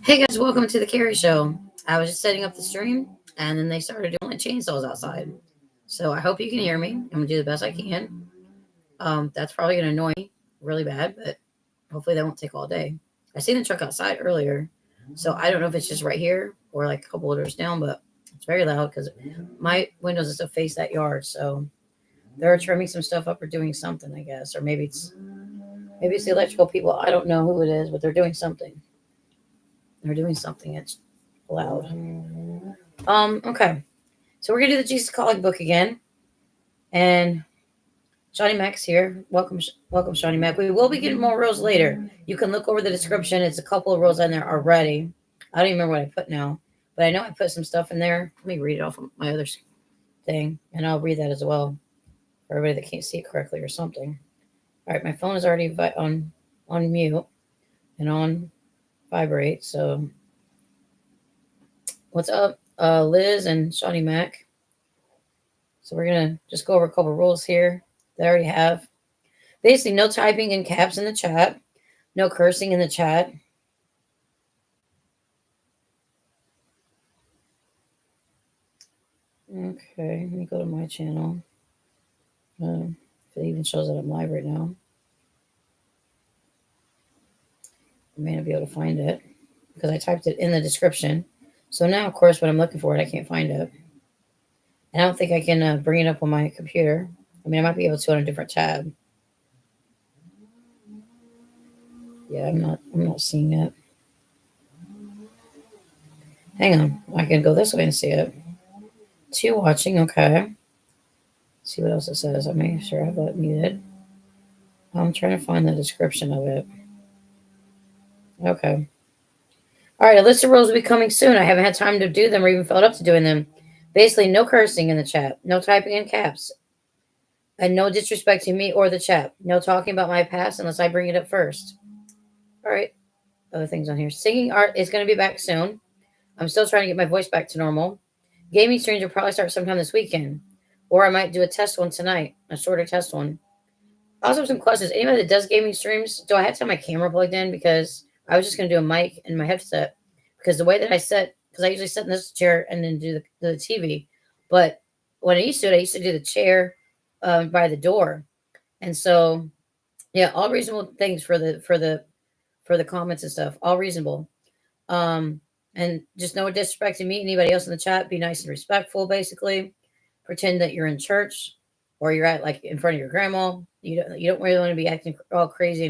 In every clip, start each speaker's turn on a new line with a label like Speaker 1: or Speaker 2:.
Speaker 1: Hey guys, welcome to the Carrie Show. I was just setting up the stream and then they started doing like chainsaws outside. So I hope you can hear me. I'm gonna do the best I can. That's probably gonna annoy me really bad, but hopefully that won't take all day. I seen the truck outside earlier, so I don't know if it's just right here or like a couple of doors down, but it's very loud because my windows is to face that yard. So they're trimming some stuff up or doing something, I guess, or maybe it's the electrical people. I don't know who it is, but they're doing something. They're doing something. It's loud. Okay. So we're gonna do the Jesus Calling book again, and Shawnee Mac's here. Welcome, Shawnee Mac. We will be getting more rules later. You can look over the description. It's a couple of rules in there already. I don't even remember what I put now, but I know I put some stuff in there. Let me read it off of my other thing, and I'll read that as well for everybody that can't see it correctly or something. All right, my phone is already on mute and on vibrate. So what's up, Liz and Shawnee Mac? So we're gonna just go over a couple rules here that I already have. Basically, no typing in caps in the chat, no cursing in the chat. Okay, let me go to my channel. If it even shows that I'm live right now, I may not be able to find it because I typed it in the description. So now, of course, when I'm looking for it, I can't find it. And I don't think I can bring it up on my computer. I mean, I might be able to on a different tab. Yeah, I'm not seeing it. Hang on, I can go this way and see it. 2 watching, okay. Let's see what else it says. I make sure I have that muted. I'm trying to find the description of it. Okay. All right, a list of rules will be coming soon. I haven't had time to do them or even felt up to doing them. Basically, no cursing in the chat, no typing in caps, and no disrespecting me or the chat. No talking about my past unless I bring it up first. All right. Other things on here. Singing art is going to be back soon. I'm still trying to get my voice back to normal. Gaming streams will probably start sometime this weekend. Or I might do a test one tonight, a shorter test one. I also have some questions. Anybody that does gaming streams, do I have to have my camera plugged in? Because I was just going to do a mic and my headset. Because the way that I set, because I usually sit in this chair and then do the TV. But when I used to do the chair by the door. And so, yeah, all reasonable things for the comments and stuff. All reasonable. And just no disrespecting me, anybody else in the chat. Be nice and respectful, basically. Pretend that you're in church or you're at like in front of your grandma. You don't really want to be acting all crazy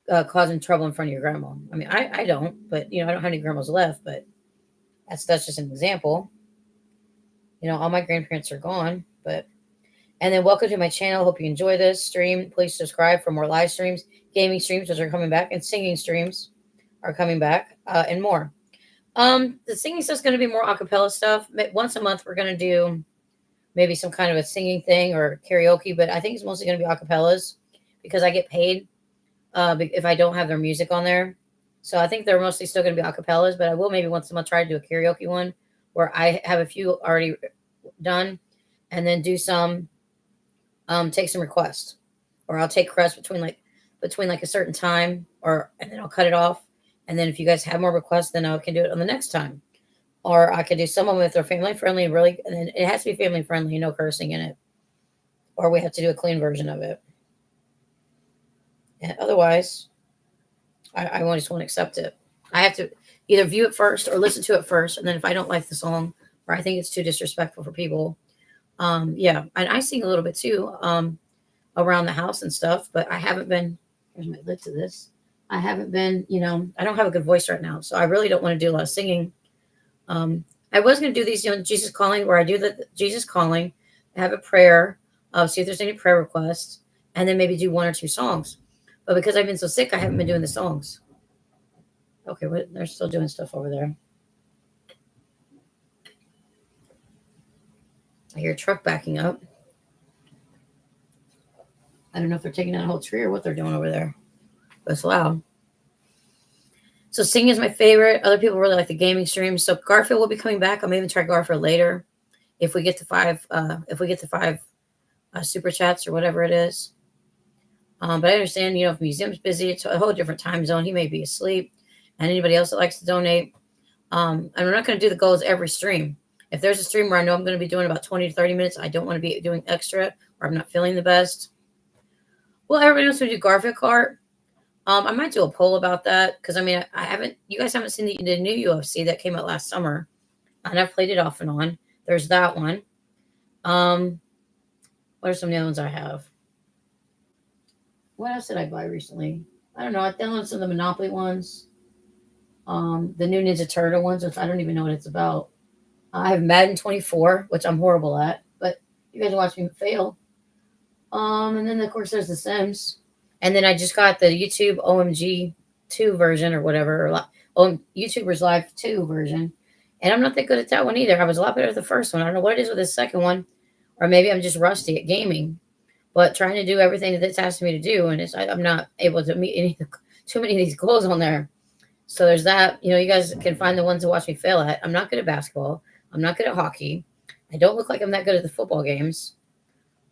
Speaker 1: and causing trouble in front of your grandma. I mean, I don't, but I don't have any grandmas left. But that's just an example. All my grandparents are gone. But and then welcome to my channel. Hope you enjoy this stream. Please subscribe for more live streams, gaming streams, which are coming back, and singing streams are coming back, and more. The singing stuff's going to be more acapella stuff. Once a month, we're going to do maybe some kind of a singing thing or karaoke, but I think it's mostly going to be acapellas because I get paid if I don't have their music on there. So I think they're mostly still going to be acapellas, but I will maybe once a month try to do a karaoke one where I have a few already done and then do some, take some requests, or I'll take requests between like a certain time, and then I'll cut it off. And then if you guys have more requests, then I can do it on the next time. Or I could do some of them if they're family friendly, really, and then it has to be family friendly, no cursing in it. Or we have to do a clean version of it. And otherwise, I just won't accept it. I have to either view it first or listen to it first, and then if I don't like the song or I think it's too disrespectful for people, yeah. And I sing a little bit too, around the house and stuff, but I haven't been. Here's my lid to this. I haven't been. I don't have a good voice right now, so I really don't want to do a lot of singing. I was going to do these, Jesus Calling, where I do the Jesus Calling, have a prayer, see if there's any prayer requests, and then maybe do 1 or 2 songs. But because I've been so sick, I haven't been doing the songs. Okay, they're still doing stuff over there. I hear a truck backing up. I don't know if they're taking down a whole tree or what they're doing over there, but it's loud. So singing is my favorite. Other people really like the gaming streams. So Garfield will be coming back. I'll maybe try Garfield later if we get to 5. If we get to 5 super chats or whatever it is. But I understand, if the museum's busy, it's a whole different time zone. He may be asleep. And anybody else that likes to donate. And we're not going to do the goals every stream. If there's a stream where I know I'm going to be doing about 20 to 30 minutes, I don't want to be doing extra or I'm not feeling the best. Well, everybody else would do graphic art. I might do a poll about that because I haven't. You guys haven't seen the new UFC that came out last summer, and I've played it off and on. There's that one. What are some of the other ones I have? What else did I buy recently? I don't know. I downloaded some of the Monopoly ones. The new Ninja Turtle ones, which I don't even know what it's about. I have Madden 24, which I'm horrible at, but you guys watch me fail. And then of course there's The Sims, and then I just got the YouTube OMG 2 version or whatever, YouTubers Live 2 version, and I'm not that good at that one either. I was a lot better at the first one. I don't know what it is with the second one, or maybe I'm just rusty at gaming. But trying to do everything that it's asking me to do, and I'm not able to meet too many of these goals on there. So there's that. You guys can find the ones to watch me fail at. I'm not good at basketball. I'm not good at hockey. I don't look like I'm that good at the football games.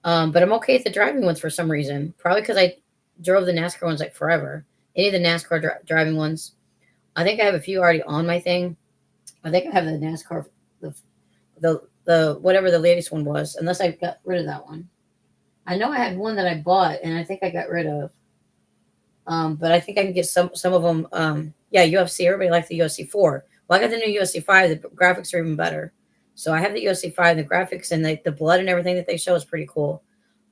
Speaker 1: But I'm okay at the driving ones for some reason. Probably because I drove the NASCAR ones like forever. Any of the NASCAR driving ones. I think I have a few already on my thing. I think I have the NASCAR, the whatever the latest one was, unless I got rid of that one. I know I had one that I bought, and I think I got rid of. But I think I can get some of them. Yeah, UFC. Everybody likes the UFC 4. Well, I got the new UFC 5. The graphics are even better. So I have the UFC 5. The graphics and the blood and everything that they show is pretty cool.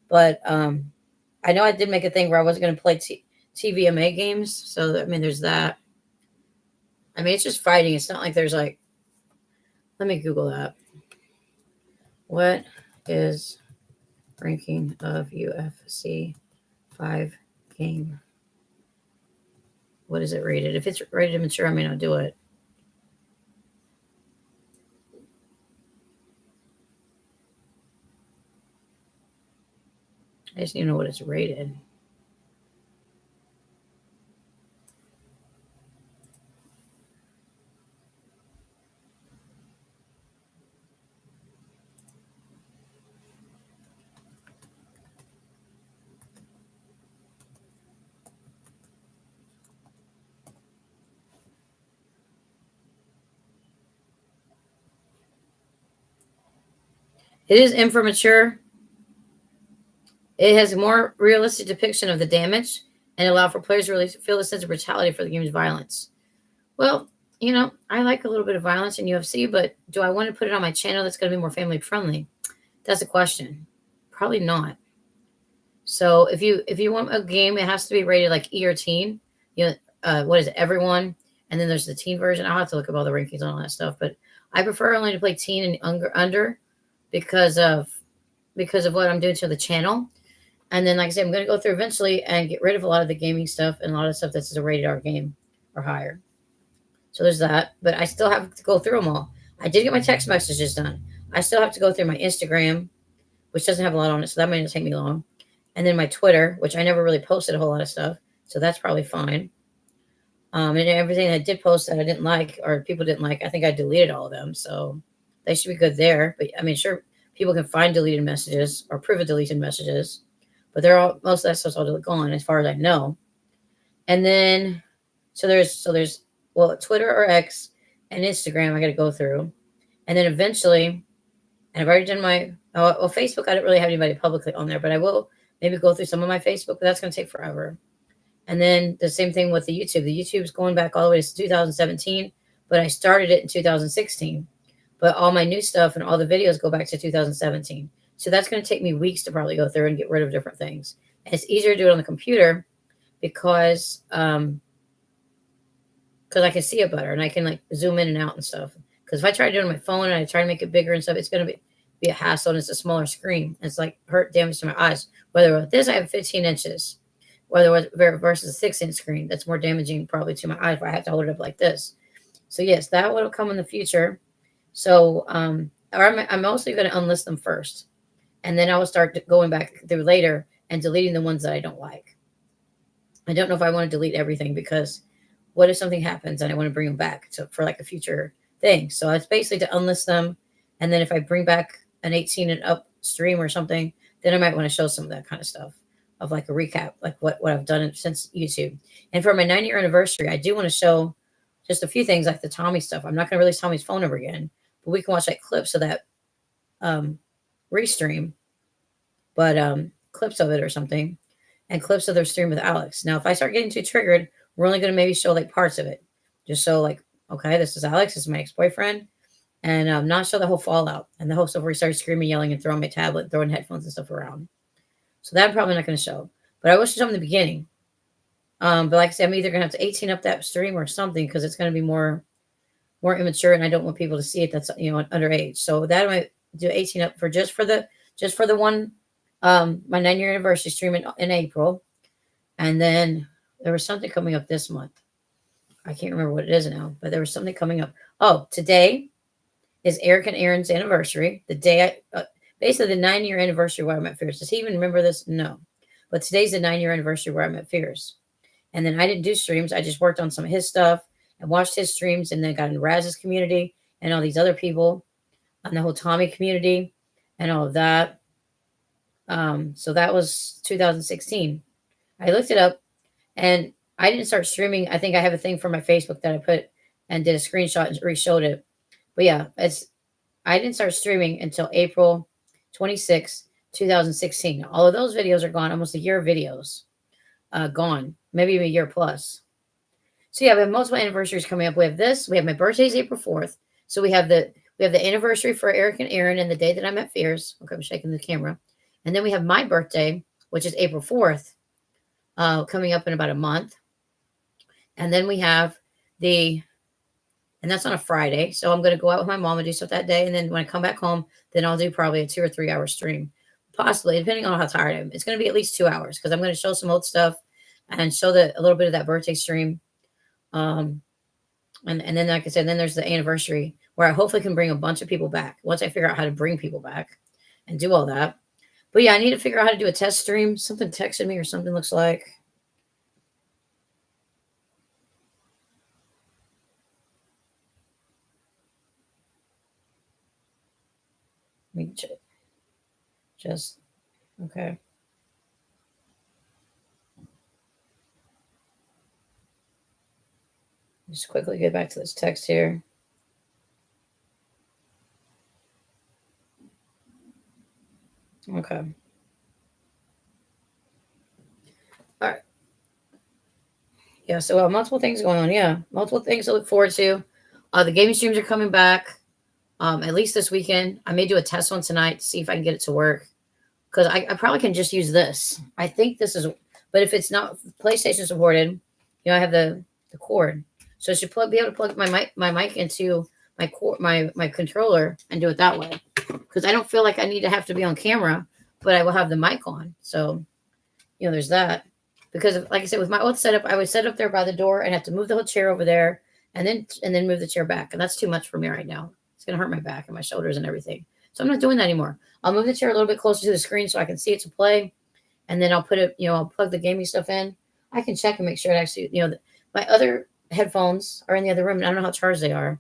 Speaker 1: But I know I did make a thing where I wasn't going to play TVMA games. So, there's that. It's just fighting. It's not like there's like... Let me Google that. What is ranking of UFC 5 game? What is it rated? If it's rated mature, I may not do it. I just need to know what it's rated. It is immature. It has a more realistic depiction of the damage and allow for players to really feel a sense of brutality for the game's violence. Well, I like a little bit of violence in UFC, but do I want to put it on my channel that's going to be more family friendly? That's a question. Probably not. So if you want a game, it has to be rated like E or teen. What is it? Everyone, and then there's the teen version. I'll have to look up all the rankings on all that stuff, but I prefer only to play teen and under because of what I'm doing to the channel. And then, like I said, I'm going to go through eventually and get rid of a lot of the gaming stuff and a lot of stuff that's a rated R game or higher. So there's that. But I still have to go through them all. I did get my text messages done. I still have to go through my Instagram, which doesn't have a lot on it, so that might not take me long. And then my Twitter, which I never really posted a whole lot of stuff, so that's probably fine. And everything I did post that I didn't like or people didn't like, I think I deleted all of them, so they should be good there. But sure, people can find deleted messages or prove of deleted messages, but most of that stuff's all gone as far as I know. And then so there's Twitter or X and Instagram I got to go through, and then eventually, and I've already done Facebook. I don't really have anybody publicly on there, but I will maybe go through some of my Facebook, but that's going to take forever. And then the same thing with the YouTube. The YouTube's going back all the way to 2017, but I started it in 2016. But all my new stuff and all the videos go back to 2017. So that's going to take me weeks to probably go through and get rid of different things. And it's easier to do it on the computer because I can see it better and I can like zoom in and out and stuff. Because if I try to do it on my phone and I try to make it bigger and stuff, it's going to be a hassle and it's a smaller screen. It's like damage to my eyes. Whether with this, I have 15 inches. Whether versus a 6-inch screen, that's more damaging probably to my eyes if I have to hold it up like this. So yes, that will come in the future. So I'm mostly going to unlist them first. And then I will start going back through later and deleting the ones that I don't like. I don't know if I want to delete everything because what if something happens and I want to bring them back for like a future thing? So it's basically to unlist them. And then if I bring back an 18 and up stream or something, then I might want to show some of that kind of stuff. of like a recap, like what I've done since YouTube. And for my 9-year anniversary, I do want to show just a few things like the Tommy stuff. I'm not going to release Tommy's phone number again, but we can watch like clips of that um, restream, but clips of it or something, and clips of their stream with Alex. Now, if I start getting too triggered, we're only going to maybe show like parts of it, just so like, okay, this is Alex, this is my ex-boyfriend, and not show the whole fallout and the whole stuff where he started screaming, yelling, and throwing my tablet, throwing headphones and stuff around. So that I'm probably not going to show, but I will show them in the beginning. But like I said, I'm either going to have to 18 up that stream or something because it's going to be more immature, and I don't want people to see it that's underage. So that I might do 18 up for just for the one my 9-year anniversary stream in April, and then there was something coming up this month. I can't remember what it is now, but there was something coming up. Oh, today is Eric and Aaron's anniversary. The day basically the 9-year anniversary where I met Fierce. Does he even remember this? No, but today's the 9-year anniversary where I met Fierce. And then I didn't do streams. I just worked on some of his stuff and watched his streams, and then got into Raz's community and all these other people on the whole Tommy community and all of that. So that was 2016. I looked it up, and I didn't start streaming. I think I have a thing for my Facebook that I put and did a screenshot and re-showed it. But yeah, I didn't start streaming until April 26, 2016. All of those videos are gone. Almost a year of videos gone, maybe even a year plus. So yeah, we have multiple anniversaries coming up. We have this. We have my birthday's April 4th. So we have the anniversary for Eric and Aaron and the day that I met Fierce. Okay, I'm shaking the camera. And then we have my birthday, which is April 4th, coming up in about a month. And then we have and that's on a Friday. So I'm going to go out with my mom and do stuff that day. And then when I come back home, then I'll do probably a 2 or 3 hour stream, possibly, depending on how tired I am. It's going to be at least 2 hours because I'm going to show some old stuff and show a little bit of that birthday stream. And then, like I said, then there's the anniversary where I hopefully can bring a bunch of people back once I figure out how to bring people back and do all that. But yeah, I need to figure out how to do a test stream. Something texted me or something looks like. Let me check. Just, okay. Just quickly get back to this text here. Okay. All right. Yeah, so multiple things going on. Yeah, multiple things to look forward to. The gaming streams are coming back at least this weekend. I may do a test one tonight to see if I can get it to work because I probably can just use this. I think this is, but if it's not PlayStation supported, I have the cord, so I should be able to plug my mic into my controller and do it that way because I don't feel like I need to have to be on camera, but I will have the mic on. So there's that. Because like I said, with my old setup, I would set up there by the door and have to move the whole chair over there and then move the chair back. And that's too much for me right now. It's going to hurt my back and my shoulders and everything. So I'm not doing that anymore. I'll move the chair a little bit closer to the screen so I can see it to play. And then I'll put it, I'll plug the gaming stuff in. I can check and make sure it actually, my other headphones are in the other room. And I don't know how charged they are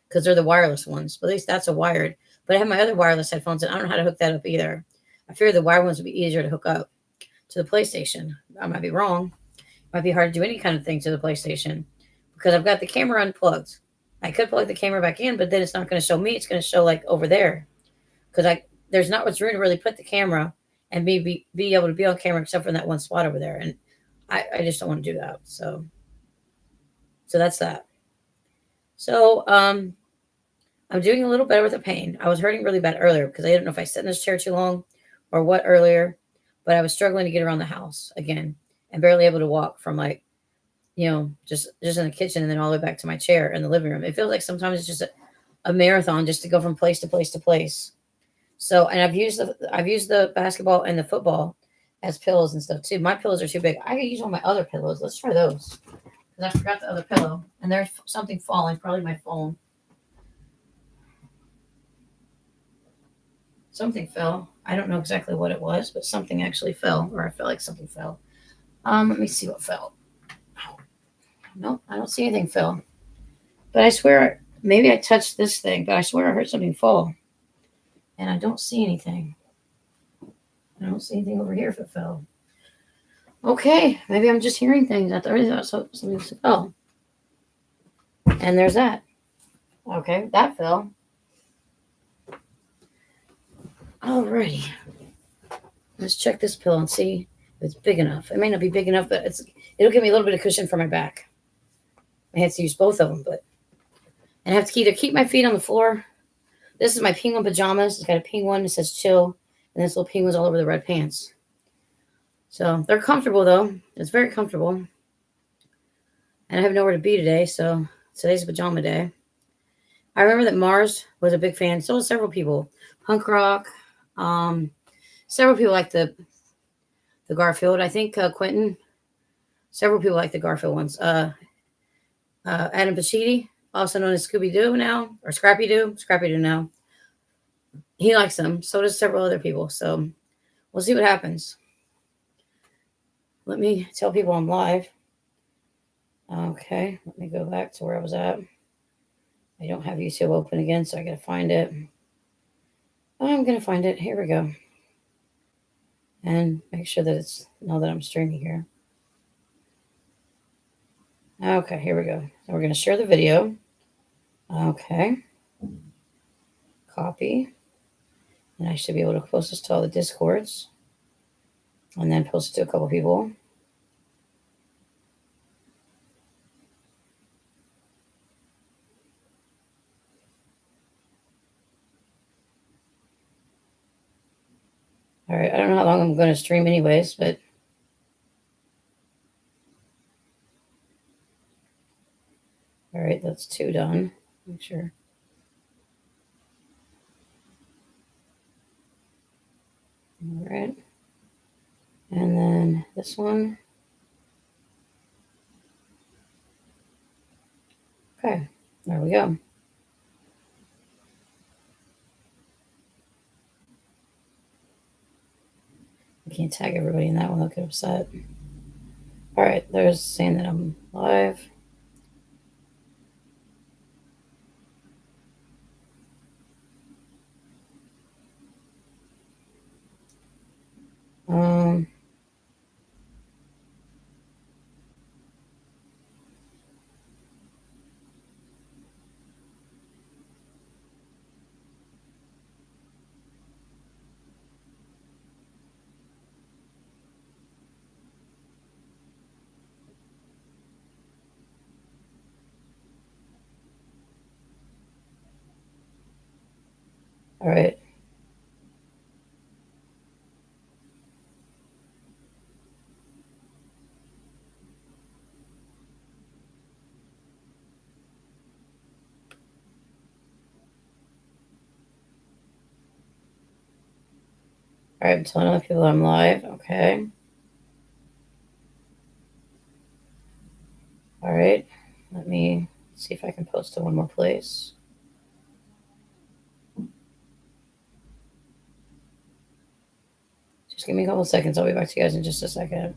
Speaker 1: because they're the wireless ones. But at least that's a wired. But I have my other wireless headphones and I don't know how to hook that up either. I figure the wired ones would be easier to hook up to the PlayStation. I might be wrong. It might be hard to do any kind of thing to the PlayStation because I've got the camera unplugged. I could plug the camera back in, but then it's not going to show me. It's going to show like over there because there's not much room to really put the camera and be able to be on camera except for in that one spot over there. And I just don't want to do that. So that's that. So I'm doing a little better with the pain. I was hurting really bad earlier because I didn't know if I sat in this chair too long or what earlier. But I was struggling to get around the house again and barely able to walk from just in the kitchen and then all the way back to my chair in the living room. It feels like sometimes it's just a marathon just to go from place to place to place. So, and I've used the basketball and the football as pillows and stuff too. My pillows are too big. I could use one of my other pillows. Let's try those because I forgot the other pillow and there's something falling, probably my phone. Something fell. I don't know exactly what it was, but something actually fell, or I felt like something fell. Let me see what fell. No, I don't see anything fell. But I swear, maybe I touched this thing, but I swear I heard something fall. And I don't see anything. I don't see anything over here if it fell. Okay, maybe I'm just hearing things. I thought something fell. And there's that. Okay, that fell. Alrighty. Let's check this pillow and see if it's big enough. It may not be big enough, but it'll give me a little bit of cushion for my back. I have to use both of them, and I have to either keep my feet on the floor. This is my penguin pajamas. It's got a penguin. It says chill, and this little penguin's all over the red pants. So they're comfortable though. It's very comfortable. And I have nowhere to be today, so today's pajama day. I remember that Mars was a big fan. So was several people. Punk rock. Several people like the Garfield. I think Quentin. Several people like the Garfield ones. Adam Pacitti, also known as Scooby Doo now, or Scrappy Doo now. He likes them. So does several other people. So we'll see what happens. Let me tell people I'm live. Okay, let me go back to where I was at. I don't have YouTube open again, so I gotta find it. I'm gonna find it. Here we go. And make sure that it's know that I'm streaming here. Okay, here we go. So we're gonna share the video. Okay. Copy. And I should be able to post this to all the Discords. And then post it to a couple people. All right, I don't know how long I'm going to stream anyways, but all right, that's 2 done. Make sure. All right. And then this one. Okay, there we go. I can't tag everybody in that one, they'll get upset. All right, there's saying that I'm live. Um, all right. All right, I'm telling other people I'm live. Okay. All right. Let me see if I can post to one more place. Just give me a couple seconds. I'll be back to you guys in just a second.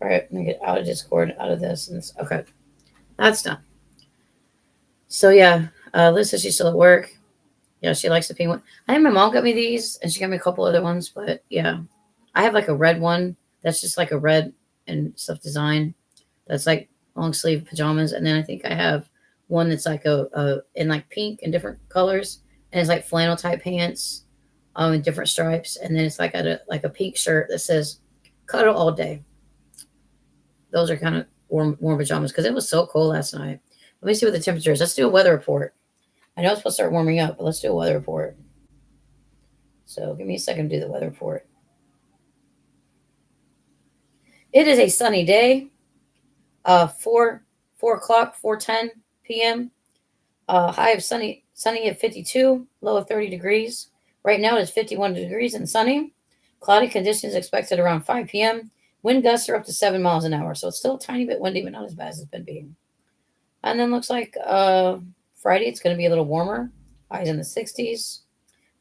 Speaker 1: All right, let me get out of Discord, out of this. And okay, that's done. So yeah, Liz says she's still at work. Yeah, she likes the pink one. I think my mom got me these, and she got me a couple other ones. But yeah, I have like a red one. That's just like a red and stuff design. That's like long sleeve pajamas, and then I think I have one that's like a in like pink and different colors, and it's like flannel type pants, in different stripes, and then it's like a pink shirt that says "Cuddle all day." Those are kind of warm pajamas because it was so cold last night. Let me see what the temperature is. Let's do a weather report. I know it's supposed to start warming up, but let's do a weather report. So give me a second to do the weather report. It is a sunny day. 4 o'clock, 4:10 p.m. High of sunny at 52, low of 30 degrees. Right now it is 51 degrees and sunny. Cloudy conditions expected around 5 p.m. Wind gusts are up to 7 miles an hour, so it's still a tiny bit windy, but not as bad as it's been being. And then looks like Friday it's going to be a little warmer. Highs in the 60s.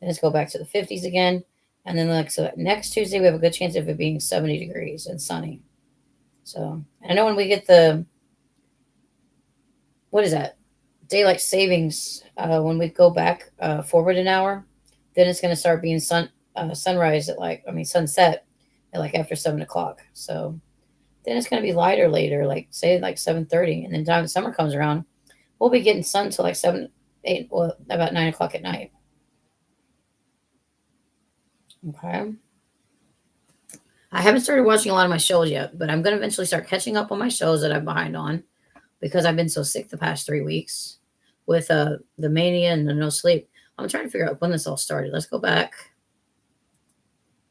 Speaker 1: Then it's go back to the 50s again. And then like so next Tuesday we have a good chance of it being 70 degrees and sunny. So I know when we get the, what is that? Daylight savings, when we go back forward an hour, then it's going to start being sunrise at like, I mean, sunset at like after 7 o'clock. So then it's going to be lighter later, like say like 7:30. And then time the summer comes around, we'll be getting sun till like 7, 8, well, about 9 o'clock at night. Okay. I haven't started watching a lot of my shows yet, but I'm going to eventually start catching up on my shows that I'm behind on because I've been so sick the past 3 weeks with the mania and the no sleep. I'm trying to figure out when this all started. Let's go back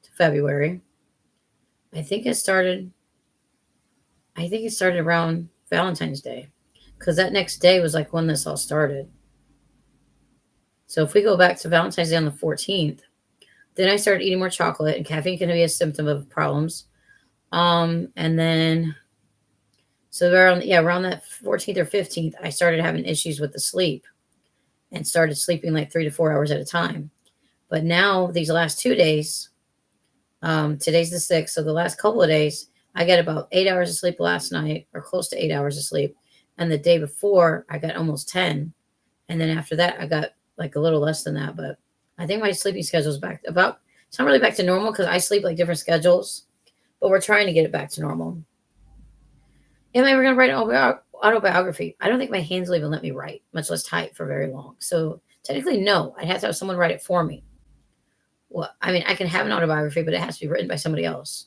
Speaker 1: to February. I think it started. I think it started around Valentine's Day, because that next day was like when this all started. So if we go back to Valentine's Day on the 14th, then I started eating more chocolate, and caffeine can be a symptom of problems. And then so around that 14th or 15th, I started having issues with the sleep and started sleeping like 3 to 4 hours at a time. But now these last 2 days, today's the 6th, so the last couple of days, I got about 8 hours of sleep last night, or close to 8 hours of sleep. And the day before, I got almost 10. And then after that, I got like a little less than that. But I think my sleeping schedule is back about, it's not really back to normal because I sleep like different schedules, but we're trying to get it back to normal. Am I ever going to write an autobiography? I don't think my hands will even let me write, much less type for very long. So technically, no. I'd have to have someone write it for me. Well, I mean, I can have an autobiography, but it has to be written by somebody else.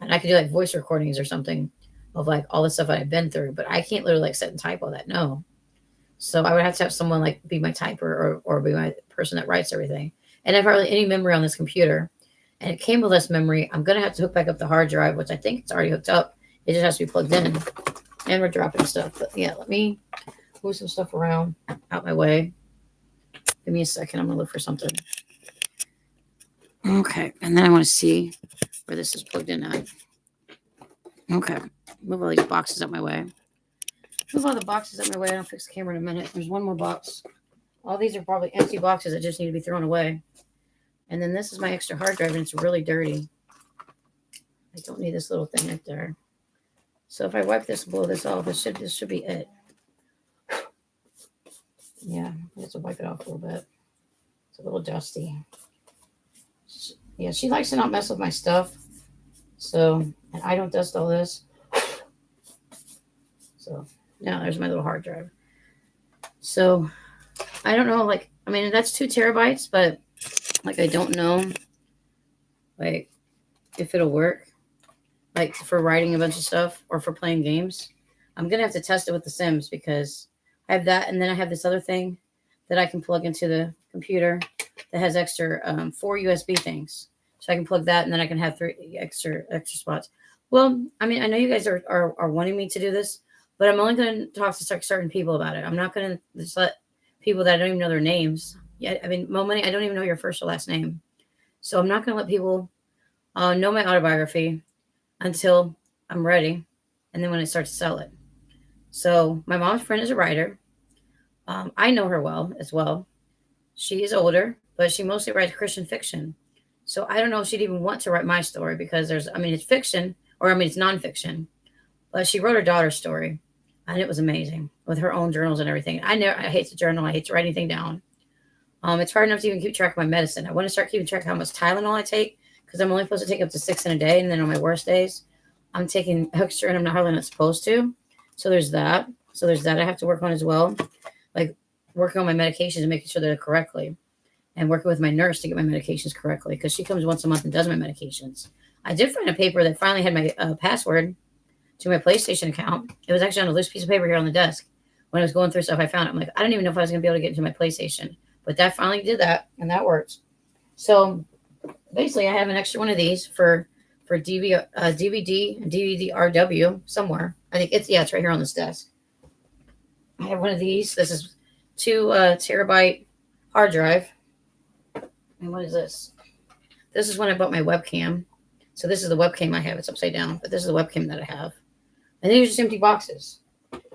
Speaker 1: And I could do like voice recordings or something of like all the stuff I've been through, but I can't literally like sit and type all that. No. So I would have to have someone like be my typer, or be my person that writes everything. And if I have any memory on this computer and it came with less memory, I'm going to have to hook back up the hard drive, which I think it's already hooked up. It just has to be plugged in. And we're dropping stuff. But yeah, let me move some stuff around out my way. Give me a second. I'm going to look for something. Okay. And then I want to see where this is plugged in at. Okay. Move all these boxes out my way. Move all the boxes out my way. I'll fix the camera in a minute. There's one more box. All these are probably empty boxes that just need to be thrown away. And then this is my extra hard drive, and it's really dirty. I don't need this little thing right there. So if I wipe this and blow this off, this should be it. Yeah, I have to wipe it off a little bit. It's a little dusty. Yeah, she likes to not mess with my stuff. So, and I don't dust all this. So, now there's my little hard drive. So, I don't know, like, I mean, that's 2 terabytes, but, like, I don't know, like, if it'll work. Like, for writing a bunch of stuff or for playing games. I'm going to have to test it with the Sims because I have that, and then I have this other thing that I can plug into the computer that has extra 4 USB things. So I can plug that, and then I can have 3 extra spots. Well, I mean, I know you guys are wanting me to do this, but I'm only going to talk to certain people about it. I'm not going to just let people that I don't even know their names. Yeah, I mean, Mo Money, I don't even know your first or last name. So I'm not going to let people know my autobiography until I'm ready, and then when I start to sell it. So my mom's friend is a writer. I know her well as well. She is older, but she mostly writes Christian fiction. So I don't know if she'd even want to write my story because it's fiction, or it's nonfiction. But she wrote her daughter's story, and it was amazing with her own journals and everything. I hate to journal. I hate to write anything down. It's hard enough to even keep track of my medicine. I want to start keeping track of how much Tylenol I take because I'm only supposed to take up to 6 in a day, and then on my worst days, I'm taking extra, and I'm hardly not supposed to. So there's that. I have to work on as well, like working on my medications and making sure they're correctly, and working with my nurse to get my medications correctly because she comes once a month and does my medications. I did find a paper that finally had my password to my PlayStation account. It was actually on a loose piece of paper here on the desk. When I was going through stuff, I found it. I'm like, I don't even know if I was going to be able to get into my PlayStation, but that finally did that, and that works. So basically, I have an extra one of these for DVD and DVD RW somewhere. I think it's right here on this desk. I have one of these. This is 2 terabyte hard drive. And what is this? This is when I bought my webcam. So this is the webcam I have. It's upside down, but this is the webcam that I have. And these are just empty boxes.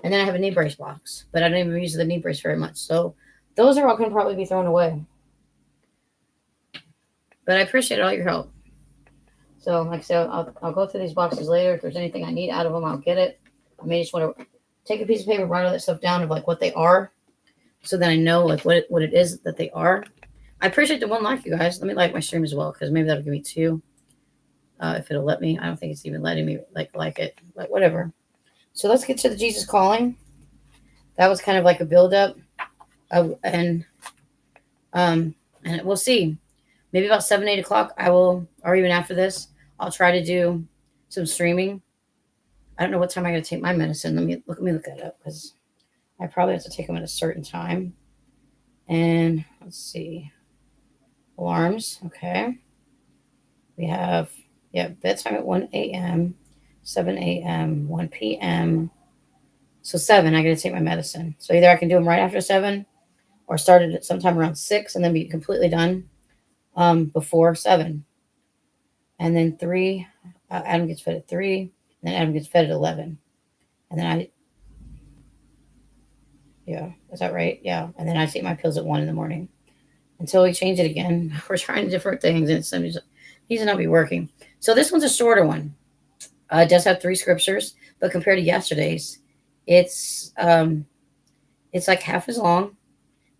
Speaker 1: And then I have a knee brace box, but I don't even use the knee brace very much. So those are all going to probably be thrown away. But I appreciate all your help. So, like I said, I'll go through these boxes later. If there's anything I need out of them, I'll get it. I may just want to take a piece of paper, write all that stuff down of like what they are, so that I know like what it is that they are. I appreciate the one like, you guys. Let me like my stream as well, because maybe that'll give me two. If it'll let me. I don't think it's even letting me like it, but whatever. So let's get to the Jesus calling. That was kind of like a build up of and we'll see. Maybe about 7, 8 o'clock I will, or even after this, I'll try to do some streaming. I don't know what time I gotta take my medicine. Let me look that up, because I probably have to take them at a certain time. And let's see. Alarms, okay. We have bedtime at 1 a.m., 7 a.m., 1 p.m. So 7, I gotta take my medicine. So either I can do them right after 7, or start it at sometime around 6 and then be completely done before 7. And then 3, Adam gets fed at 3, and then Adam gets fed at 11. And then is that right? Yeah. And then I take my pills at 1 in the morning until we change it again. We're trying different things, and it needs to not be working. So this one's a shorter one. It does have 3 scriptures, but compared to yesterday's, it's like half as long,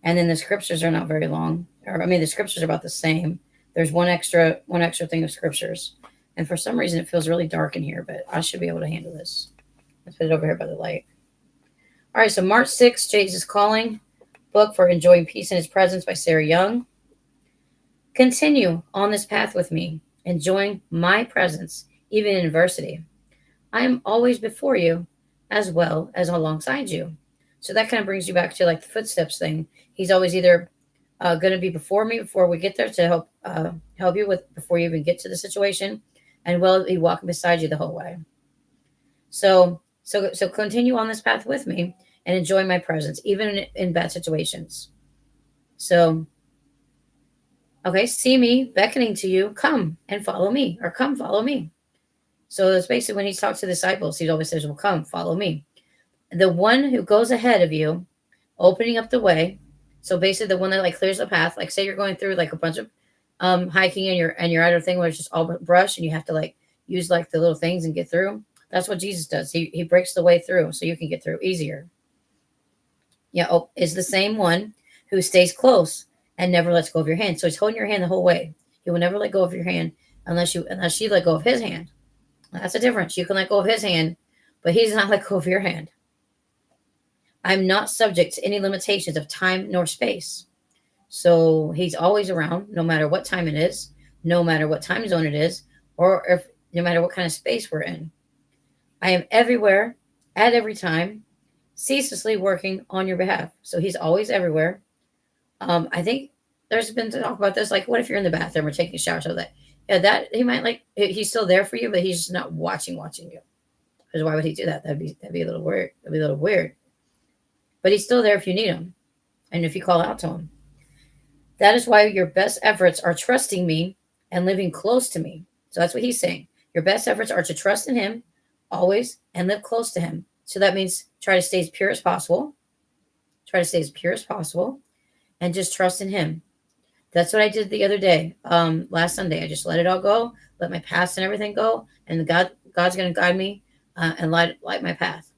Speaker 1: and then the scriptures are not very long. Or I mean, the scriptures are about the same. There's one extra thing of scriptures, and for some reason it feels really dark in here, but I should be able to handle this. Let's put it over here by the light. All right, so March 6th, Jesus Calling, book for Enjoying Peace in His Presence by Sarah Young. Continue on this path with me, enjoying my presence, even in adversity. I am always before you as well as alongside you. So that kind of brings you back to like the footsteps thing. He's always either going to be before me before we get there to help you with before you even get to the situation, and will be walking beside you the whole way. So continue on this path with me and enjoy my presence, even in bad situations. So, okay, see me beckoning to you, come and follow me, or come follow me. So it's basically when he talks to the disciples, he always says, well, come, follow me. The one who goes ahead of you, opening up the way. So basically the one that like clears the path. Like say you're going through like a bunch of hiking, and you're at a thing where it's just all brush and you have to like use like the little things and get through. That's what Jesus does. He breaks the way through so you can get through easier. Is the same one who stays close and never lets go of your hand. So he's holding your hand the whole way. He will never let go of your hand unless you let go of his hand. That's the difference. You can let go of his hand, but he's not let go of your hand. I'm not subject to any limitations of time nor space. So he's always around, no matter what time it is, no matter what time zone it is, or no matter what kind of space we're in. I am everywhere, at every time, ceaselessly working on your behalf. So he's always everywhere. I think there's been talk about this, like what if you're in the bathroom or taking a shower, so that that he might like he's still there for you, but he's just not watching you. Because why would he do that? That'd be a little weird. That'd be a little weird. But he's still there if you need him, and if you call out to him. That is why your best efforts are trusting me and living close to me. So that's what he's saying. Your best efforts are to trust in him always and live close to him. So that means try to stay as pure as possible. Try to stay as pure as possible, and just trust in him. That's what I did the other day. Last Sunday, I just let it all go, let my past and everything go, and God's going to guide me and light my path.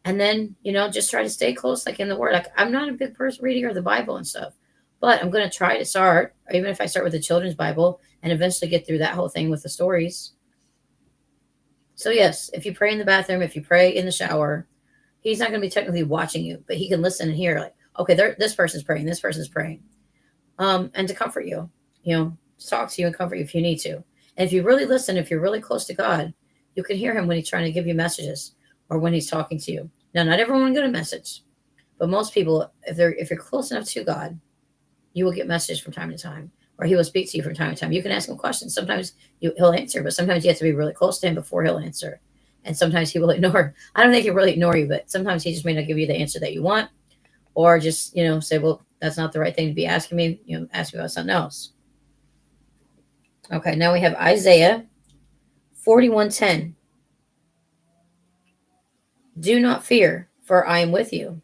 Speaker 1: And then, just try to stay close, like in the Word. Like I'm not a big person reading of the Bible and stuff, but I'm going to try to start, or even if I start with the children's Bible and eventually get through that whole thing with the stories. So yes, if you pray in the bathroom, if you pray in the shower, he's not going to be technically watching you, but he can listen and hear like, okay, this person's praying, this person's praying. And to comfort you, to talk to you and comfort you if you need to. And if you really listen, if you're really close to God, you can hear him when he's trying to give you messages or when he's talking to you. Now, not everyone will get a message, but most people, if you're close enough to God, you will get messages from time to time, or he will speak to you from time to time. You can ask him questions. Sometimes he'll answer, but sometimes you have to be really close to him before he'll answer. And sometimes he will ignore. I don't think he'll really ignore you, but sometimes he just may not give you the answer that you want, or just, say, well, that's not the right thing to be asking me, ask me about something else. Okay, now we have Isaiah 41:10. Do not fear, for I am with you.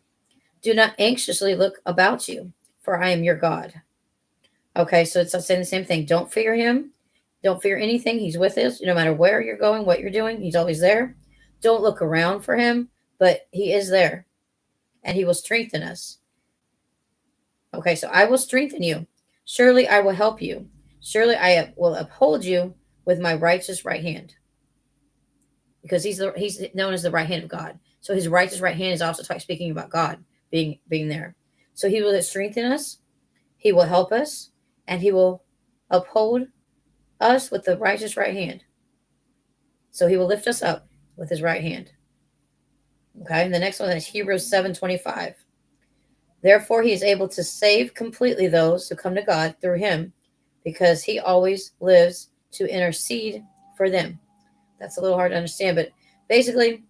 Speaker 1: Do not anxiously look about you, for I am your God. Okay, so it's saying the same thing. Don't fear him. Don't fear anything. He's with us. No matter where you're going, what you're doing, he's always there. Don't look around for him, but he is there and he will strengthen us. Okay, so I will strengthen you. Surely I will help you. Surely I will uphold you with my righteous right hand. Because he's known as the right hand of God. So his righteous right hand is also speaking about God being there. So he will strengthen us, he will help us, and he will uphold us with the righteous right hand. So he will lift us up with his right hand. Okay, and the next one is Hebrews 7:25. Therefore he is able to save completely those who come to God through him, because he always lives to intercede for them. That's a little hard to understand, but basically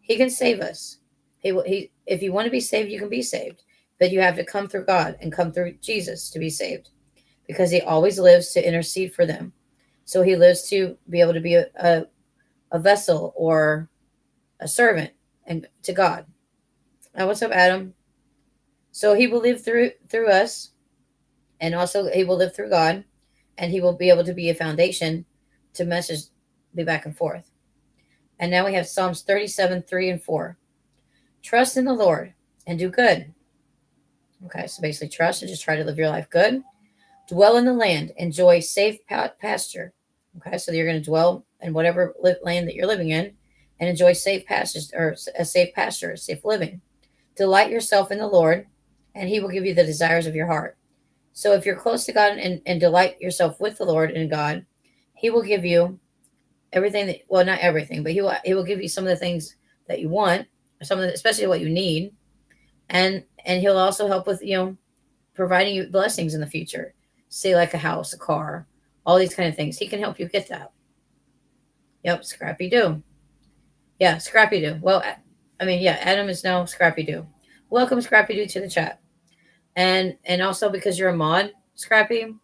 Speaker 1: he can save us. If you want to be saved, you can be saved. But you have to come through God and come through Jesus to be saved, because he always lives to intercede for them. So he lives to be able to be a vessel or a servant and to God. Now, what's up, Adam? So he will live through us, and also he will live through God, and he will be able to be a foundation to message be back and forth. And now we have Psalms 37:3-4. Trust in the Lord and do good. Okay, so basically trust and just try to live your life good. Dwell in the land, enjoy safe pasture. Okay, so you're going to dwell in whatever land that you're living in and enjoy safe pasture, or a safe pasture, safe living. Delight yourself in the Lord, and he will give you the desires of your heart. So if you're close to God and delight yourself with the Lord and God, he will give you everything that, well, not everything, but he will give you some of the things that you want, especially what you need, and he'll also help with providing you blessings in the future, say like a house, a car, all these kind of things. He can help you get that. Yep, Scrappy Doo. Yeah, Scrappy Doo. Well, I mean, yeah, Adam is now Scrappy Doo. Welcome, Scrappy Doo, to the chat. And also, because you're a mod, Scrappy,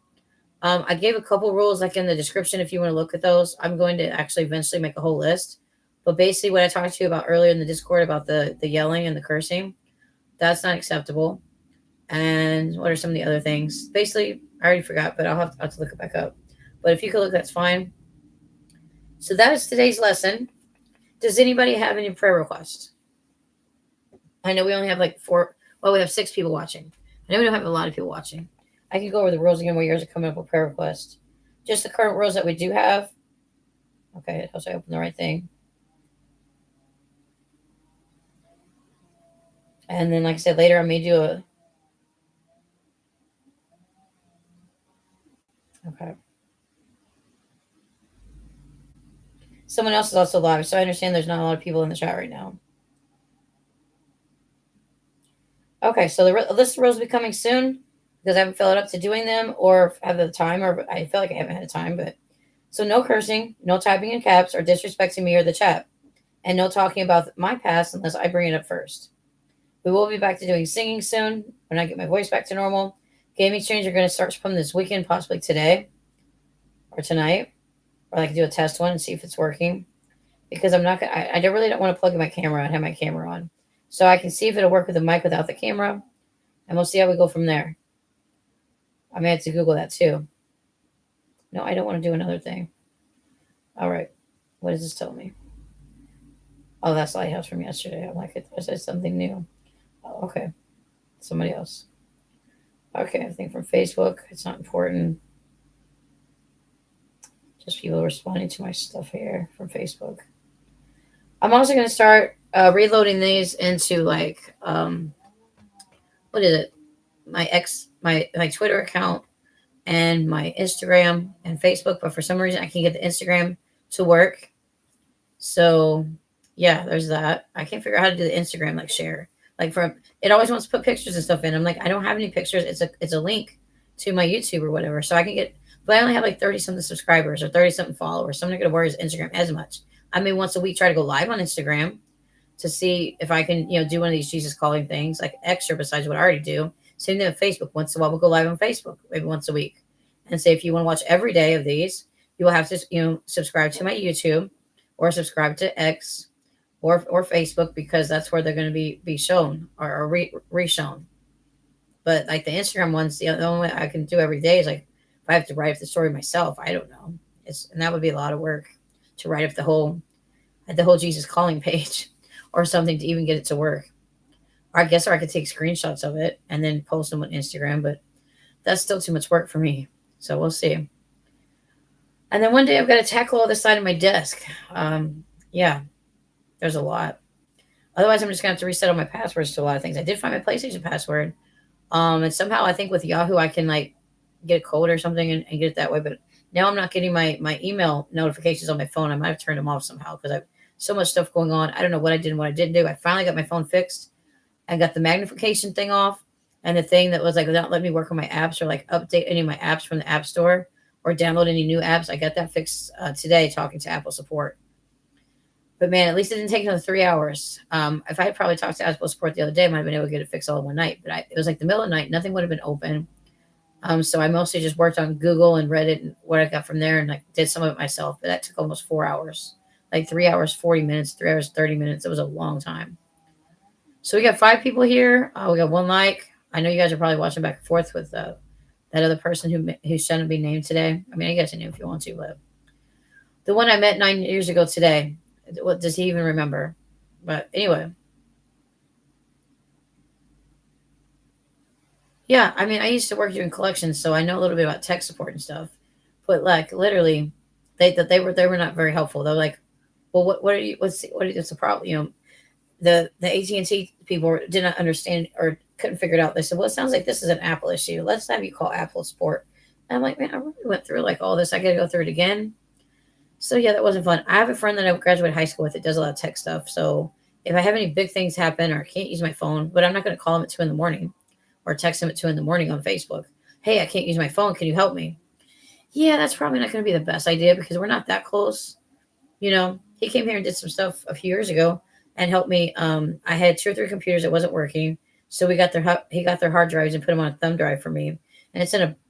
Speaker 1: I gave a couple rules like in the description if you want to look at those. I'm going to actually eventually make a whole list. But basically what I talked to you about earlier in the Discord about the yelling and the cursing, that's not acceptable. And what are some of the other things? Basically, I already forgot, but I'll have to look it back up. But if you could look, that's fine. So that is today's lesson. Does anybody have any prayer requests? I know we only have like we have 6 people watching. I know we don't have a lot of people watching. I can go over the rules again while yours are coming up with prayer requests. Just the current rules that we do have. Okay, it helps I open the right thing. And then, like I said, later I may do a... Okay. Someone else is also live, so I understand there's not a lot of people in the chat right now. Okay, so the list of rules will be coming soon, because I haven't filled it up to doing them or have the time, or I feel like I haven't had time. But so no cursing, no typing in caps or disrespecting me or the chat, and no talking about my past unless I bring it up first. We will be back to doing singing soon when I get my voice back to normal. Game exchange are going to start from this weekend, possibly today or tonight, or I can do a test one and see if it's working. Because I'm not gonna, I really don't want to plug in my camera and have my camera on, so I can see if it'll work with the mic without the camera, and we'll see how we go from there. I may have to Google that too. No, I don't want to do another thing. All right, what does this tell me? Oh, that's Lighthouse from yesterday. I'm like, it says something new. Oh, okay, somebody else. Okay, I think from Facebook. It's not important. Just people responding to my stuff here from Facebook. I'm also going to start reloading these into like, what is it? My Twitter account and my Instagram and Facebook. But for some reason, I can't get the Instagram to work. So yeah, there's that. I can't figure out how to do the Instagram like share. Like it always wants to put pictures and stuff in. I'm like, I don't have any pictures. It's a link to my YouTube or whatever. So I can get, but I only have like 30 something subscribers or 30 something followers. So I'm not going to worry Instagram as much. I may once a week try to go live on Instagram to see if I can, do one of these Jesus calling things like extra besides what I already do. Same thing with Facebook. Once in a while, we'll go live on Facebook, maybe once a week, and say if you want to watch every day of these, you will have to, subscribe to my YouTube or subscribe to X or Facebook, because that's where they're going to be shown or re-shown. But like the Instagram ones, the only way I can do every day is like if I have to write the story myself. I don't know. And that would be a lot of work to write up the whole Jesus calling page or something to even get it to work. Or I guess or I could take screenshots of it and then post them on Instagram, but that's still too much work for me. So we'll see. And then one day I've got to tackle all this side of my desk. Yeah, there's a lot. Otherwise, I'm just gonna have to reset all my passwords to a lot of things. I did find my PlayStation password. And somehow I think with Yahoo I can like get a code or something and get it that way. But now I'm not getting my email notifications on my phone. I might have turned them off somehow because I've so much stuff going on. I don't know what I did and what I didn't do. I finally got my phone fixed. I got the magnification thing off and the thing that was like not letting me work on my apps or like update any of my apps from the app store or download any new apps. I got that fixed today talking to Apple support. But man, at least it didn't take another 3 hours. If I had probably talked to Apple support the other day, I might have been able to get it fixed all in one night. But it was like the middle of the night, nothing would have been open. So I mostly just worked on Google and Reddit and what I got from there, and like did some of it myself. But that took almost 4 hours, like 3 hours 40 minutes, 3 hours 30 minutes. It was a long time. So we got 5 people here. We got one like. I know you guys are probably watching back and forth with that other person who shouldn't be named today. I mean, I guess I knew if you want to, but the one I met 9 years ago today. What does he even remember? But anyway, yeah. I mean, I used to work doing collections, so I know a little bit about tech support and stuff. But like literally, they were not very helpful. They're like, well, what are you? What's the problem? The AT&T people did not understand or couldn't figure it out. They said, well, it sounds like this is an Apple issue. Let's have you call Apple support. And I'm like, man, I really went through like all this. I got to go through it again. So yeah, that wasn't fun. I have a friend that I graduated high school with that does a lot of tech stuff. So if I have any big things happen or I can't use my phone, but I'm not going to call him at 2 in the morning or text him at 2 in the morning on Facebook. Hey, I can't use my phone. Can you help me? Yeah, that's probably not going to be the best idea because we're not that close. He came here and did some stuff a few years ago and helped me. I had 2 or 3 computers that wasn't working, so he got their hard drives and put them on a thumb drive for me, and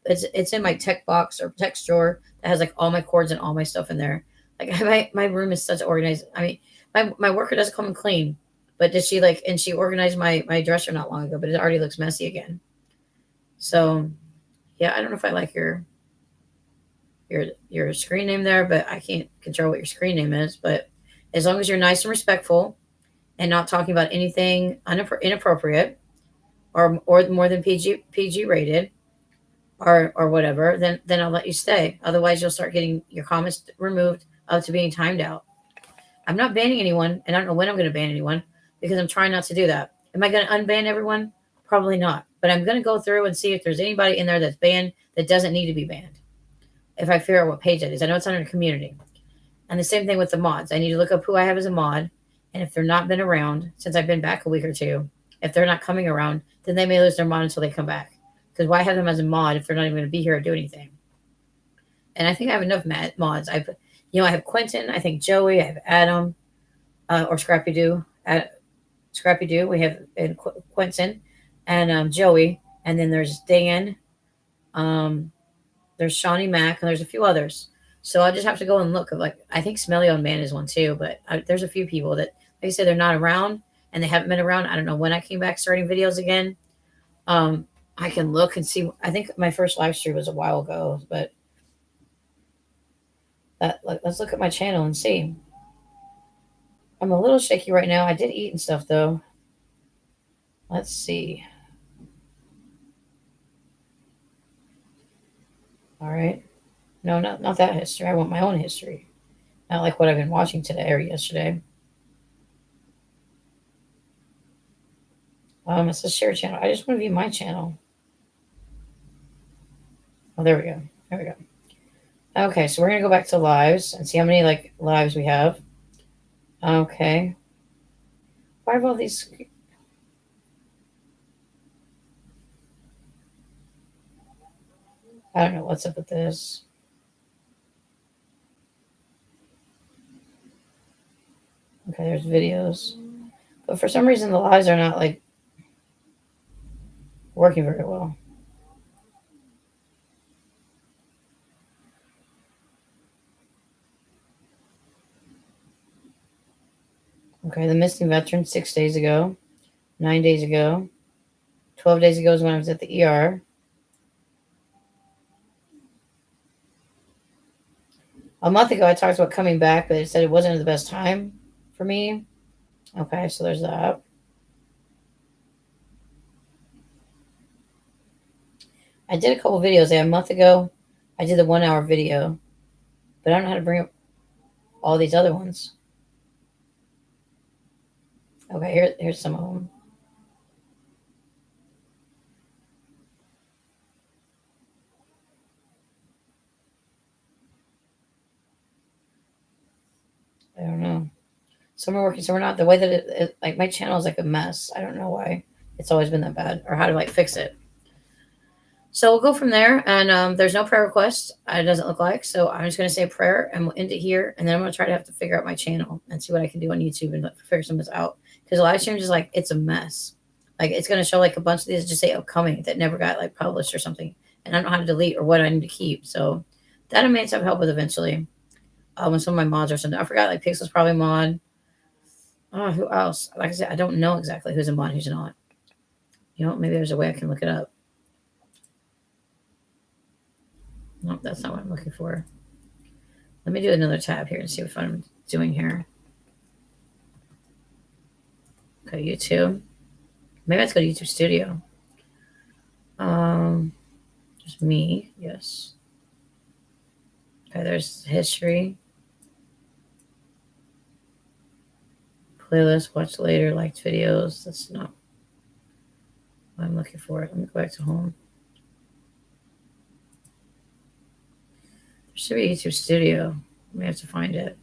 Speaker 1: it's in my tech box or text drawer that has like all my cords and all my stuff in there. Like my room is such organized. I mean, my worker doesn't come and clean, but did she like and she organized my dresser not long ago, but it already looks messy again. So yeah, I don't know if I like your screen name there, but I can't control what your screen name is. But as long as you're nice and respectful and not talking about anything inappropriate or more than PG rated or whatever, then I'll let you stay. Otherwise, you'll start getting your comments removed up to being timed out. I'm not banning anyone, and I don't know when I'm going to ban anyone because I'm trying not to do that. Am I going to unban everyone? Probably not. But I'm going to go through and see if there's anybody in there that's banned that doesn't need to be banned. If I figure out what page that is, I know it's under community. And the same thing with the mods. I need to look up who I have as a mod. And if they're not been around since I've been back a week or two, if they're not coming around, then they may lose their mod until they come back. Because why have them as a mod if they're not even going to be here or do anything? And I think I have enough mods. I have Quentin. I think Joey. I have Adam or Scrappy Doo. Scrappy Doo. We have Quentin and Joey. And then there's Dan. Um, there's Shawnee Mack, and there's a few others. So I just have to go and look. Like I think Smelly on Man is one too, but there's a few people that, like I said, they're not around and they haven't been around. I don't know when I came back starting videos again. Um, I can look and see. I think my first live stream was a while ago, but let's look at my channel and see. I'm a little shaky right now. I did eat and stuff though. Let's see. All right. No, not that history. I want my own history. Not like what I've been watching today or yesterday. It says share channel. I just want to view my channel. Oh, there we go. There we go. Okay, so we're gonna go back to lives and see how many like lives we have. Okay. Why have all these? I don't know what's up with this. Okay, there's videos, but for some reason the lives are not like working very well. Okay, the missing veteran 6 days ago, 9 days ago, 12 days ago is when I was at the ER. A month ago, I talked about coming back, but it said it wasn't the best time for me. Okay, so there's that. I did a couple videos a month ago. I did the 1 hour video, but I don't know how to bring up all these other ones. Okay, here's some of them. I don't know. Some are working, some are not. The way that like my channel is like a mess. I don't know why it's always been that bad or how to like fix it. So we'll go from there. And there's no prayer request. It doesn't look like. So I'm just going to say a prayer and we'll end it here. And then I'm going to try to have to figure out my channel and see what I can do on YouTube and figure some of this out. Because a live stream is like, it's a mess. Like it's going to show like a bunch of these just say upcoming that never got like published or something. And I don't know how to delete or what I need to keep. So that I may have to help with eventually. When some of my mods or something. I forgot like Pixel's probably mod. Oh, who else? Like I said, I don't know exactly who's a mod, who's not. You know, maybe there's a way I can look it up. Nope, that's not what I'm looking for. Let me do another tab here and see what I'm doing here. Okay, YouTube. Maybe let's go to YouTube Studio. Just me, yes. Okay, there's history. Playlist, watch later, liked videos. That's not what I'm looking for. Let me go back to home. There should be YouTube Studio. We have to find it.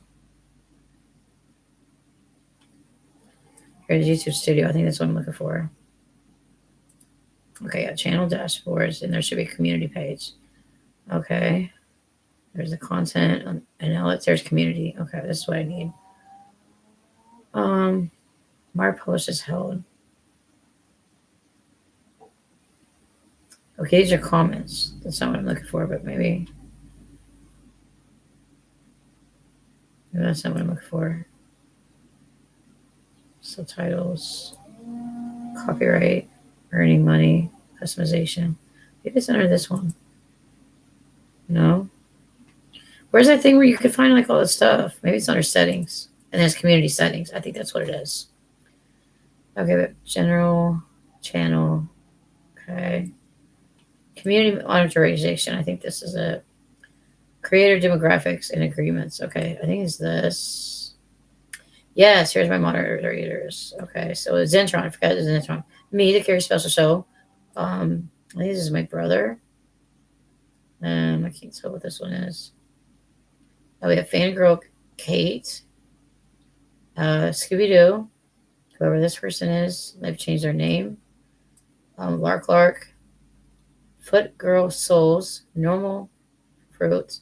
Speaker 1: Here's YouTube Studio. I think that's what I'm looking for. Okay, yeah, channel dashboards, and there should be a community page. Okay. There's the content, and now there's community. Okay, this is what I need. My post is held. Okay, these are comments. That's not what I'm looking for, but maybe that's not what I'm looking for. Subtitles, copyright, earning money, customization. Maybe it's under this one. No. Where's that thing where you could find like all this stuff? Maybe it's under settings. And there's community settings. I think that's what it is. Okay, but general channel. Okay. Community monetization. I think this is it. Creator demographics and agreements. Okay, I think it's this. Yes, here's my moderators. Okay, so Zentron. I forgot it's Zentron. Me, the Carry Special Show. I think this is my brother. I can't tell what this one is. Oh, we have Fangirl Kate. Scooby Doo. Whoever this person is, they've changed their name. Lark. Foot Girl Souls. Normal Fruit.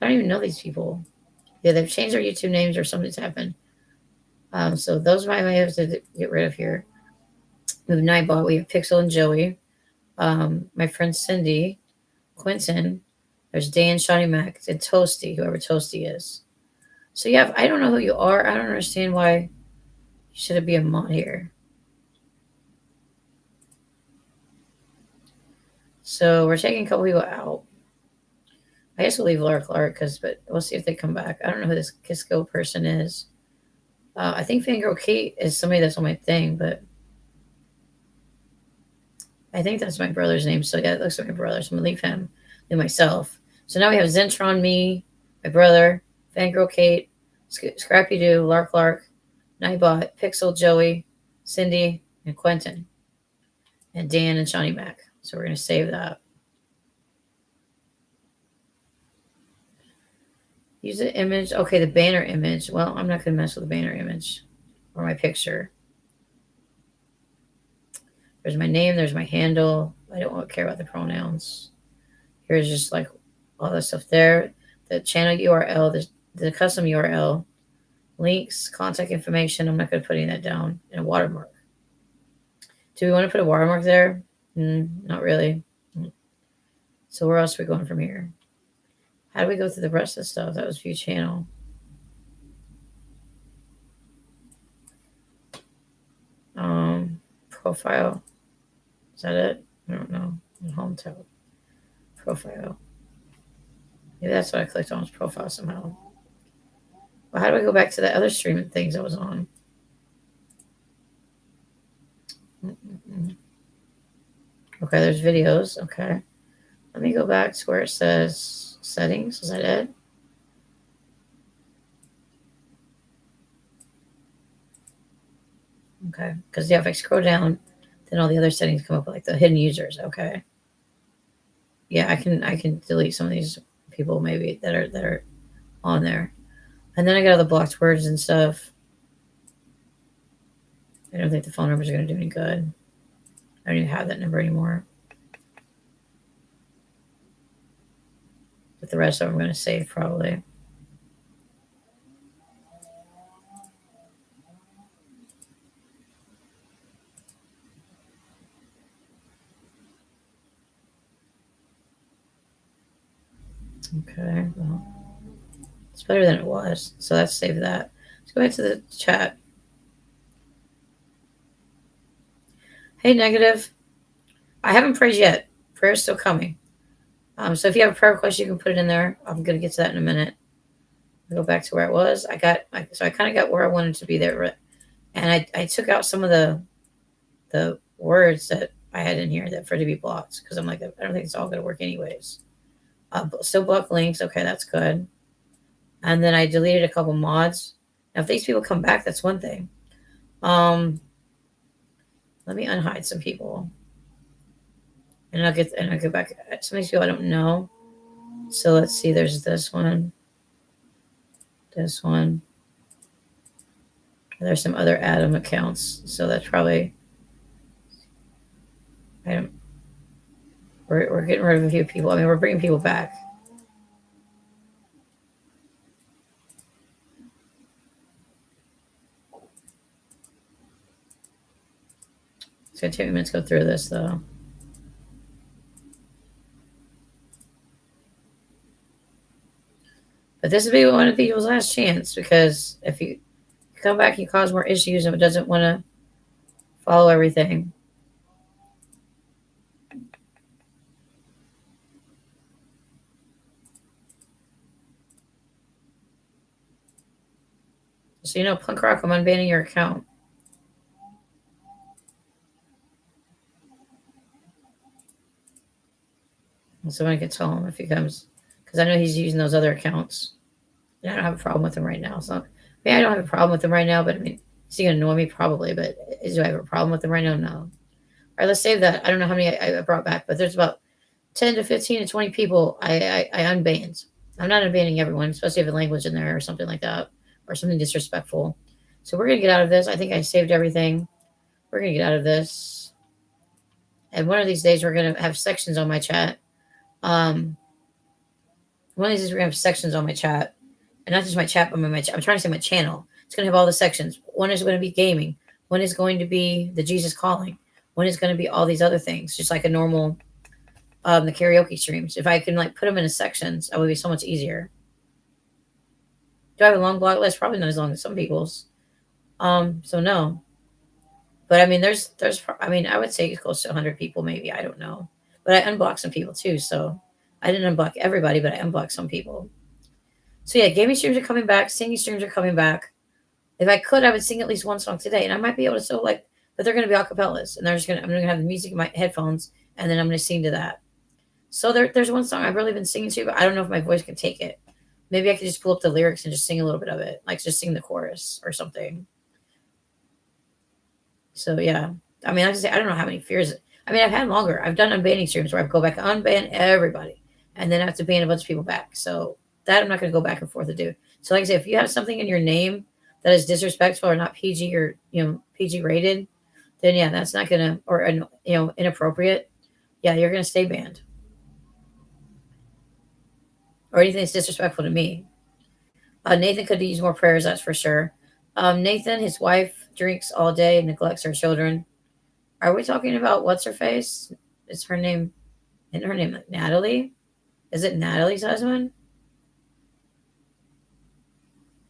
Speaker 1: I don't even know these people. Yeah, they've changed their YouTube names or something's happened. So those might have to get rid of here. We have Nightbot. We have Pixel and Joey. My friend Cindy, Quentin. There's Dan, Shawnee Mac, and Toasty, whoever Toasty is. So yeah, I don't know who you are. I don't understand why you should be a mod here. So we're taking a couple people out. I guess we'll leave Laura Clark but we'll see if they come back. I don't know who this Kisco person is. I think Fangirl Kate is somebody that's on my thing, but I think that's my brother's name. So yeah, it looks like my brother. So I'm gonna leave him and myself. So now we have Zentron, me, my brother, Fangirl Kate, Scrappy Doo, Lark, Nightbot, Pixel, Joey, Cindy, and Quentin, and Dan and Shawnee Mac. So we're gonna save that. Use the image. Okay, the banner image. Well, I'm not gonna mess with the banner image or my picture. There's my name. There's my handle. I don't care about the pronouns. Here's just like all the stuff there. The channel URL, the custom URL, links, contact information. I'm not going to put any of that down. And a watermark. Do we want to put a watermark there? Not really. So where else are we going from here? How do we go through the rest of the stuff? That was view channel. Profile. Is that it? I don't know. Home tab. Profile. Maybe that's what I clicked on his profile somehow. Well, how do I go back to the other streaming things I was on? Mm-mm-mm. Okay, there's videos. Okay. Let me go back to where it says settings. Is that it? Okay. Because yeah, if I scroll down, then all the other settings come up like the hidden users. Okay. Yeah, I can delete some of these people maybe that are on there. And then I got all the blocked words and stuff. I don't think the phone numbers are gonna do any good. I don't even have that number anymore. But the rest of them I'm gonna save probably. Okay. Well, it's better than it was. So let's save that. Let's go back to the chat. Hey, negative. I haven't prayed yet. Prayer's still coming. So if you have a prayer request, you can put it in there. I'm gonna get to that in a minute. I'll go back to where it was. So I kind of got where I wanted to be there, and I took out some of the words that I had in here that for to be blocked because I'm like I don't think it's all gonna work anyways. Still block links. Okay, that's good. And then I deleted a couple mods. Now if these people come back, that's one thing. Um, Let me unhide some people, and I'll get back. Some of these people I don't know. So let's see. There's this one. This one. There's some other Adam accounts, so that's probably I don't, we're getting rid of a few people. I mean, we're bringing people back. It's gonna take me a minute to go through this though. But this would be one of people's last chance because if you come back and cause more issues and it doesn't want to follow everything. So you know, punk rock, I'm unbanning your account. And someone can tell him if he comes because I know he's using those other accounts. And I don't have a problem with him right now. So I mean, I don't have a problem with him right now, but I mean, is he gonna annoy me? Probably. But do I have a problem with him right now? No. All right, let's save that. I don't know how many I brought back, but there's about 10 to 15 to 20 people I unbanned. I'm not unbanning everyone, especially if a language in there or something like that or something disrespectful. So we're going to get out of this. I think I saved everything. We're going to get out of this. And one of these days, we're going to have sections on my chat. Um, One of these days, we're going to have sections on my chat. And not just my chat, but I'm trying to say my channel. It's going to have all the sections. One is going to be gaming. One is going to be the Jesus Calling. One is going to be all these other things, just like a normal the karaoke streams. If I can like put them into sections, that would be so much easier. Do I have a long blog list? Probably not as long as some people's. So no. But I mean, there's I mean, I would say it's close to 100 people, maybe. I don't know. But I unblocked some people too. So I didn't unblock everybody, but I unblocked some people. So yeah, gaming streams are coming back. Singing streams are coming back. If I could, I would sing at least one song today, and I might be able to still like. But they're going to be acapellas, and I'm going to have the music in my headphones, and then I'm going to sing to that. So there's one song I've really been singing to, but I don't know if my voice can take it. Maybe I could just pull up the lyrics and just sing a little bit of it, like just sing the chorus or something. So yeah, I mean, like I say, I don't know how many fears. I mean, I've had longer. I've done unbanning streams where I go back and unban everybody, and then I have to ban a bunch of people back. So that I'm not going to go back and forth to do. So like I say, if you have something in your name that is disrespectful or not PG or PG rated, then yeah, that's not gonna or inappropriate. Yeah, you're gonna stay banned or anything that's disrespectful to me. Nathan could use more prayers, that's for sure. Nathan, his wife drinks all day, neglects her children. Are we talking about what's her face? Is her name? Isn't her name like Natalie? Is it Natalie's husband?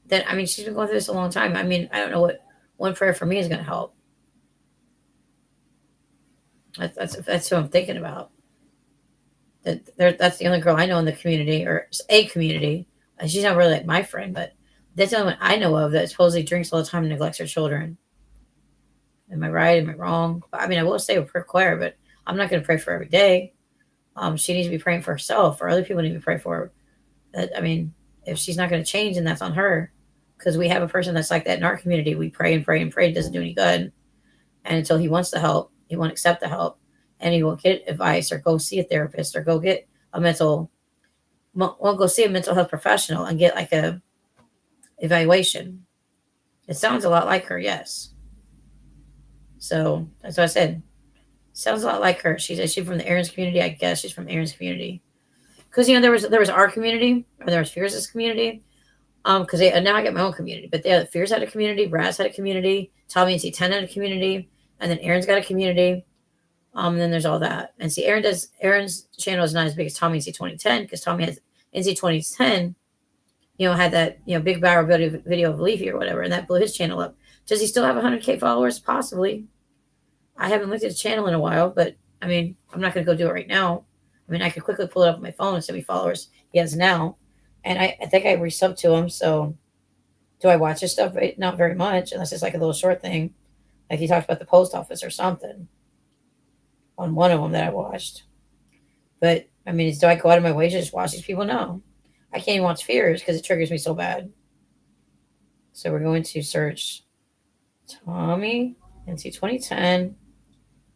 Speaker 1: Then I mean, she's been going through this a long time. I mean, I don't know what one prayer for me is going to help. That's who I'm thinking about. That's the only girl I know in the community, or a community. She's not really like my friend, but that's the only one I know of that supposedly drinks all the time and neglects her children. Am I right? Am I wrong? I mean, I will say a prayer, but I'm not going to pray for her every day. She needs to be praying for herself, or other people need to pray for her. I mean, if she's not going to change, then that's on her. Because we have a person that's like that in our community. We pray and pray and pray. It doesn't do any good. And until he wants the help, he won't accept the help, and he won't get advice or go see a therapist or go get a mental, won't go see a mental health professional and get like a evaluation. It sounds a lot like her, yes. So that's what I said. Sounds a lot like her. She's from the Aaron's community. I guess she's from Aaron's community. Because there was our community, or there was Fears' community. Because now I get my own community, but Fears had a community, Raz had a community, Tommy and C10 had a community, and then Aaron's got a community. And then there's all that. And see, Aaron's channel is not as big as Tommy and C2010, because Tommy has NC2010, had that big viral video of Leafy or whatever, and that blew his channel up. Does he still have 100K followers? Possibly. I haven't looked at his channel in a while, but I mean, I'm not going to go do it right now. I mean, I could quickly pull it up on my phone and see how many followers he has now. And I think I resubbed to him. So do I watch his stuff? Not very much, unless it's like a little short thing. Like he talked about the post office or something on one of them that I watched. But I mean, do I go out of my way to just watch these people? No. I can't even watch Fears because it triggers me so bad. So we're going to search Tommy and see 2010.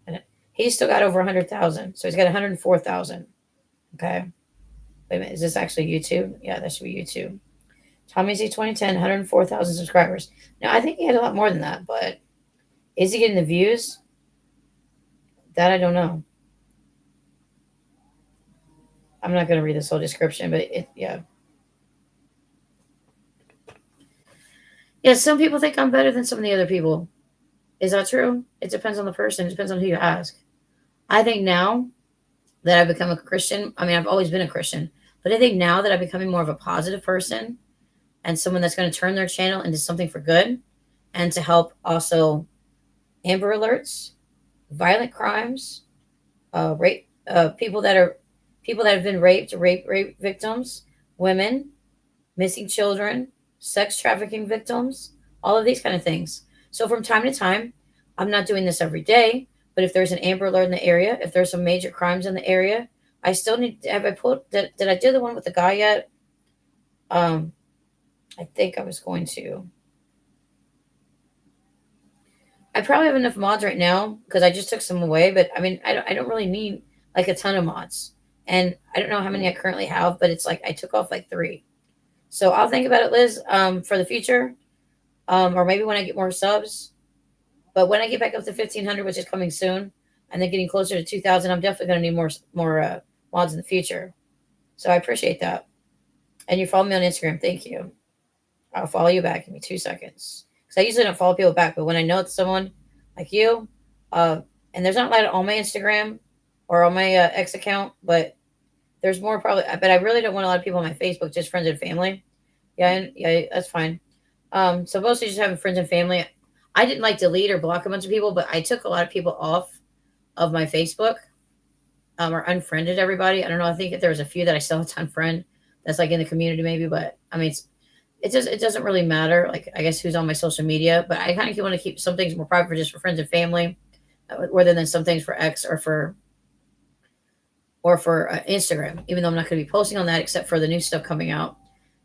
Speaker 1: And he's still got over 100,000. So he's got 104,000. Okay. Wait a minute. Is this actually YouTube? Yeah, that should be YouTube. Tommy Z 2010, 104,000 subscribers. Now, I think he had a lot more than that, but is he getting the views? That I don't know. I'm not going to read this whole description, but yeah. Yeah, some people think I'm better than some of the other people. Is that true? It depends on the person. It depends on who you ask. I think now that I've become a Christian, I mean, I've always been a Christian, but I think now that I'm becoming more of a positive person and someone that's going to turn their channel into something for good and to help also Amber Alerts, violent crimes, rape, people that have been raped, rape victims, women, missing children, sex trafficking victims, all of these kind of things. So from time to time, I'm not doing this every day, but if there's an Amber Alert in the area, if there's some major crimes in the area, I still need to have I put did I do the one with the guy yet? I think I was going to. I probably have enough mods right now because I just took some away, but I mean, I don't really need like a ton of mods. And I don't know how many I currently have, but it's like I took off like 3. So I'll think about it, Liz, for the future, or maybe when I get more subs. But when I get back up to 1,500, which is coming soon, and then getting closer to 2,000, I'm definitely going to need more mods in the future. So I appreciate that. And you follow me on Instagram. Thank you. I'll follow you back. Give me 2 seconds. Because I usually don't follow people back, but when I know it's someone like you, and there's not a lot on my Instagram or on my X account, but there's more probably. But I really don't want a lot of people on my Facebook, just friends and family. Yeah, that's fine. So mostly just having friends and family. I didn't like delete or block a bunch of people, but I took a lot of people off of my Facebook, or unfriended everybody. I don't know. I think there was a few that I still have to unfriend. That's like in the community maybe, but I mean, it doesn't really matter. Like I guess who's on my social media, but I kind of want to keep some things more private for just for friends and family, rather than some things for X or for Instagram. Even though I'm not going to be posting on that except for the new stuff coming out,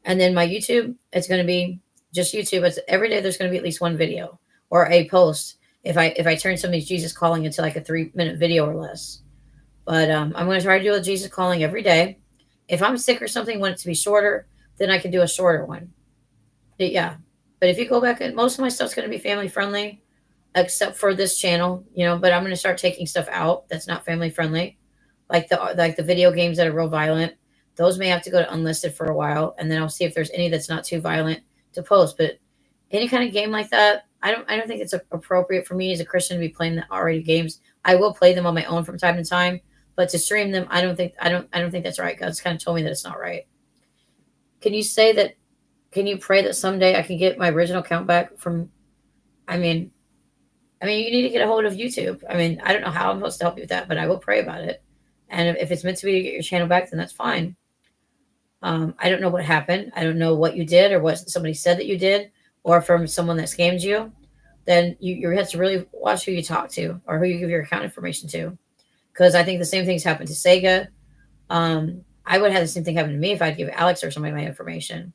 Speaker 1: and then my YouTube, it's going to be just YouTube. It's every day. There's going to be at least one video or a post. If I turn some of these Jesus calling into like a 3-minute video or less, but I'm going to try to do a Jesus calling every day. If I'm sick or something, want it to be shorter, then I can do a shorter one. But yeah. But if you go back, most of my stuff's going to be family friendly, except for this channel, But I'm going to start taking stuff out that's not family friendly, like the video games that are real violent. Those may have to go to unlisted for a while, and then I'll see if there's any that's not too violent to post. But any kind of game like that, I don't think it's appropriate for me as a Christian to be playing the R-rated games. I will play them on my own from time to time, but to stream them, I don't think that's right. God's kind of told me that it's not right. Can you pray that someday I can get my original account back from? I mean, you need to get a hold of YouTube. I mean, I don't know how I'm supposed to help you with that, but I will pray about it. And if it's meant to be to get your channel back, then that's fine. I don't know what happened. I don't know what you did or what somebody said that you did, or from someone that scammed you. Then you have to really watch who you talk to or who you give your account information to. Because I think the same things happened to Sega. I would have the same thing happen to me if I'd give Alex or somebody my information.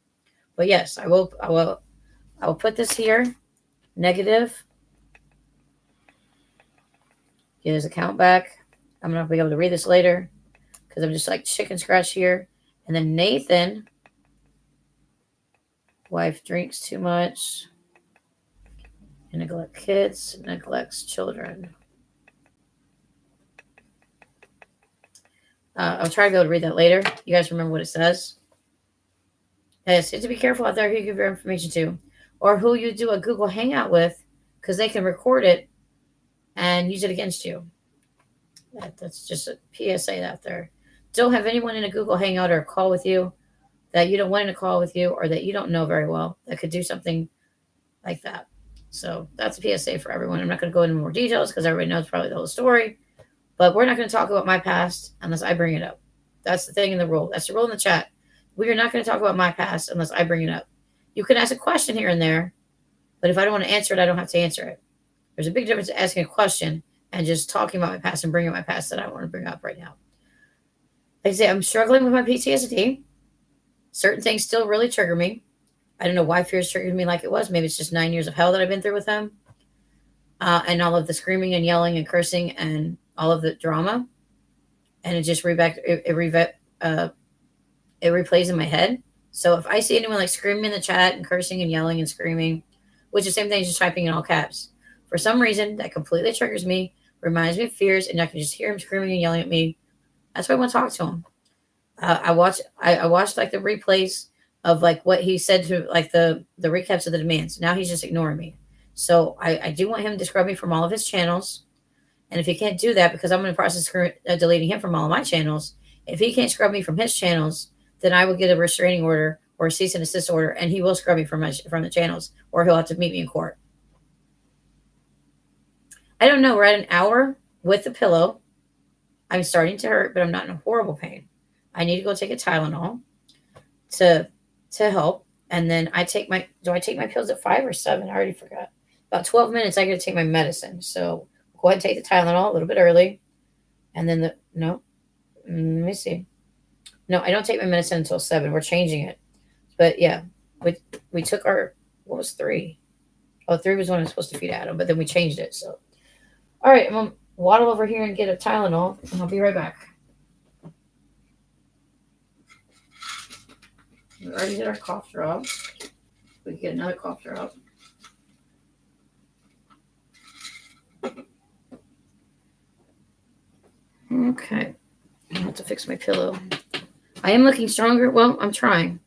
Speaker 1: But yes, I will. I will put this here. Negative. Get his account back. I'm not gonna be able to read this later because I'm just like chicken scratch here. And then Nathan. Wife drinks too much. Neglect kids. Neglects children. I'll try to be able to read that later. You guys remember what it says? Yes, you have to be careful out there who you give your information to or who you do a Google Hangout with because they can record it and use it against you. That's just a PSA out there. Don't have anyone in a Google Hangout or a call with you that you don't want in a call with you or that you don't know very well that could do something like that. So that's a PSA for everyone. I'm not going to go into more details because everybody knows probably the whole story. But we're not going to talk about my past unless I bring it up. That's the thing in the rule. That's the rule in the chat. We are not going to talk about my past unless I bring it up. You can ask a question here and there, but if I don't want to answer it, I don't have to answer it. There's a big difference in asking a question and just talking about my past and bringing up my past that I don't want to bring up right now. Like I say, I'm struggling with my PTSD. Certain things still really trigger me. I don't know why fears triggered me like it was. Maybe it's just 9 years of hell that I've been through with him. And all of the screaming and yelling and cursing and all of the drama. And it just it replays in my head. So if I see anyone like screaming in the chat and cursing and yelling and screaming, which is the same thing as just typing in all caps, for some reason that completely triggers me, reminds me of fears, and I can just hear him screaming and yelling at me. That's why I want to talk to him. I watched like the replays of like what he said to like the recaps of the demands. Now he's just ignoring me. So I do want him to scrub me from all of his channels. And if he can't do that, because I'm in the process of deleting him from all of my channels, if he can't scrub me from his channels, then I will get a restraining order or a cease and desist order, and he will scrub me from the channels, or he'll have to meet me in court. I don't know. We're at an hour with the pillow. I'm starting to hurt, but I'm not in a horrible pain. I need to go take a Tylenol to help, and then I take my. Do I take my pills at 5 or 7? I already forgot. About 12 minutes, I got to take my medicine. So go ahead and take the Tylenol a little bit early, and then let me see. No, I don't take my medicine until 7. We're changing it, but yeah, we took our what was 3? Oh, 3 was when I was supposed to feed Adam, but then we changed it. So, all right, I'm gonna waddle over here and get a Tylenol, and I'll be right back. We already did our cough drop. We can get another cough drop. Okay, I have to fix my pillow. I am looking stronger. Well, I'm trying.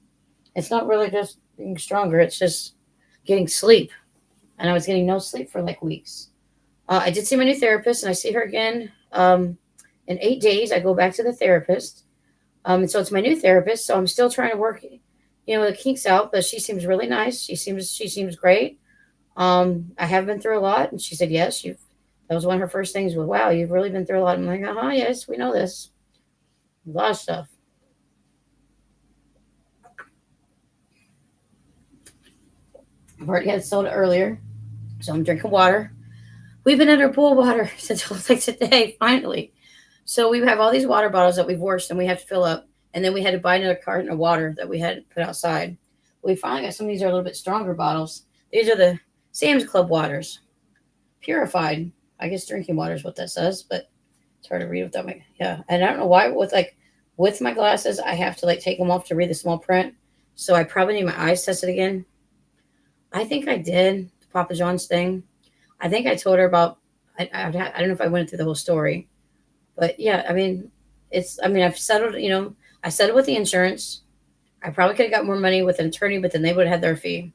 Speaker 1: It's not really just being stronger. It's just getting sleep. And I was getting no sleep for like weeks. I did see my new therapist, and I see her again in 8 days. I go back to the therapist. And so it's my new therapist. So I'm still trying to work, the kinks out. But she seems really nice. She seems great. I have been through a lot. And she said, yes, that was one of her first things. Was, wow, you've really been through a lot. I'm like, yes, we know this. A lot of stuff. I've already had soda earlier, so I'm drinking water. We've been under pool water since like today, finally. So we have all these water bottles that we've washed and we have to fill up. And then we had to buy another carton of water that we had put outside. We finally got some of these are a little bit stronger bottles. These are the Sam's Club waters. Purified. I guess drinking water is what that says, but it's hard to read without my, yeah. And I don't know why with my glasses, I have to take them off to read the small print. So I probably need my eyes tested again. I think I did the Papa John's thing. I think I told her about, I don't know if I went through the whole story, but yeah, I've settled, I settled with the insurance. I probably could have got more money with an attorney, but then they would have had their fee.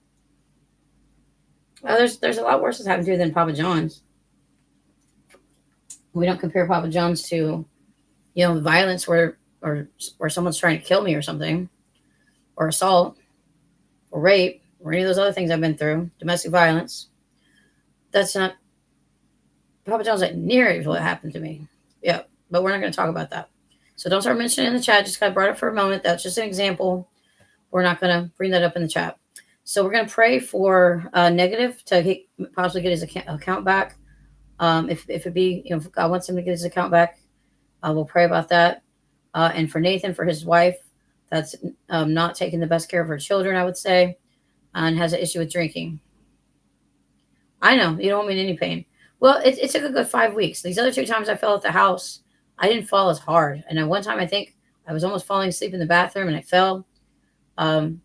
Speaker 1: Well, there's a lot worse that's happened to than Papa John's. We don't compare Papa John's to, violence where someone's trying to kill me or something, or assault, or rape, or any of those other things I've been through, domestic violence. That's not, Papa John's not near what happened to me. Yeah, but we're not going to talk about that. So don't start mentioning it in the chat. Just kind of brought it for a moment. That's just an example. We're not going to bring that up in the chat. So we're going to pray for negative to possibly get his account back. If it be, if God wants him to get his account back, we'll pray about that. And for Nathan, for his wife, that's not taking the best care of her children, I would say, and has an issue with drinking. I know, you don't want me in any pain. Well, it took a good 5 weeks. These other two times I fell at the house, I didn't fall as hard. And then one time I think I was almost falling asleep in the bathroom and I fell,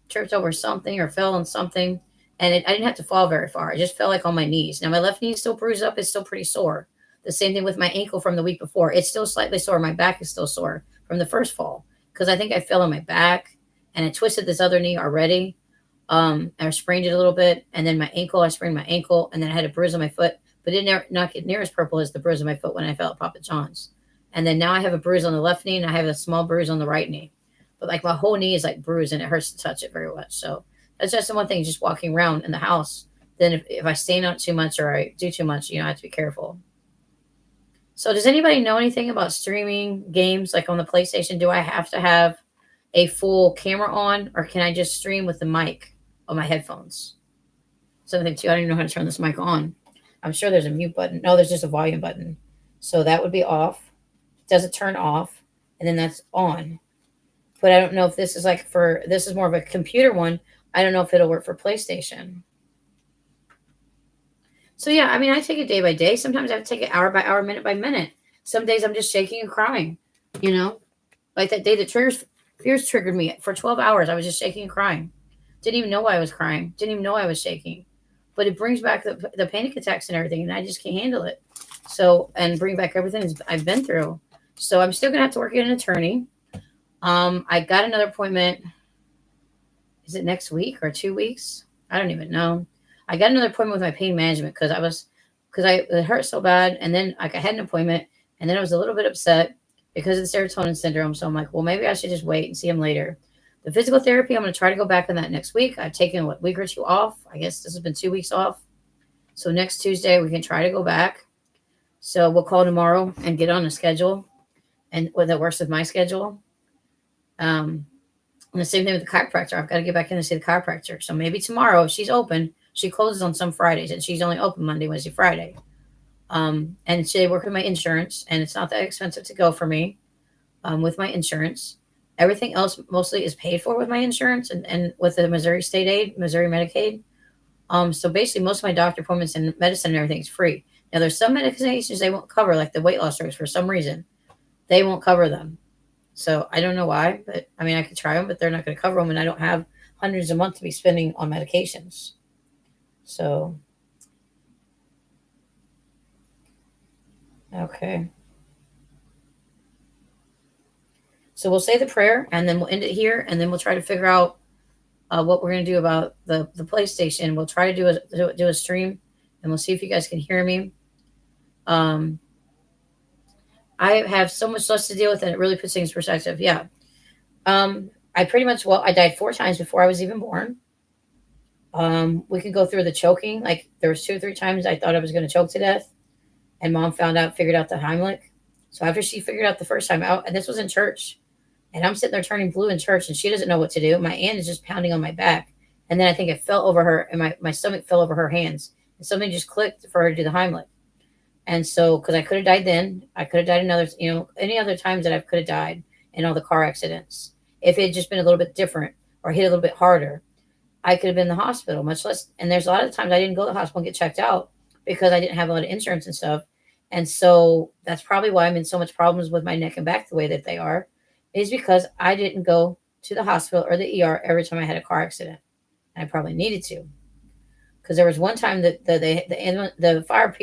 Speaker 1: tripped over something or fell on something. And I didn't have to fall very far. I just fell like on my knees. Now my left knee is still bruised up. It's still pretty sore. The same thing with my ankle from the week before. It's still slightly sore. My back is still sore from the first fall because I think I fell on my back and I twisted this other knee already. I sprained it a little bit, and then my ankle, I sprained my ankle, and then I had a bruise on my foot, but it did not get near as purple as the bruise on my foot when I fell at Papa John's. And then now I have a bruise on the left knee, and I have a small bruise on the right knee. But like my whole knee is like bruised, and it hurts to touch it very much. So that's just the one thing, just walking around in the house. Then if I stand on too much or I do too much, I have to be careful. So does anybody know anything about streaming games like on the PlayStation? Do I have to have a full camera on, or can I just stream with the mic on my headphones? Something too. I don't even know how to turn this mic on. I'm sure there's a mute button. No, there's just a volume button. So that would be off. It doesn't turn off, and then that's on. But I don't know if this is this is more of a computer one. I don't know if it'll work for PlayStation. So yeah, I mean, I take it day by day. Sometimes I have to take it hour by hour, minute by minute. Some days I'm just shaking and crying, like that day that fears triggered me for 12 hours. I was just shaking and crying. Didn't even know why I was crying. Didn't even know I was shaking. But it brings back the panic attacks and everything, and I just can't handle it. So, and bring back everything I've been through. So I'm still going to have to work at an attorney. I got another appointment. Is it next week or 2 weeks? I don't even know. I got another appointment with my pain management because it hurt so bad. And then I had an appointment, and then I was a little bit upset because of the serotonin syndrome. So I'm like, well, maybe I should just wait and see him later. The physical therapy, I'm going to try to go back on that next week. I've taken a week or two off. I guess this has been 2 weeks off. So next Tuesday, we can try to go back. So we'll call tomorrow and get on a schedule and that works with my schedule. And the same thing with the chiropractor. I've got to get back in and see the chiropractor. So maybe tomorrow, if she's open, she closes on some Fridays, and she's only open Monday, Wednesday, Friday. And they work with my insurance, and it's not that expensive to go for me with my insurance. Everything else mostly is paid for with my insurance and with the Missouri State Aid, Missouri Medicaid. So basically, most of my doctor appointments and medicine and everything is free. Now, there's some medications they won't cover, like the weight loss drugs, for some reason. They won't cover them. So I don't know why, but I mean, I could try them, but they're not going to cover them, and I don't have hundreds a month to be spending on medications. So, okay. So we'll say the prayer, and then we'll end it here, and then we'll try to figure out what we're going to do about the PlayStation. We'll try to do a stream, and we'll see if you guys can hear me. I have so much less to deal with, and it really puts things in perspective. Yeah. I died 4 times before I was even born. We can go through the choking. Like there was 2 or 3 times I thought I was going to choke to death, and Mom figured out the Heimlich. So after she figured out the first time out, and this was in church, and I'm sitting there turning blue in church, and she doesn't know what to do. My aunt is just pounding on my back, and then I think it fell over her, and my stomach fell over her hands, and something just clicked for her to do the Heimlich. And so, because I could have died then, I could have died another, any other times that I could have died in all the car accidents. If it had just been a little bit different or hit a little bit harder, I could have been in the hospital, much less. And there's a lot of times I didn't go to the hospital and get checked out because I didn't have a lot of insurance and stuff. And so that's probably why I'm in so much problems with my neck and back the way that they are, is because I didn't go to the hospital or the ER every time I had a car accident. And I probably needed to. Because there was one time that the fire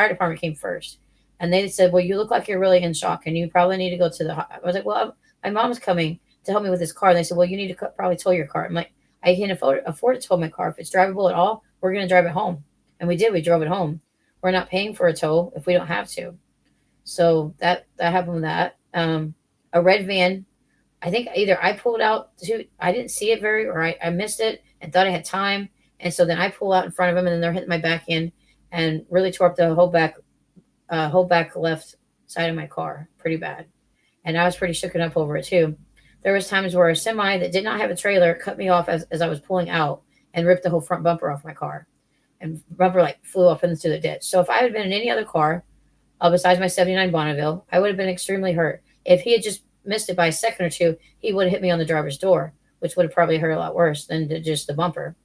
Speaker 1: department came first, and they said, "Well, you look like you're really in shock, and you probably need to go to the." I was like, "Well, my mom's coming to help me with this car," and they said, "Well, you need to probably tow your car." I'm like, "I can't afford to tow my car. If it's drivable at all, we're going to drive it home," and we did. We drove it home. We're not paying for a tow if we don't have to. So that happened with that. A red van. I think either I pulled out I didn't see it or I missed it and thought I had time. And so then I pull out in front of them, and then they're hitting my back end and really tore up the whole back left side of my car pretty bad. and I was pretty shooken up over it too. There was times where a semi that did not have a trailer cut me off as I was pulling out and ripped the whole front bumper off my car, and bumper like flew up into the ditch. So if I had been in any other car, besides my '79 Bonneville, I would have been extremely hurt. If he had just missed it by a second or two, he would have hit me on the driver's door, which would have probably hurt a lot worse than just the bumper.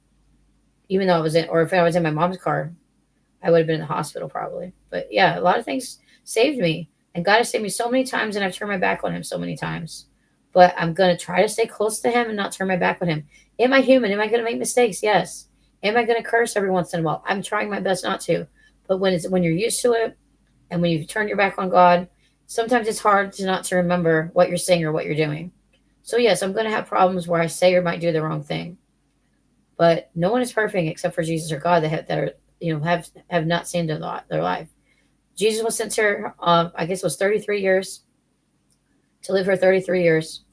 Speaker 1: Even though I was in, or if I was in my mom's car, I would have been in the hospital probably. But yeah, a lot of things saved me. And God has saved me so many times, and I've turned my back on him so many times. But I'm going to try to stay close to him and not turn my back on him. Am I human? Am I going to make mistakes? Yes. Am I going to curse every once in a while? I'm trying my best not to. But when you're used to it, and when you turn your back on God, sometimes it's hard to not to remember what you're saying or what you're doing. So yes, I'm going to have problems where I say or might do the wrong thing. But no one is perfect except for Jesus or God that are have not seen their life. Jesus was sent here, I guess it was 33 years to live for 33 years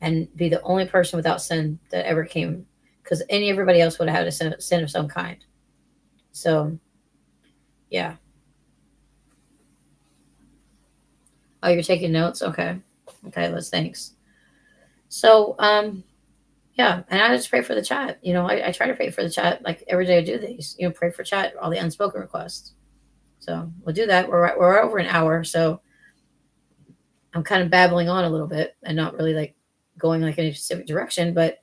Speaker 1: and be the only person without sin that ever came, because everybody else would have had a sin of some kind. So yeah. Oh, you're taking notes? Okay. Okay, let's thanks. So yeah, and I just pray for the chat. I try to pray for the chat like every day I do these. Pray for chat, all the unspoken requests. So we'll do that. We're over an hour, so I'm kind of babbling on a little bit and not really like going like in a specific direction, but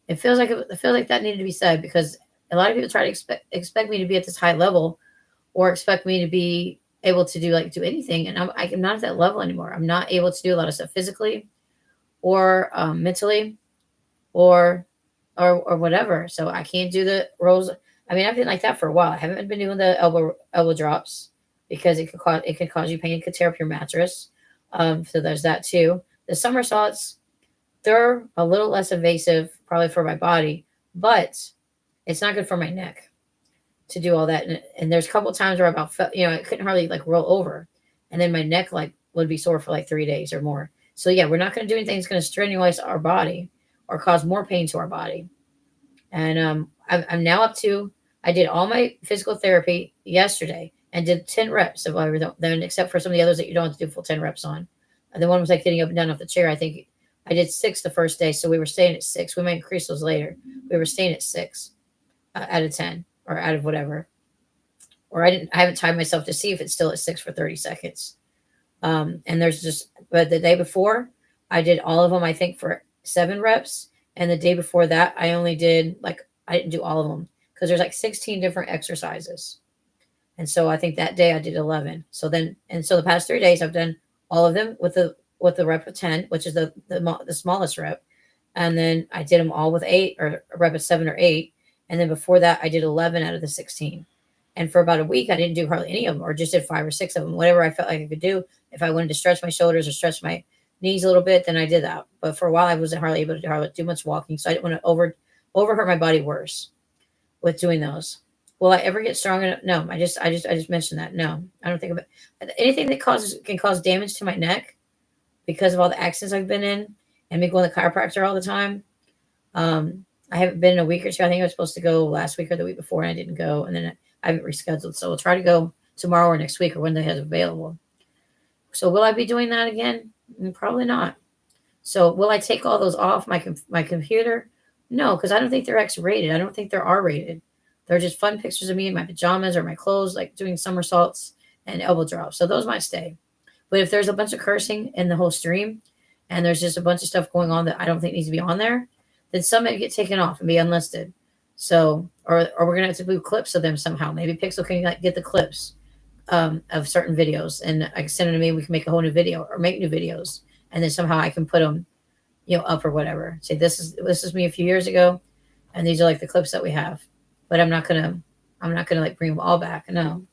Speaker 1: I feel like that needed to be said, because a lot of people try to expect me to be at this high level, or expect me to be able to do anything, and I'm not at that level anymore. I'm not able to do a lot of stuff physically or mentally or or whatever. So I can't do the rolls. I mean, I've been like that for a while. I haven't been doing the elbow drops because it could cause you pain. It could tear up your mattress. So there's that too. The somersaults, they're a little less invasive probably for my body, but it's not good for my neck to do all that. And there's a couple times where I couldn't hardly like roll over, and then my neck like would be sore for like 3 days or more. So yeah, we're not going to do anything that's going to strenuate our body or cause more pain to our body. And I'm now up to, I did all my physical therapy yesterday and did 10 reps of everything, then except for some of the others that you don't have to do full 10 reps on. And the one was like getting up and down off the chair. I think I did 6 the first day. So we were staying at 6. We might increase those later. We were staying at 6 out of 10 or out of whatever. Or I haven't timed myself to see if it's still at 6 for 30 seconds. But the day before, I did all of them, I think, for 7 reps. And the day before that, I didn't do all of them because there's like 16 different exercises. And so I think that day I did 11. So the past 3 days I've done all of them with the rep of 10, which is the smallest rep. And then I did them all with 8 or a rep of 7 or 8. And then before that, I did 11 out of the 16. And for about a week, I didn't do hardly any of them, or just did 5 or 6 of them, whatever I felt like I could do. If I wanted to stretch my shoulders or stretch my knees a little bit, then I did that. But for a while, I wasn't hardly able to do much walking, so I didn't want to overhurt my body worse with doing those. Will I ever get strong enough? No, I just mentioned that. No, I don't think about anything that can cause damage to my neck because of all the accidents I've been in and me going to the chiropractor all the time. I haven't been in a week or two. I think I was supposed to go last week or the week before, and I didn't go, and then I haven't rescheduled. So we'll try to go tomorrow or next week or when they have available. So will I be doing that again? Probably not. So will I take all those off my computer? No, because I don't think they're X-rated. I don't think they're R-rated. They're just fun pictures of me in my pajamas or my clothes, like doing somersaults and elbow drops. So those might stay. But if there's a bunch of cursing in the whole stream, and there's just a bunch of stuff going on that I don't think needs to be on there, then some may get taken off and be unlisted. So, or we're gonna have to do clips of them somehow. Maybe Pixel can get the clips of certain videos, and I can send them to me. We can make a whole new video or make new videos, and then somehow I can put them, up or whatever. Say this is me a few years ago, and these are like the clips that we have. But I'm not gonna like bring them all back. No.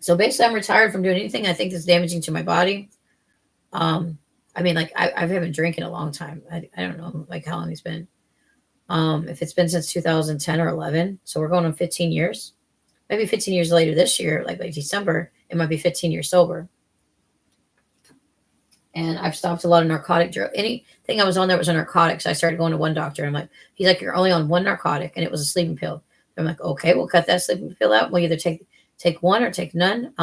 Speaker 1: So basically, I'm retired from doing anything I think that's damaging to my body. I mean, like I haven't drank in a long time. I don't know like how long it's been. If it's been since 2010 or 11, so we're going on 15 years. Maybe 15 years later this year, like December, it might be 15 years sober. And I've stopped a lot of narcotic drug. Anything I was on there was a narcotic. So I started going to one doctor. I'm like, he's like, you're only on one narcotic, and it was a sleeping pill. I'm like, okay, we'll cut that sleeping pill out. We'll either take one or take none.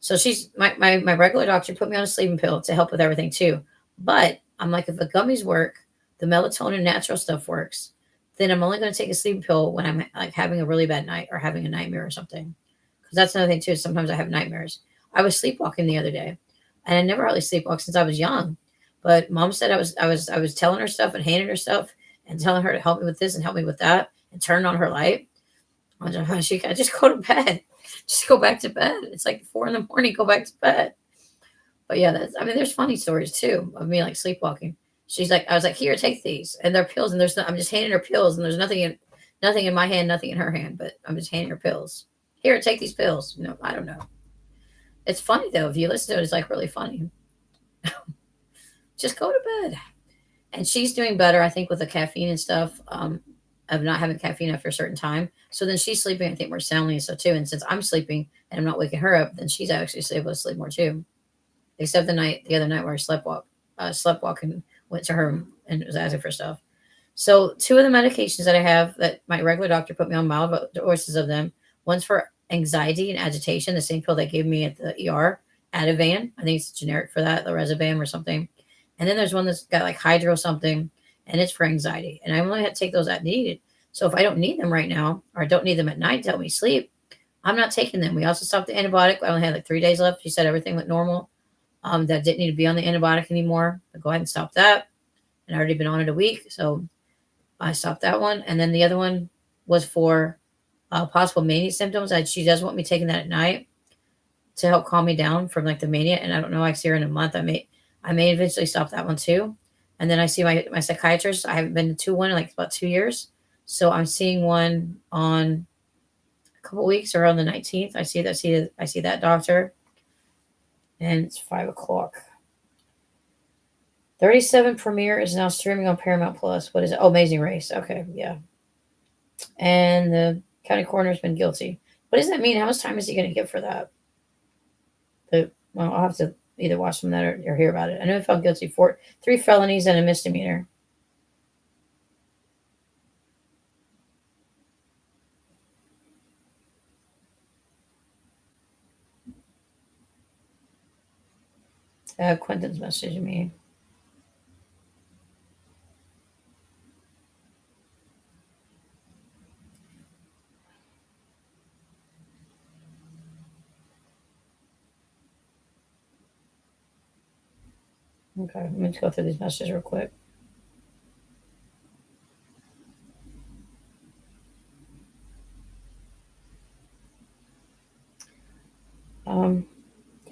Speaker 1: So my regular doctor put me on a sleeping pill to help with everything too. But I'm like, if the gummies work, the melatonin natural stuff works, then I'm only going to take a sleeping pill when I'm like having a really bad night or having a nightmare or something. Because that's another thing too. Sometimes I have nightmares. I was sleepwalking the other day, and I never really sleepwalked since I was young. But mom said I was telling her stuff and handing her stuff and telling her to help me with this and help me with that and turn on her light. I just go to bed. Just go back to bed. It's like 4 in the morning. Go back to bed. But yeah, that's. I mean, there's funny stories too of me like sleepwalking. She's like, I was like, here, take these, and they're pills, and there's no, I'm just handing her pills, and there's nothing in my hand, nothing in her hand, but I'm just handing her pills. Here, take these pills. No, I don't know. It's funny though. If you listen to it, it's like really funny. Just go to bed. And she's doing better, I think, with the caffeine and stuff. Of not having caffeine after a certain time. So then she's sleeping, I think, more soundly and stuff too. And since I'm sleeping and I'm not waking her up, then she's actually able to sleep more too. Except the other night where I slept walk and went to her and was asking for stuff. So two of the medications that I have that my regular doctor put me on mild doses of them. One's for anxiety and agitation, the same pill they gave me at the ER, Ativan. I think it's generic for that, the Rezabam or something. And then there's one that's got like hydro something, and it's for anxiety. And I only had to take those as needed. So if I don't need them right now, or I don't need them at night to help me sleep, I'm not taking them. We also stopped the antibiotic. I only had like 3 days left. She said everything went normal. That didn't need to be on the antibiotic anymore. But go ahead and stop that. And I already been on it a week, so I stopped that one. And then the other one was for possible mania symptoms. She does want me taking that at night to help calm me down from like the mania. And I don't know. I see her in a month. I may eventually stop that one too. And then I see my psychiatrist. I haven't been to one in like about 2 years. So I'm seeing one on a couple weeks or on the 19th. I see that doctor. And it's 5 o'clock. 37 premiere is now streaming on Paramount Plus. What is it? Oh, Amazing Race. Okay, yeah. And the county coroner's been guilty. What does that mean? How much time is he going to get for that? Well, I'll have to either watch some of that or hear about it. I know he found guilty for 3 felonies and a misdemeanor. Quentin's messaging me. Okay, let me just go through these messages real quick. Um,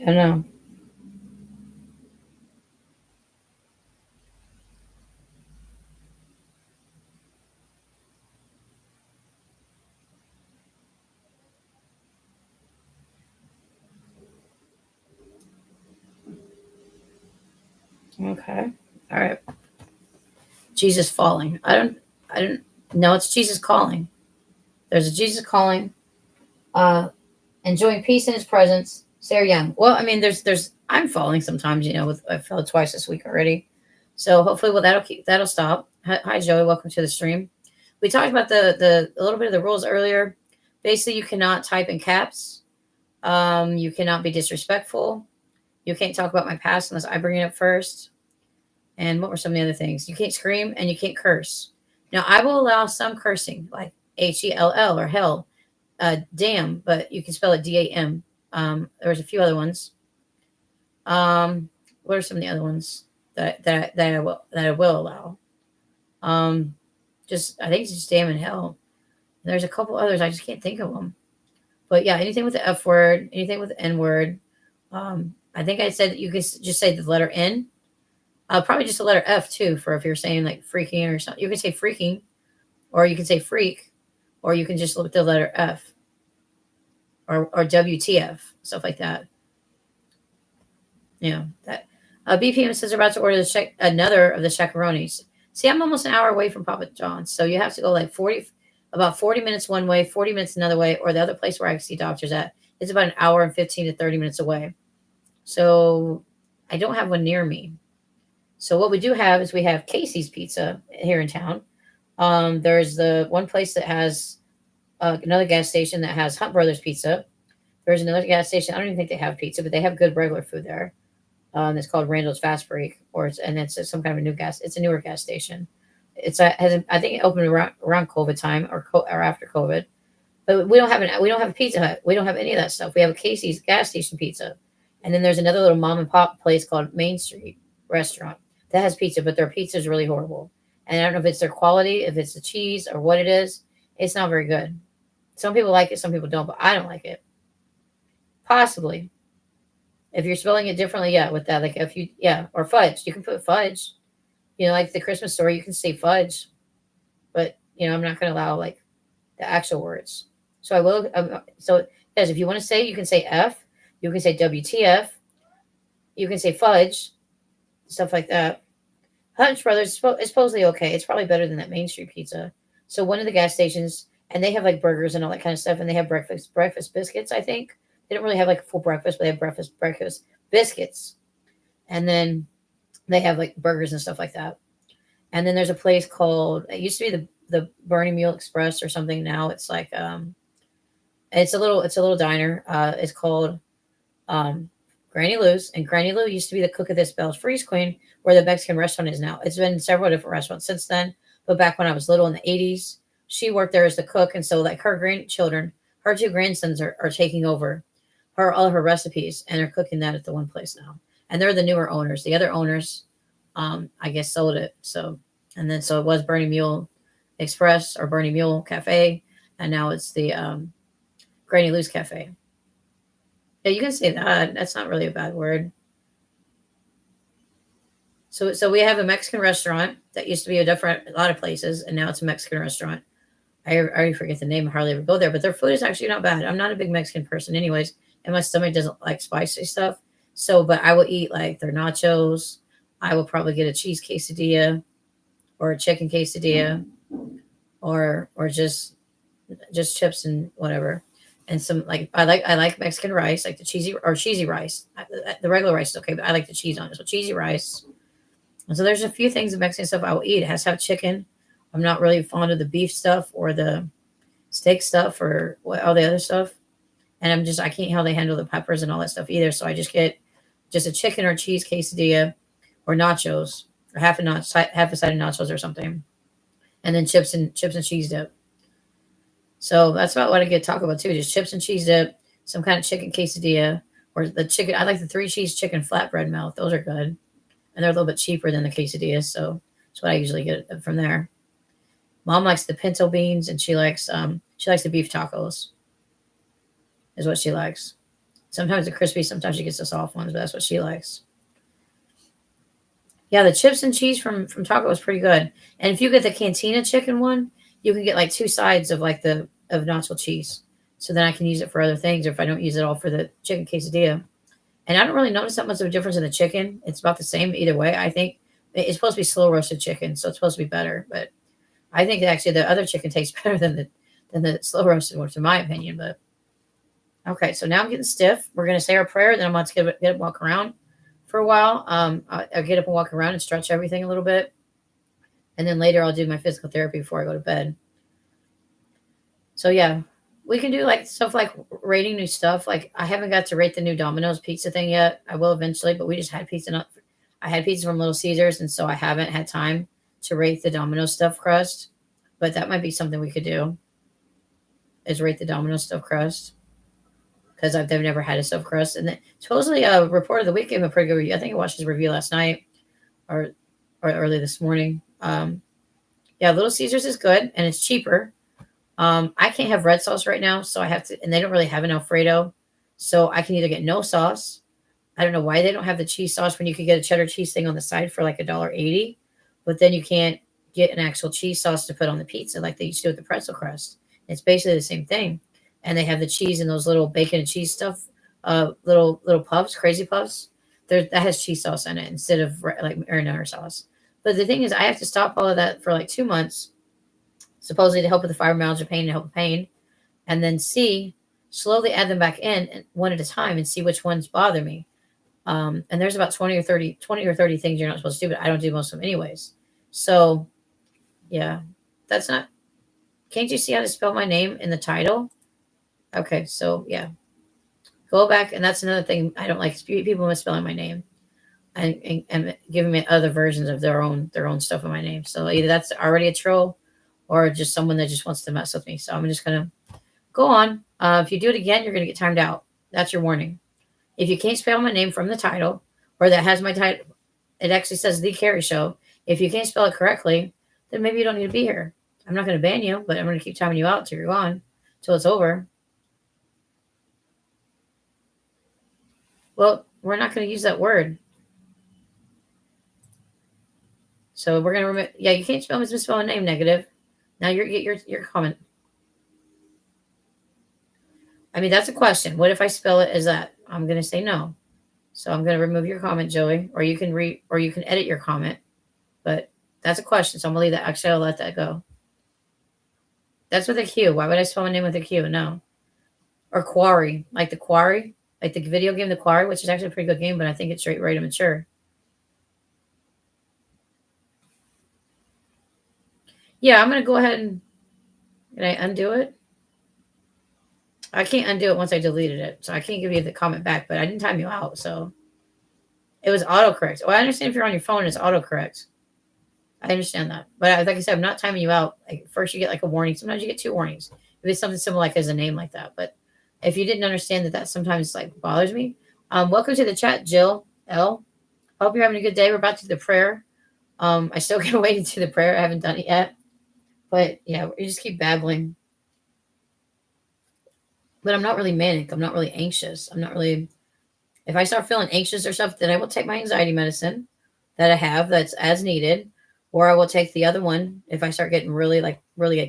Speaker 1: I don't know. Okay, all right. Jesus falling. I don't know. It's Jesus calling. There's a Jesus calling. Uh, enjoying peace in His presence. Sarah Young. Well, I mean, I'm falling sometimes. I fell twice this week already. So hopefully, well, that'll stop. Hi, Joey. Welcome to the stream. We talked about the a little bit of the rules earlier. Basically, you cannot type in caps. You cannot be disrespectful. You can't talk about my past unless I bring it up first. And what were some of the other things? You can't scream and you can't curse. Now, I will allow some cursing, like HELL or hell, damn, but you can spell it DAM. There's a few other ones. What are some of the other ones that I will allow? Um, just I think it's just damn and hell. There's a couple others I just can't think of them. But yeah, anything with the F word, anything with the N word. I think I said you could just say the letter N. Probably just the letter F too, for if you're saying like freaking or something. You can say freaking, or you can say freak, or you can just look at the letter F, or WTF, stuff like that. That. BPM says they're about to order another of the chacaronis. See, I'm almost an hour away from Papa John's, so you have to go like about 40 minutes one way, 40 minutes another way, or the other place where I see doctors at is about an hour and 15 to 30 minutes away. So I don't have one near me. So what we do have is we have Casey's Pizza here in town. There's the one place that has another gas station that has Hunt Brothers Pizza. There's another gas station. I don't even think they have pizza, but they have good regular food there. It's called Randall's Fast Break, and it's some kind of a new gas. It's a newer gas station. I think it opened around COVID time or after COVID. But we don't have a Pizza Hut. We don't have any of that stuff. We have a Casey's gas station pizza, and then there's another little mom and pop place called Main Street Restaurant that has pizza, but their pizza is really horrible. And I don't know if it's their quality, if it's the cheese, or what it is. It's not very good. Some people like it, some people don't, but I don't like it. Possibly, if you're spelling it differently, yeah, with that, like if you, yeah, or fudge, you can put fudge. Like the Christmas story, you can say fudge, but I'm not going to allow like the actual words. So I will. So yes, if you want to say, you can say F. You can say WTF. You can say fudge, stuff like that. Hunch Brothers is supposedly okay. It's probably better than that Main Street pizza. So one of the gas stations, and they have like burgers and all that kind of stuff, and they have breakfast biscuits. I think they don't really have like a full breakfast, but they have breakfast biscuits, and then they have like burgers and stuff like that. And then there's a place called, it used to be the Burning Mule Express or something. Now it's like it's a little diner. It's called um, Granny Lou's, and Granny Lou used to be the cook of this Bell's Freeze Queen, where the Mexican restaurant is now. It's been several different restaurants since then, but back when I was little in the '80s, she worked there as the cook, and so like her grandchildren, her two grandsons are taking over her all of her recipes, and they're cooking that at the one place now. And they're the newer owners. The other owners, I guess, sold it. So and then so it was Burning Mule Express or Burning Mule Cafe, and now it's the Granny Lou's Cafe. Yeah, you can say that. That's not really a bad word. So we have a Mexican restaurant that used to be a lot of places, and now it's a Mexican restaurant. I already forget the name. I hardly ever go there, but their food is actually not bad. I'm not a big Mexican person, anyways, and my stomach doesn't like spicy stuff. So, but I will eat like their nachos. I will probably get a cheese quesadilla or a chicken quesadilla, or just chips and whatever, and some like I like Mexican rice, like the cheesy rice. The regular rice is okay, but I like the cheese on it. So cheesy rice. And so there's a few things of Mexican stuff I will eat. It has to have chicken. I'm not really fond of the beef stuff or the steak stuff or all the other stuff. And I can't how they handle the peppers and all that stuff either. So I just get just a chicken or cheese quesadilla or nachos or half a side of nachos or something, and then chips and cheese dip. So that's about what I get Taco Bell too. Just chips and cheese dip, some kind of chicken quesadilla, or the chicken. I like the three cheese chicken flatbread melt. Those are good, and they're a little bit cheaper than the quesadillas. So that's what I usually get from there. Mom likes the pinto beans, and she likes the beef tacos. Is what she likes. Sometimes the crispy, sometimes she gets the soft ones, but that's what she likes. Yeah, the chips and cheese from Taco is pretty good. And if you get the Cantina chicken one, you can get like two sides of like the of nacho cheese. So then I can use it for other things, or if I don't use it all for the chicken quesadilla. And I don't really notice that much of a difference in the chicken. It's about the same either way. I think it's supposed to be slow roasted chicken, so it's supposed to be better. But I think that actually the other chicken tastes better than the slow roasted ones, in my opinion. But okay, so now I'm getting stiff. We're gonna say our prayer, then I'm going to get up, walk around for a while. I'll get up and walk around and stretch everything a little bit, and then later I'll do my physical therapy before I go to bed. So yeah, we can do like stuff like rating new stuff. Like I haven't got to rate the new Domino's pizza thing yet. I will eventually, but we just had pizza. I had pizza from Little Caesars, and so I haven't had time to rate the Domino's stuffed crust. But that might be something we could do, is rate the Domino's stuffed crust, because they've never had a stuffed crust. And then supposedly, Report of the Week gave a pretty good review. I think I watched his review last night or early this morning. Yeah, Little Caesars is good and it's cheaper. I can't have red sauce right now, so I have to, and they don't really have an Alfredo, so I can either get no sauce. I don't know why they don't have the cheese sauce when you could get a cheddar cheese thing on the side for like $1.80, but then you can't get an actual cheese sauce to put on the pizza like they used to do with the pretzel crust. It's basically the same thing, and they have the cheese in those little bacon and cheese stuff, little puffs, crazy puffs. That has cheese sauce in it instead of like marinara sauce. But the thing is, I have to stop all of that for like 2 months, supposedly to help with the fibromyalgia pain and help with pain, and then slowly add them back in one at a time and see which ones bother me. And there's about 20 or 30 things you're not supposed to do, but I don't do most of them anyways. So yeah, that's not. Can't you see how to spell my name in the title? Okay, so yeah. Go back, and that's another thing I don't like is people misspelling my name and giving me other versions of their own stuff in my name. So either that's already a troll or just someone that just wants to mess with me. So I'm just gonna go on. If you do it again, you're gonna get timed out. That's your warning. If you can't spell my name from the title, or that has my title, it actually says The Carrie Show. If you can't spell it correctly, then maybe you don't need to be here. I'm not going to ban you, but I'm going to keep timing you out till you're gone, till it's over. Well, we're not going to use that word. So we're going to remove. Yeah, you can't misspell a name negative. Now you're get your comment. I mean, that's a question. What if I spell it as that? I'm going to say no. So I'm going to remove your comment, Joey, or you can edit your comment. But that's a question, so I'm gonna leave that. Actually, I'll let that go. That's with a Q. Why would I spell my name with a Q? No. Or Quarry, like the Quarry, like the video game, the Quarry, which is actually a pretty good game, but I think it's straight right and mature. Yeah, I'm gonna go ahead and can I undo it? I can't undo it once I deleted it, so I can't give you the comment back. But I didn't time you out, so it was autocorrect. Well, I understand if you're on your phone, it's autocorrect. I understand that, but like I said, I'm not timing you out. Like first, you get like a warning. Sometimes you get two warnings if it's something similar, like as a name like that. But if you didn't understand that sometimes like bothers me. Welcome to the chat, Jill L. Hope you're having a good day. We're about to do the prayer. I still can't wait to do the prayer. I haven't done it yet, but yeah, we just keep babbling. But I'm not really manic. I'm not really anxious. I'm not really. If I start feeling anxious or stuff, then I will take my anxiety medicine that I have that's as needed, or I will take the other one if I start getting really like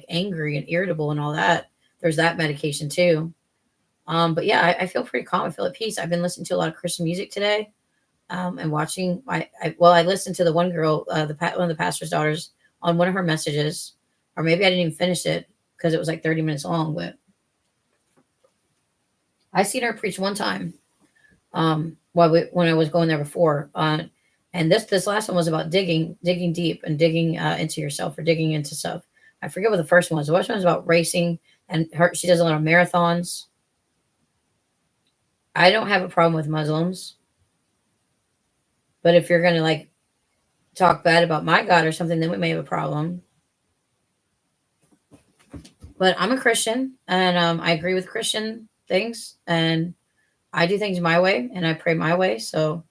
Speaker 1: angry and irritable and all that. There's that medication too. But yeah, I feel pretty calm. I feel at peace. I've been listening to a lot of Christian music today, and watching. I listened to the one girl, one of the pastor's daughters, on one of her messages, or maybe I didn't even finish it because it was like 30 minutes long. But I seen her preach one time when I was going there before. And this last one was about digging deep and digging into yourself or digging into stuff. I forget what the first one was. The first one was about racing, and she does a lot of marathons. I don't have a problem with Muslims, but if you're gonna like talk bad about my God or something, then we may have a problem. But I'm a Christian, and I agree with Christian things, and I do things my way, and I pray my way. So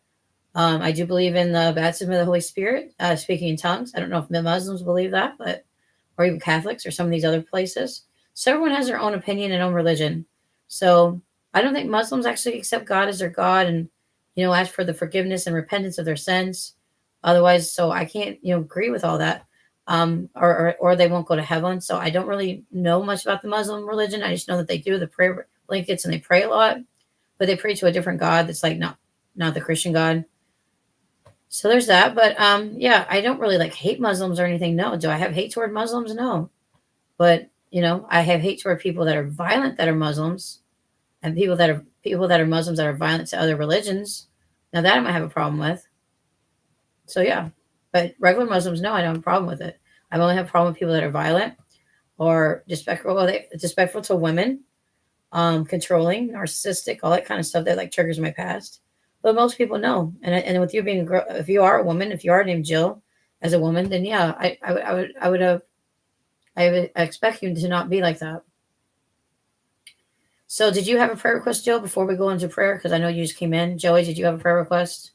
Speaker 1: I do believe in the baptism of the Holy Spirit, speaking in tongues. I don't know if Muslims believe that, but or even Catholics or some of these other places. So everyone has their own opinion and own religion. So I don't think Muslims actually accept God as their God and ask for the forgiveness and repentance of their sins. Otherwise, so I can't agree with all that. Or they won't go to heaven. So I don't really know much about the Muslim religion. I just know that they do the prayer blankets and they pray a lot, but they pray to a different God that's like not the Christian God. So there's that. But yeah, I don't really like hate Muslims or anything. No. Do I have hate toward Muslims? No. But I have hate toward people that are violent that are Muslims, and people that are Muslims that are violent to other religions. Now that I might have a problem with. So yeah. But regular Muslims, no, I don't have a problem with it. I only have a problem with people that are violent or disrespectful. Well, disrespectful to women, controlling, narcissistic, all that kind of stuff that like triggers my past. But most people know. And with you being a girl, if you are a woman, if you are named Jill as a woman, then yeah, I would expect you to not be like that. So did you have a prayer request, Jill, before we go into prayer? Because I know you just came in. Joey, did you have a prayer request?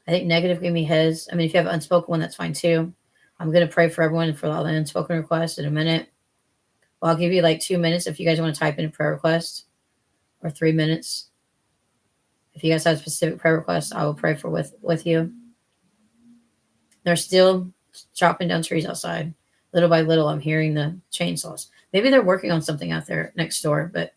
Speaker 1: I think Negative gave me his. I mean, if you have an unspoken one, that's fine too. I'm going to pray for everyone for all the unspoken requests in a minute. Well, I'll give you like 2 minutes if you guys want to type in a prayer request, or 3 minutes. If you guys have specific prayer requests, I will pray for with you. They're still chopping down trees outside. Little by little, I'm hearing the chainsaws. Maybe they're working on something out there next door. But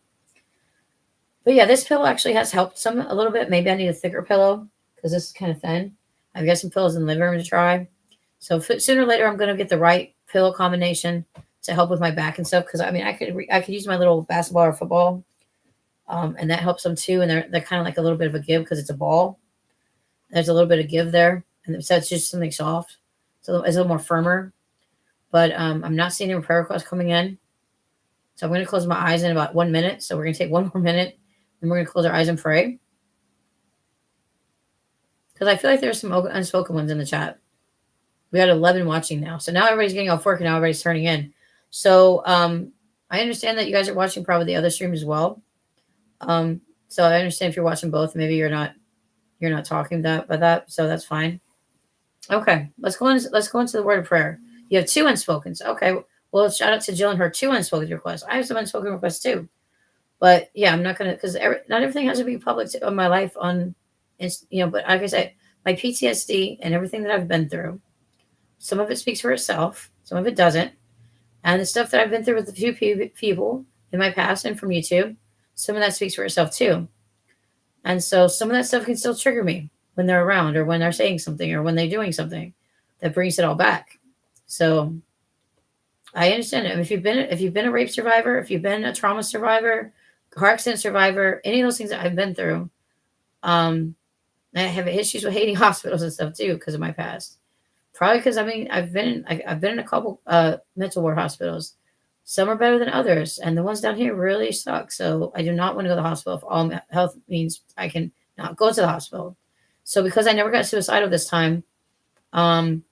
Speaker 1: yeah, this pillow actually has helped a little bit. Maybe I need a thicker pillow because this is kind of thin. I've got some pillows in the living room to try. So sooner or later, I'm going to get the right pillow combination to help with my back and stuff. Because I mean, I could use my little basketball or football, and that helps them too. And they're kind of like a little bit of a give because it's a ball. There's a little bit of give there, and so it's just something soft. So it's a little more firmer. But I'm not seeing any prayer requests coming in. So I'm going to close my eyes in about 1 minute. So we're going to take one more minute, and we're going to close our eyes and pray. Because I feel like there's some unspoken ones in the chat. We got 11 watching now. So now everybody's getting off work and now everybody's turning in. So I understand that you guys are watching probably the other stream as well. So I understand if you're watching both, maybe you're not talking about that. So that's fine. Okay, let's go into the word of prayer. You have 2 unspokens. Okay, well, shout out to Jill and her 2 unspoken requests. I have some unspoken requests too, but yeah, I'm not gonna because not everything has to be public on my life on, But like I said, my PTSD and everything that I've been through, some of it speaks for itself, some of it doesn't, and the stuff that I've been through with a few people in my past and from YouTube, some of that speaks for itself too, and so some of that stuff can still trigger me when they're around or when they're saying something or when they're doing something that brings it all back. So I understand it. If you've been a rape survivor, if you've been a trauma survivor, car accident survivor, any of those things that I've been through, I have issues with hating hospitals and stuff too because of my past. Probably because I've been in a couple mental ward hospitals. Some are better than others, and the ones down here really suck. So I do not want to go to the hospital if all health means I can not go to the hospital. So because I never got suicidal this time, and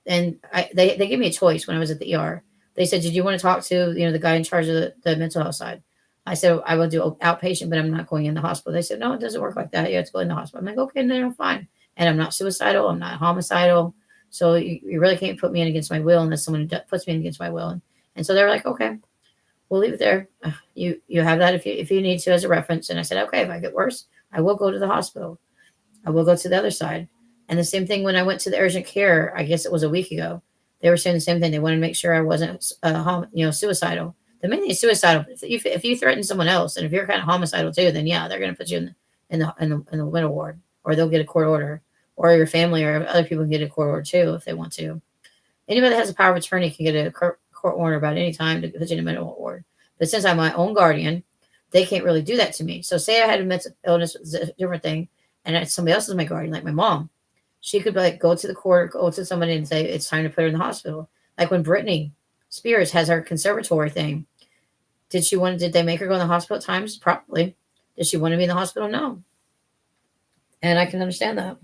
Speaker 1: they gave me a choice when I was at the ER. They said, "Did you want to talk to the guy in charge of the mental health side?" I said, "I will do outpatient, but I'm not going in the hospital." They said, "No, it doesn't work like that. You have to go in the hospital." I'm like, "Okay, then I'm fine." And I'm not suicidal. I'm not homicidal. So you really can't put me in against my will unless someone puts me in against my will. And so they were like, "Okay, we'll leave it there. You have that if you need to as a reference." And I said, "Okay, if I get worse, I will go to the hospital. I will go to the other side." And the same thing when I went to the urgent care, I guess it was a week ago. They were saying the same thing. They wanted to make sure I wasn't, suicidal. The main thing is suicidal. If you threaten someone else, and if you're kind of homicidal too, then yeah, they're going to put you in the mental ward, or they'll get a court order, or your family or other people can get a court order too if they want to. Anybody that has a power of attorney can get a court order about any time to put you in a mental ward. But since I'm my own guardian, they can't really do that to me. So say I had a mental illness, it's a different thing, and somebody else is my guardian, like my mom. She could go to the court, go to somebody and say it's time to put her in the hospital. Like when Britney Spears has her conservatory thing. Did they make her go in the hospital at times? Probably. Did she want to be in the hospital? No. And I can understand that.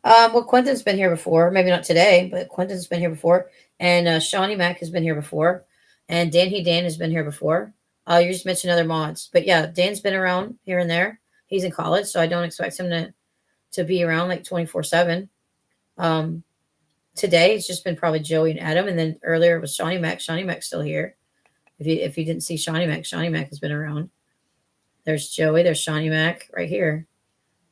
Speaker 1: Well, Quentin's been here before. Maybe not today, but Quentin's been here before. And Shawnee Mac has been here before. And Dan has been here before. You just mentioned other mods. But yeah, Dan's been around here and there. He's in college, so I don't expect him to be around like 24/7. Today it's just been probably Joey and Adam, and then earlier it was Shawnee Mac. Shawnee Mac's still here. If you didn't see Shawnee Mac has been around. There's Joey. There's Shawnee Mac right here.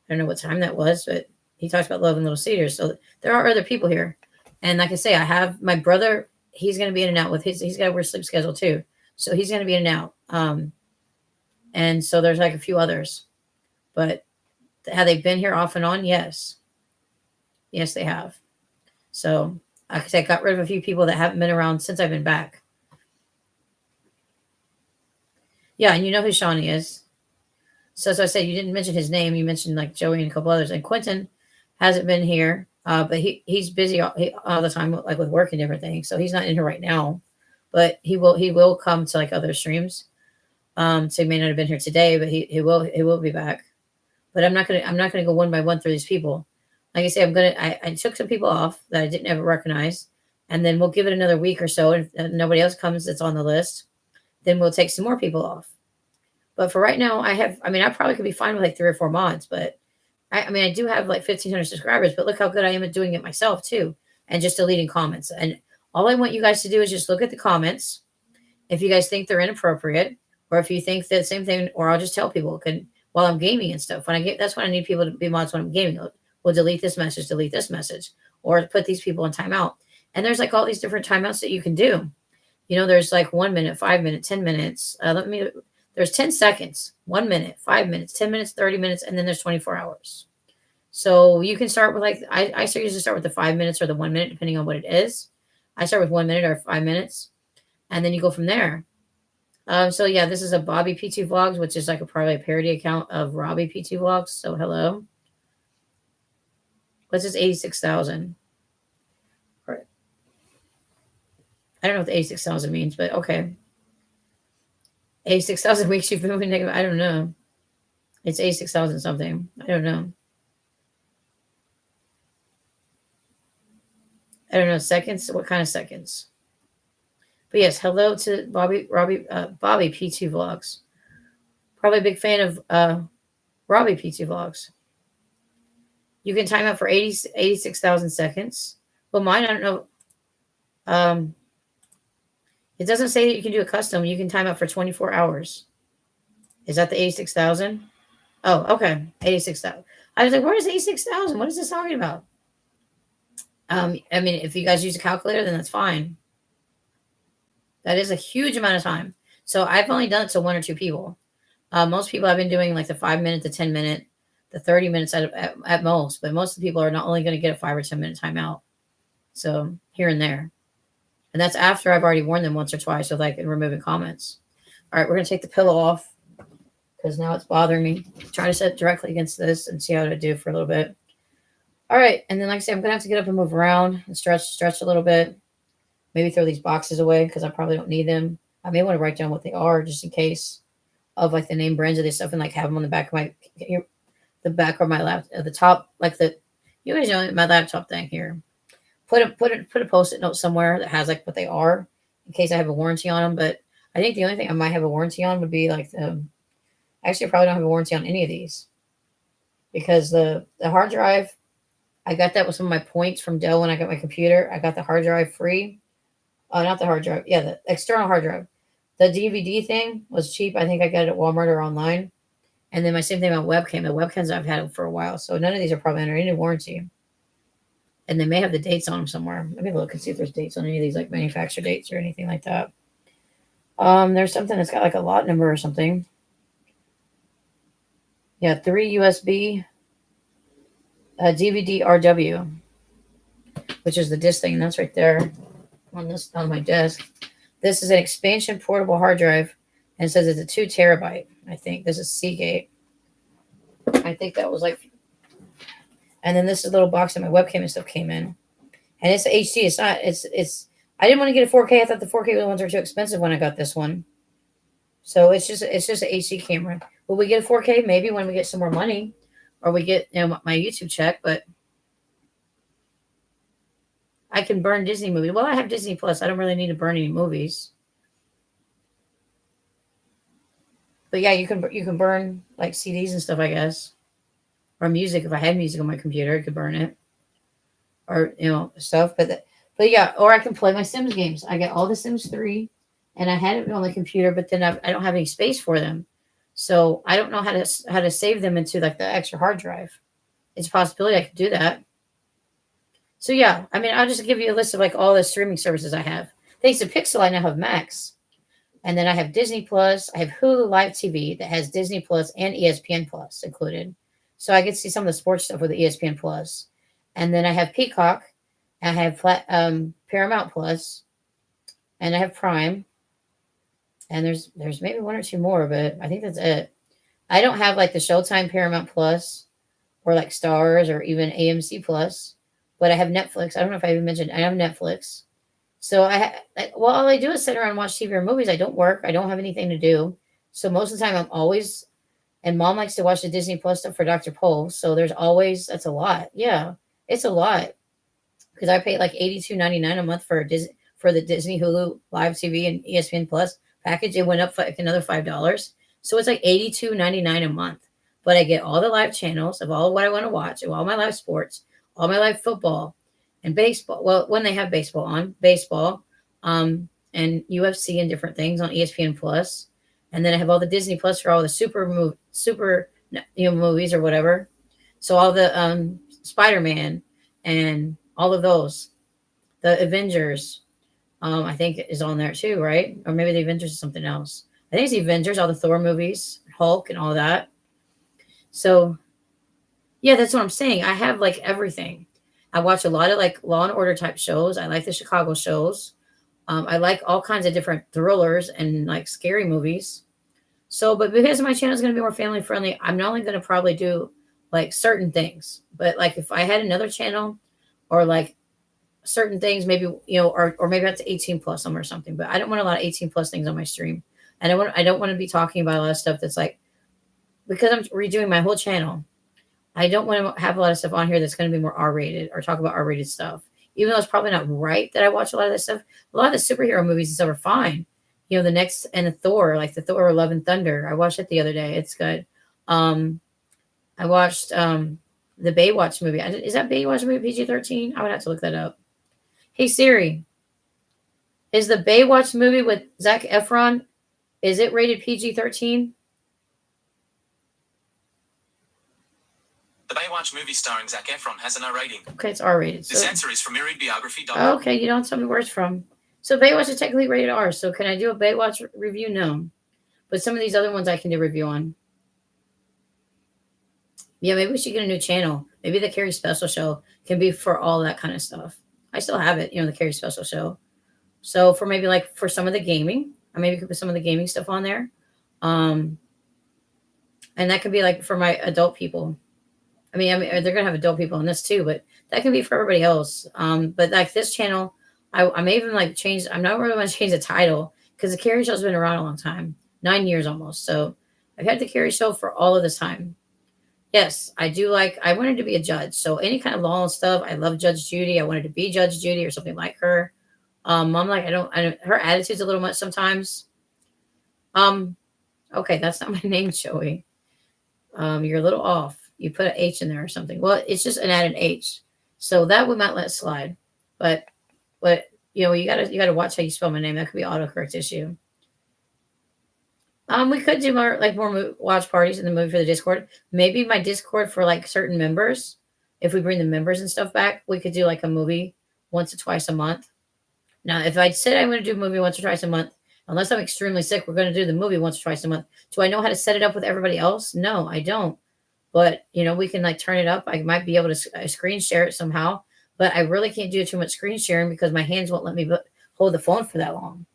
Speaker 1: I don't know what time that was, but he talks about Love and Little Cedars. So there are other people here, and like I say, I have my brother. He's going to be in and out with he's got a weird sleep schedule too, so he's going to be in and out. And so there's like a few others, but have they been here off and on? Yes, they have. So like I said, I got rid of a few people that haven't been around since I've been back. Yeah, and you know who Shawnee is. So as I said, you didn't mention his name. You mentioned like Joey and a couple others. And Quentin hasn't been here, but he's busy all the time, like with work and different things. So he's not in here right now, but he will come to like other streams. So he may not have been here today, but he will be back. But I'm not gonna go one by one through these people. Like I say, I took some people off that I didn't ever recognize, and then we'll give it another week or so. And if nobody else comes that's on the list, then we'll take some more people off. But for right now, I probably could be fine with like 3 or 4 mods, but I do have like 1,500 subscribers, but look how good I am at doing it myself too. And just deleting comments. And all I want you guys to do is just look at the comments. If you guys think they're inappropriate, or if you think the same thing, or I'll just tell people while I'm gaming and stuff. That's when I need people to be mods when I'm gaming. We'll delete this message, or put these people in timeout. And there's like all these different timeouts that you can do. There's like 1 minute, 5 minutes, 10 minutes. There's 10 seconds, 1 minute, 5 minutes, 10 minutes, 30 minutes, and then there's 24 hours. So you can start with like, I usually start with the 5 minutes or the 1 minute, depending on what it is. I start with 1 minute or 5 minutes, and then you go from there. So yeah, this is a Bobby P2 Vlogs, which is like probably a parody account of Robbie P2 Vlogs. So hello. What's this 86,000? I don't know what the 86,000 means, but okay. 86,000 weeks you've been moving negative. I don't know. It's 86,000 something. I don't know. I don't know. Seconds? What kind of seconds? But yes, hello to Bobby P2 Vlogs. Probably a big fan of Robbie P2 Vlogs. You can time out for 86,000 seconds. Well, mine, I don't know. Um, it doesn't say that you can do a custom. You can time out for 24 hours. Is that the 86,000? Oh, okay. 86,000. I was like, where is 86,000? What is this talking about? I mean, if you guys use a calculator, then that's fine. That is a huge amount of time. So I've only done it to one or two people. Most people have been doing like the 5 minute, the 10 minute, the 30 minutes at most. But most of the people are not only going to get a 5 or 10 minute timeout. So here and there. And that's after I've already warned them once or twice with like removing comments. All right, we're going to take the pillow off because now it's bothering me. Try to set it directly against this and see how to do for a little bit. All right, and then like I said, I'm going to have to get up and move around and stretch a little bit. Maybe throw these boxes away because I probably don't need them. I may want to write down what they are just in case of like the name brands of this stuff and like have them on the back of my lap, at the top, like you guys know my laptop thing here. Put a post-it note somewhere that has like what they are in case I have a warranty on them. But I think the only thing I might have a warranty on would be like actually I probably don't have a warranty on any of these because the hard drive, I got that with some of my points from Dell when I got my computer. I got the hard drive free. Oh, not the hard drive. Yeah, the external hard drive. The DVD thing was cheap. I think I got it at Walmart or online. And then my same thing about webcam. The webcams I've had for a while. So none of these are probably under any warranty. And they may have the dates on them somewhere. Let me look and see if there's dates on any of these, like manufacturer dates or anything like that. There's something that's got like a lot number or something. Yeah, 3 USB DVD RW, which is the disc thing. That's right there on my desk. This is an expansion portable hard drive, and it says it's a 2 terabyte. I think this is Seagate. I think that was like, and then this is a little box that my webcam and stuff came in, and it's HD. It's not. It's. I didn't want to get a 4K. I thought the 4K ones were too expensive when I got this one. So it's just an HD camera. Will we get a 4K? Maybe when we get some more money, or we get my YouTube check. But I can burn Disney movies. Well, I have Disney Plus. I don't really need to burn any movies. But yeah, you can burn like CDs and stuff, I guess, or music. If I had music on my computer, I could burn it, or stuff. But yeah, or I can play my Sims games. I got all the Sims 3, and I had it on the computer, but then I don't have any space for them, so I don't know how to save them into like the extra hard drive. It's a possibility I could do that. So yeah, I mean, I'll just give you a list of like all the streaming services I have. Thanks to Pixel, I now have Max. And then I have Disney Plus. I have Hulu Live TV that has Disney Plus and ESPN Plus included. So I get to see some of the sports stuff with the ESPN Plus. And then I have Peacock. I have Paramount Plus. And I have Prime. And there's maybe one or two more, but I think that's it. I don't have like the Showtime Paramount Plus or like Stars or even AMC Plus. But I have Netflix. I don't know if I even mentioned I have Netflix. So all I do is sit around and watch TV or movies. I don't work. I don't have anything to do. So most of the time I'm always, and Mom likes to watch the Disney Plus stuff for Dr. Pol. So that's a lot. Yeah, it's a lot because I pay like $82.99 a month for the Disney Hulu Live TV and ESPN Plus package. It went up like another $5. So it's like $82.99 a month. But I get all the live channels of all what I want to watch, of all my live sports, all my live football. And baseball, well, when they have baseball, and UFC and different things on ESPN Plus, and then I have all the Disney Plus for all the super movies or whatever. So all the Spider-Man and all of those, the Avengers, I think is on there too, right? Or maybe the Avengers is something else. I think it's the Avengers, all the Thor movies, Hulk, and all that. So yeah, that's what I'm saying. I have like everything. I watch a lot of like Law and Order type shows. I like the Chicago shows. I like all kinds of different thrillers and like scary movies. So, but because my channel is going to be more family friendly, I'm not only going to probably do like certain things, but like if I had another channel or like certain things, maybe, or maybe that's 18 plus them or something. But I don't want a lot of 18 plus things on my stream. And I don't want to be talking about a lot of stuff that's like, because I'm redoing my whole channel. I don't want to have a lot of stuff on here that's going to be more R rated or talk about R rated stuff. Even though it's probably not right that I watch a lot of this stuff. A lot of the superhero movies and stuff are fine. The next and the Thor, like the Thor Love and Thunder. I watched it the other day. It's good. Um, I watched the Baywatch movie. Is that Baywatch movie PG-13? I would have to look that up. Hey Siri, is the Baywatch movie with Zac Efron, is it rated PG-13?
Speaker 2: The Baywatch movie starring Zac Efron has an R rating.
Speaker 1: Okay, it's R rated.
Speaker 2: This answer is from irreadbiography.com.
Speaker 1: Okay, you don't tell me where it's from. So Baywatch is technically rated R. So can I do a Baywatch review? No. But some of these other ones I can do a review on. Yeah, maybe we should get a new channel. Maybe the Carrie Special Show can be for all that kind of stuff. I still have it, the Carrie Special Show. So for maybe like for some of the gaming, I maybe could put some of the gaming stuff on there. And that could be like for my adult people. I mean, they're gonna have adult people on this too, but that can be for everybody else. But like this channel, I may even like change. I'm not really going to change the title because the Carrie Show's been around a long time, 9 years almost. So I've had the Carrie Show for all of this time. Yes, I do I wanted to be a judge. So any kind of law and stuff, I love Judge Judy. I wanted to be Judge Judy or something like her. I'm like, I don't, her attitude's a little much sometimes. Okay, that's not my name, Joey. You're a little off. You put an H in there or something. Well, it's just an added H. So that we might let slide. But you gotta watch how you spell my name. That could be autocorrect issue. We could do more watch parties in the movie for the Discord. Maybe my Discord for like certain members. If we bring the members and stuff back, we could do like a movie once or twice a month. Now, if I said I'm going to do a movie once or twice a month, unless I'm extremely sick, we're going to do the movie once or twice a month. Do I know how to set it up with everybody else? No, I don't. But, we can like turn it up. I might be able to screen share it somehow. But I really can't do too much screen sharing because my hands won't let me hold the phone for that long.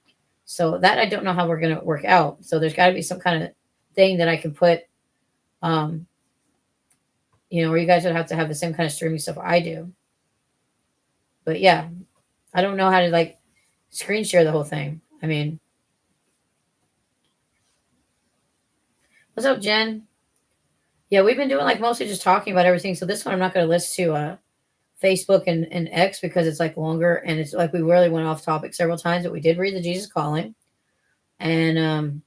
Speaker 1: So that I don't know how we're going to work out. So there's got to be some kind of thing that I can put, or you guys would have to have the same kind of streaming stuff I do. But yeah, I don't know how to like screen share the whole thing. I mean, what's up, Jen? Yeah, we've been doing like mostly just talking about everything. So this one I'm not going to list to Facebook and X because it's like longer and it's like we really went off topic several times, but we did read the Jesus Calling, and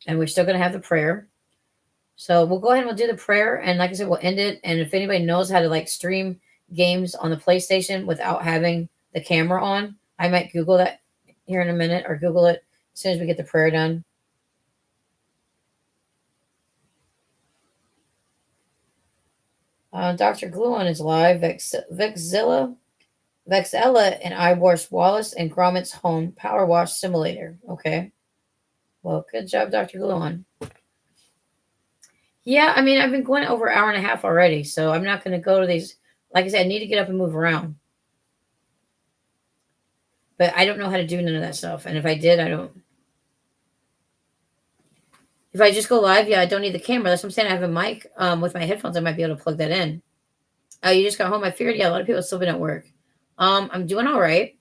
Speaker 1: we're still going to have the prayer. So we'll go ahead and we'll do the prayer, and like I said, we'll end it. And if anybody knows how to like stream games on the PlayStation without having the camera on, I might Google that here in a minute, or Google it as soon as we get the prayer done. Dr. Gluon is live. Vexella and I washed Wallace and Gromit's home power wash simulator. Okay. Well, good job, Dr. Gluon. Yeah, I mean, I've been going over an hour and a half already, so I'm not going to go to these. Like I said, I need to get up and move around. But I don't know how to do none of that stuff. And if I did, I don't. If I just go live, yeah, I don't need the camera. That's what I'm saying. I have a mic with my headphones. I might be able to plug that in. You just got home. I figured, yeah, a lot of people have still been at work. I'm doing all right.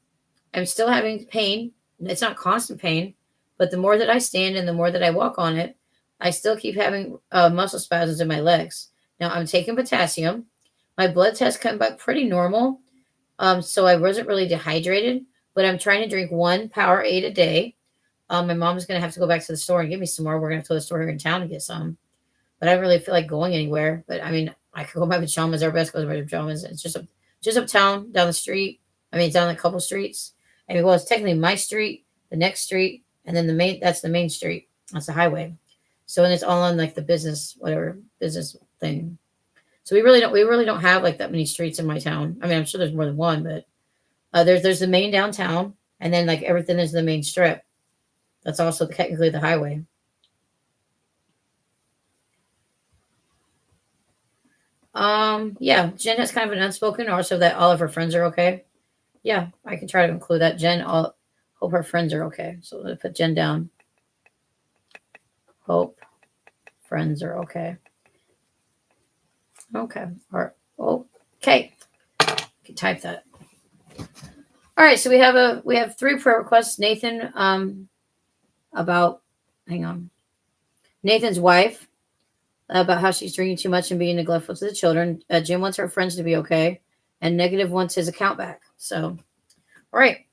Speaker 1: I'm still having pain. It's not constant pain, but the more that I stand and the more that I walk on it, I still keep having muscle spasms in my legs. Now I'm taking potassium. My blood test came back pretty normal. So I wasn't really dehydrated, but I'm trying to drink 1 Powerade a day. My mom's going to have to go back to the store and get me some more. We're going to have to go to the store here in town to get some. But I don't really feel like going anywhere. But I mean, I could go in my pajamas. Everybody else goes in my pajamas. It's just uptown, down the street. I mean, down a couple streets. I mean, well, it's technically my street, the next street, and then that's the main street. That's the highway. So, and it's all on like the business thing. So we really don't have like that many streets in my town. I mean, I'm sure there's more than one, but there's the main downtown, and then like everything is the main strip. That's also technically the highway. Yeah, Jen has kind of an unspoken also that all of her friends are okay. Yeah, I can try to include that. Jen, hope her friends are okay. So I'm going to put Jen down. Hope friends are okay. Okay. Or okay. You can type that. All right, so we have three prayer requests. Nathan, about hang on, Nathan's wife, about how she's drinking too much and being neglectful to the children. Jim wants her friends to be okay, and Negative wants his account back. So, all right,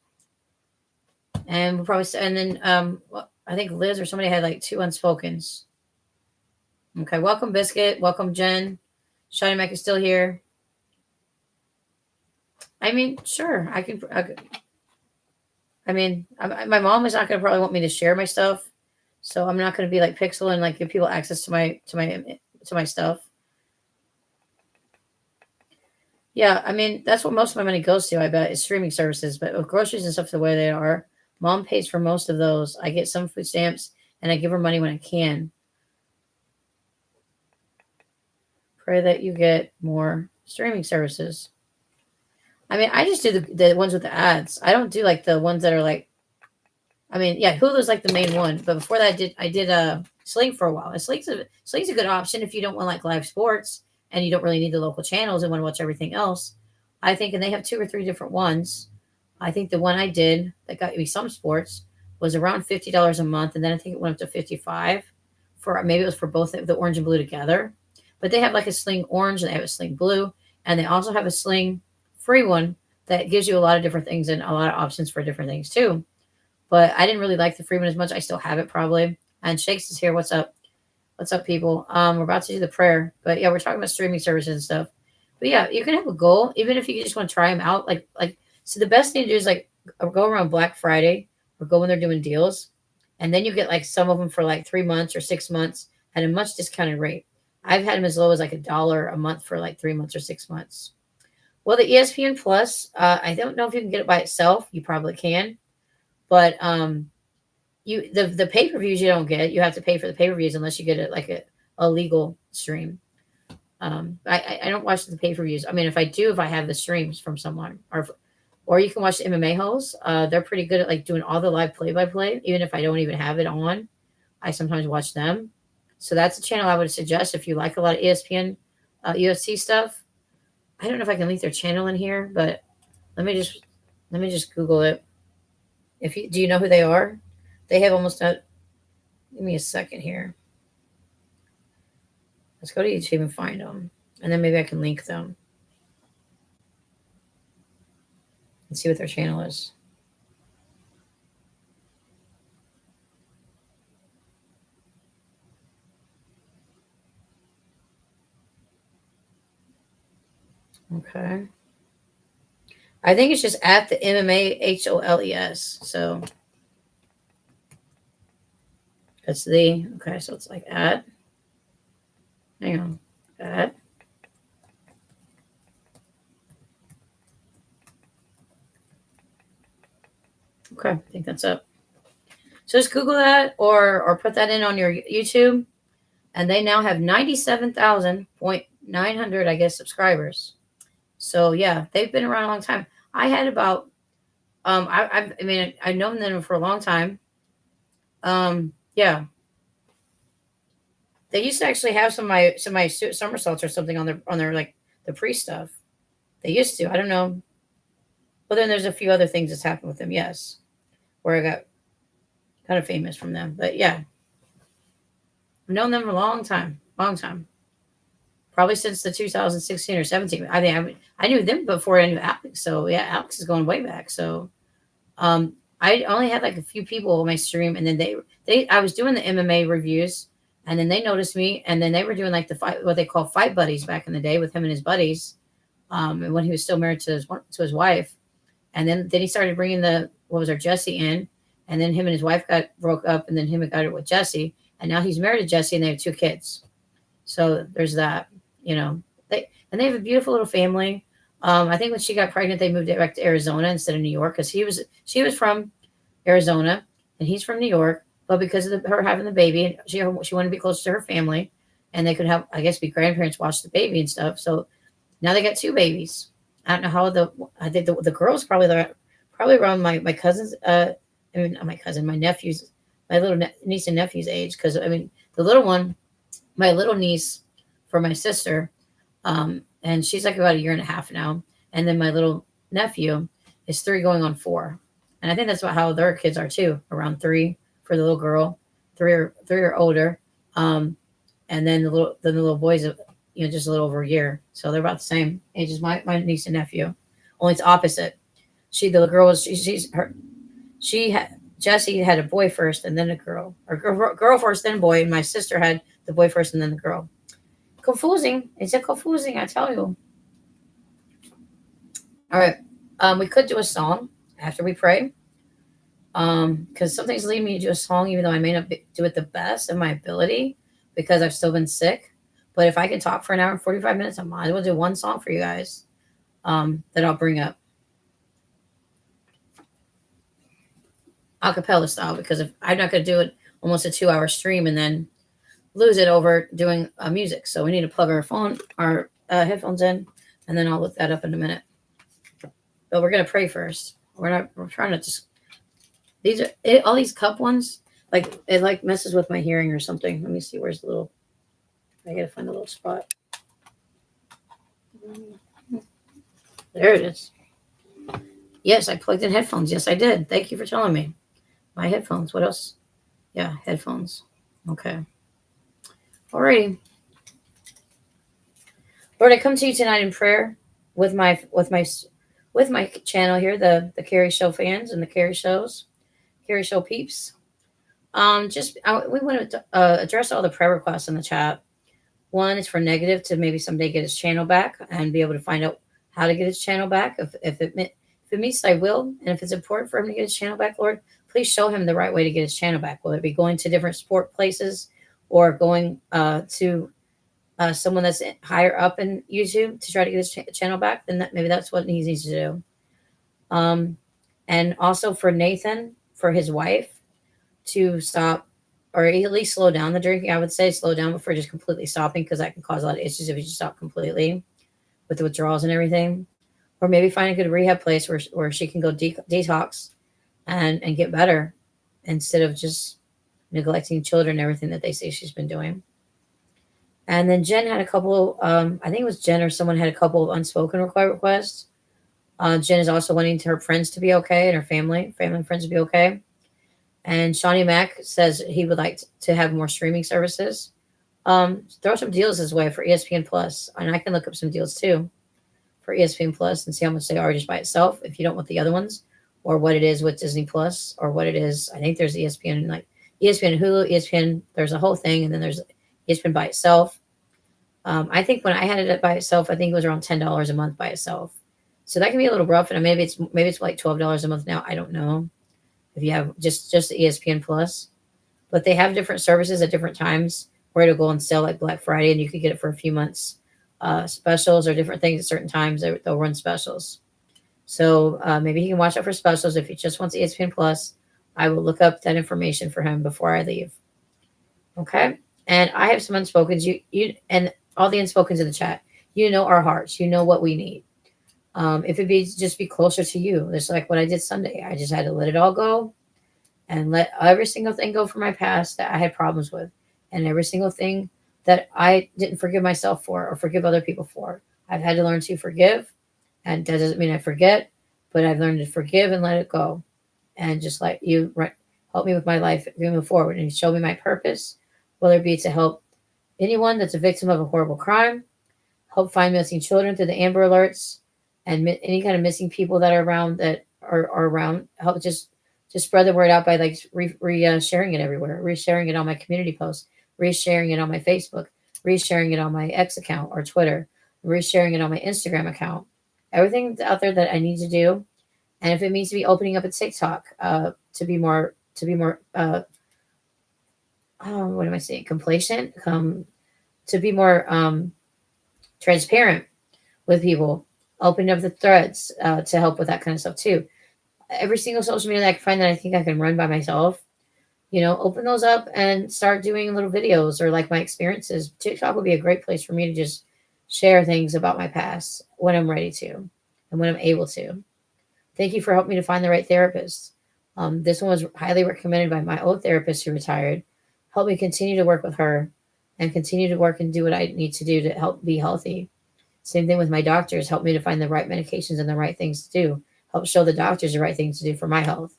Speaker 1: and we'll probably and then I think Liz or somebody had like two unspokens. Okay, welcome Biscuit, welcome Jen. Shiny Mac is still here. I mean, sure, my mom is not going to probably want me to share my stuff, so I'm not going to be like Pixel and like give people access to my stuff. Yeah, I mean that's what most of my money goes to. I bet is streaming services, but with groceries and stuff the way they are, mom pays for most of those. I get some food stamps, and I give her money when I can. Pray that you get more streaming services. I mean, I just do the ones with the ads. I don't do like the ones that are like. I mean, yeah, Hulu's like the main one, but before that, I did Sling for a while. And Sling's a good option if you don't want like live sports and you don't really need the local channels and want to watch everything else. I think, and they have two or three different ones. I think the one I did that got me some sports was around $50 a month, and then I think it went up to 55 for maybe it was for both the orange and blue together. But they have like a Sling orange and they have a Sling blue, and they also have a Sling free one that gives you a lot of different things and a lot of options for different things too. But I didn't really like the free one as much. I still have it probably. And Shakes is here. What's up? What's up, people? We're about to do the prayer, but yeah, we're talking about streaming services and stuff. But yeah, you can have a goal, even if you just want to try them out. So the best thing to do is like go around Black Friday or go when they're doing deals, and then you get like some of them for like 3 months or 6 months at a much discounted rate. I've had them as low as like $1 a month for like 3 months or 6 months. Well, the ESPN Plus, I don't know if you can get it by itself. You probably can, but the pay per views you don't get. You have to pay for the pay per views unless you get it like a legal stream. I don't watch the pay per views. I mean, if I have the streams from someone, or you can watch the MMA hosts. They're pretty good at like doing all the live play by play. Even if I don't even have it on, I sometimes watch them. So that's a channel I would suggest if you like a lot of ESPN, UFC stuff. I don't know if I can link their channel in here, but let me just Google it. Do you know who they are? They have almost not. Give me a second here. Let's go to YouTube and find them, and then maybe I can link them and see what their channel is. Okay. I think it's just at the MMA HOLES. So that's okay. So it's like at. Hang on. At. Okay, I think that's up. So just Google that or put that in on your YouTube, and they now have 97,900 I guess subscribers. So yeah, they've been around a long time. I had about I mean I've known them for a long time. Yeah, they used to actually have some of my somersaults or something on their like the pre stuff. They used to. I don't know. But then there's a few other things that's happened with them. Yes, where I got kind of famous from them. But yeah, I've known them for a long time. Long time. Probably since the 2016 or 17. I knew them before I knew Alex. So yeah, Alex is going way back. So I only had like a few people on my stream, and then I was doing the MMA reviews, and then they noticed me, and then they were doing like the fight, what they call fight buddies back in the day with him and his buddies, and when he was still married to his wife, and then he started bringing the what was our Jesse in, and then him and his wife broke up, and then him got it with Jesse, and now he's married to Jesse, and they have two kids. So there's that, they have a beautiful little family. I think when she got pregnant, they moved back to Arizona instead of New York because she was from Arizona and he's from New York. But because of her having the baby, she wanted to be close to her family, and they could have, I guess, be grandparents, watch the baby and stuff. So now they got two babies. I don't know how I think the girl's probably around my cousin's. I mean, not my cousin, my nephew's, my little niece and nephew's age. Because I mean, the little one, my little niece, for my sister. And she's like about a year and a half now. And then my little nephew It's 3 going on 4. And I think that's how their kids are too, around 3 for the little girl, 3 or older. Um, and then the little boys, just a little over a year. So they're about the same age as my niece and nephew. Only it's opposite. The little girl was she's her she had Jessie had a boy first and then a girl, or girl first then boy, and my sister had the boy first and then the girl. Confusing. It's a confusing, I tell you. All right. We could do a song after we pray. Because something's leading me to do a song, even though I may not do it the best of my ability, because I've still been sick. But if I can talk for an hour and 45 minutes, I might as well do one song for you guys, that I'll bring up a cappella style, because if I'm not going to do it almost a 2 hour stream and then lose it over doing music. So we need to plug our headphones in, and then I'll look that up in a minute. But we're going to pray first. We're trying to just, all these cup ones, like it like messes with my hearing or something. Let me see, where's the little, I got to find a little spot. There it is. Yes, I plugged in headphones. Yes, I did. Thank you for telling me. My headphones. What else? Yeah, headphones. Okay. Alrighty. Lord, I come to you tonight in prayer with my channel here, the Carrie Show fans and the Carrie Show peeps. We want to address all the prayer requests in the chat. One is for Negative to maybe someday get his channel back and be able to find out how to get his channel back. If it meets thy will, and if it's important for him to get his channel back, Lord, please show him the right way to get his channel back. Whether it be going to different sport places or going to someone that's higher up in YouTube to try to get his channel back, then maybe that's what he needs to do. And also for Nathan, for his wife, to stop, or at least slow down the drinking. I would say slow down before just completely stopping, because that can cause a lot of issues if you just stop completely with the withdrawals and everything. Or maybe find a good rehab place where she can go detox and get better, instead of just neglecting children and everything that they say she's been doing. And then Jen had a couple, I think it was Jen or someone had a couple of unspoken requests. Jen is also wanting her friends to be okay, and her family and friends to be okay. And Shawnee Mack says he would like to have more streaming services. Throw some deals his way for ESPN Plus, and I can look up some deals too for ESPN Plus and see how much they are just by itself, if you don't want the other ones, or what it is with Disney Plus, or what it is. I think there's ESPN, like ESPN Hulu, ESPN. There's a whole thing, and then there's ESPN by itself. I think when I had it by itself, I think it was around $10 a month by itself. So that can be a little rough, and maybe it's like $12 a month now. I don't know if you have just the ESPN Plus, but they have different services at different times where it'll go on sale, like Black Friday, and you could get it for a few months. Specials or different things at certain times, they'll run specials. So maybe he can watch out for specials. If he just wants ESPN Plus, I will look up that information for him before I leave. Okay. And I have some unspokens. You and all the unspokens in the chat. You know our hearts. You know what we need. If it be just be closer to you, it's like what I did Sunday. I just had to let it all go, and let every single thing go from my past that I had problems with, and every single thing that I didn't forgive myself for or forgive other people for. I've had to learn to forgive, and that doesn't mean I forget, but I've learned to forgive and let it go, and just let you help me with my life moving forward, and show me my purpose, whether it be to help anyone that's a victim of a horrible crime, help find missing children through the Amber Alerts, and any kind of missing people that are around, help just spread the word out by like sharing it everywhere, resharing it on my community posts, resharing it on my Facebook, resharing it on my X account or Twitter, resharing it on my Instagram account. Everything out there that I need to do, and if it means to be opening up a TikTok to be more what am I saying? Complacent, to be more transparent with people, opening up the threads to help with that kind of stuff too. Every single social media that I can find that I think I can run by myself, open those up and start doing little videos or like my experiences. TikTok would be a great place for me to just share things about my past when I'm ready to and when I'm able to. Thank you for helping me to find the right therapist. This one was highly recommended by my old therapist who retired. Help me continue to work with her and continue to work and do what I need to do to help be healthy. Same thing with my doctors. Help me to find the right medications and the right things to do. help show the doctors the right things to do for my health,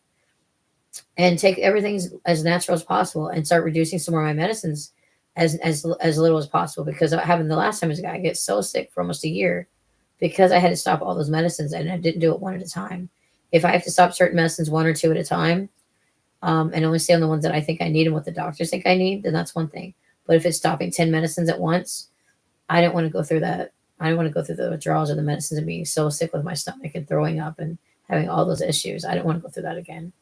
Speaker 1: and take everything as natural as possible, and start reducing some more of my medicines as little as possible. Because what happened the last time is I get so sick for almost a year because I had to stop all those medicines, and I didn't do it one at a time. If I have to stop certain medicines one or two at a time, and only stay on the ones that I think I need and what the doctors think I need, then that's one thing. But if it's stopping 10 medicines at once, I don't want to go through that. I don't want to go through the withdrawals of the medicines and being so sick with my stomach and throwing up and having all those issues. I don't want to go through that again.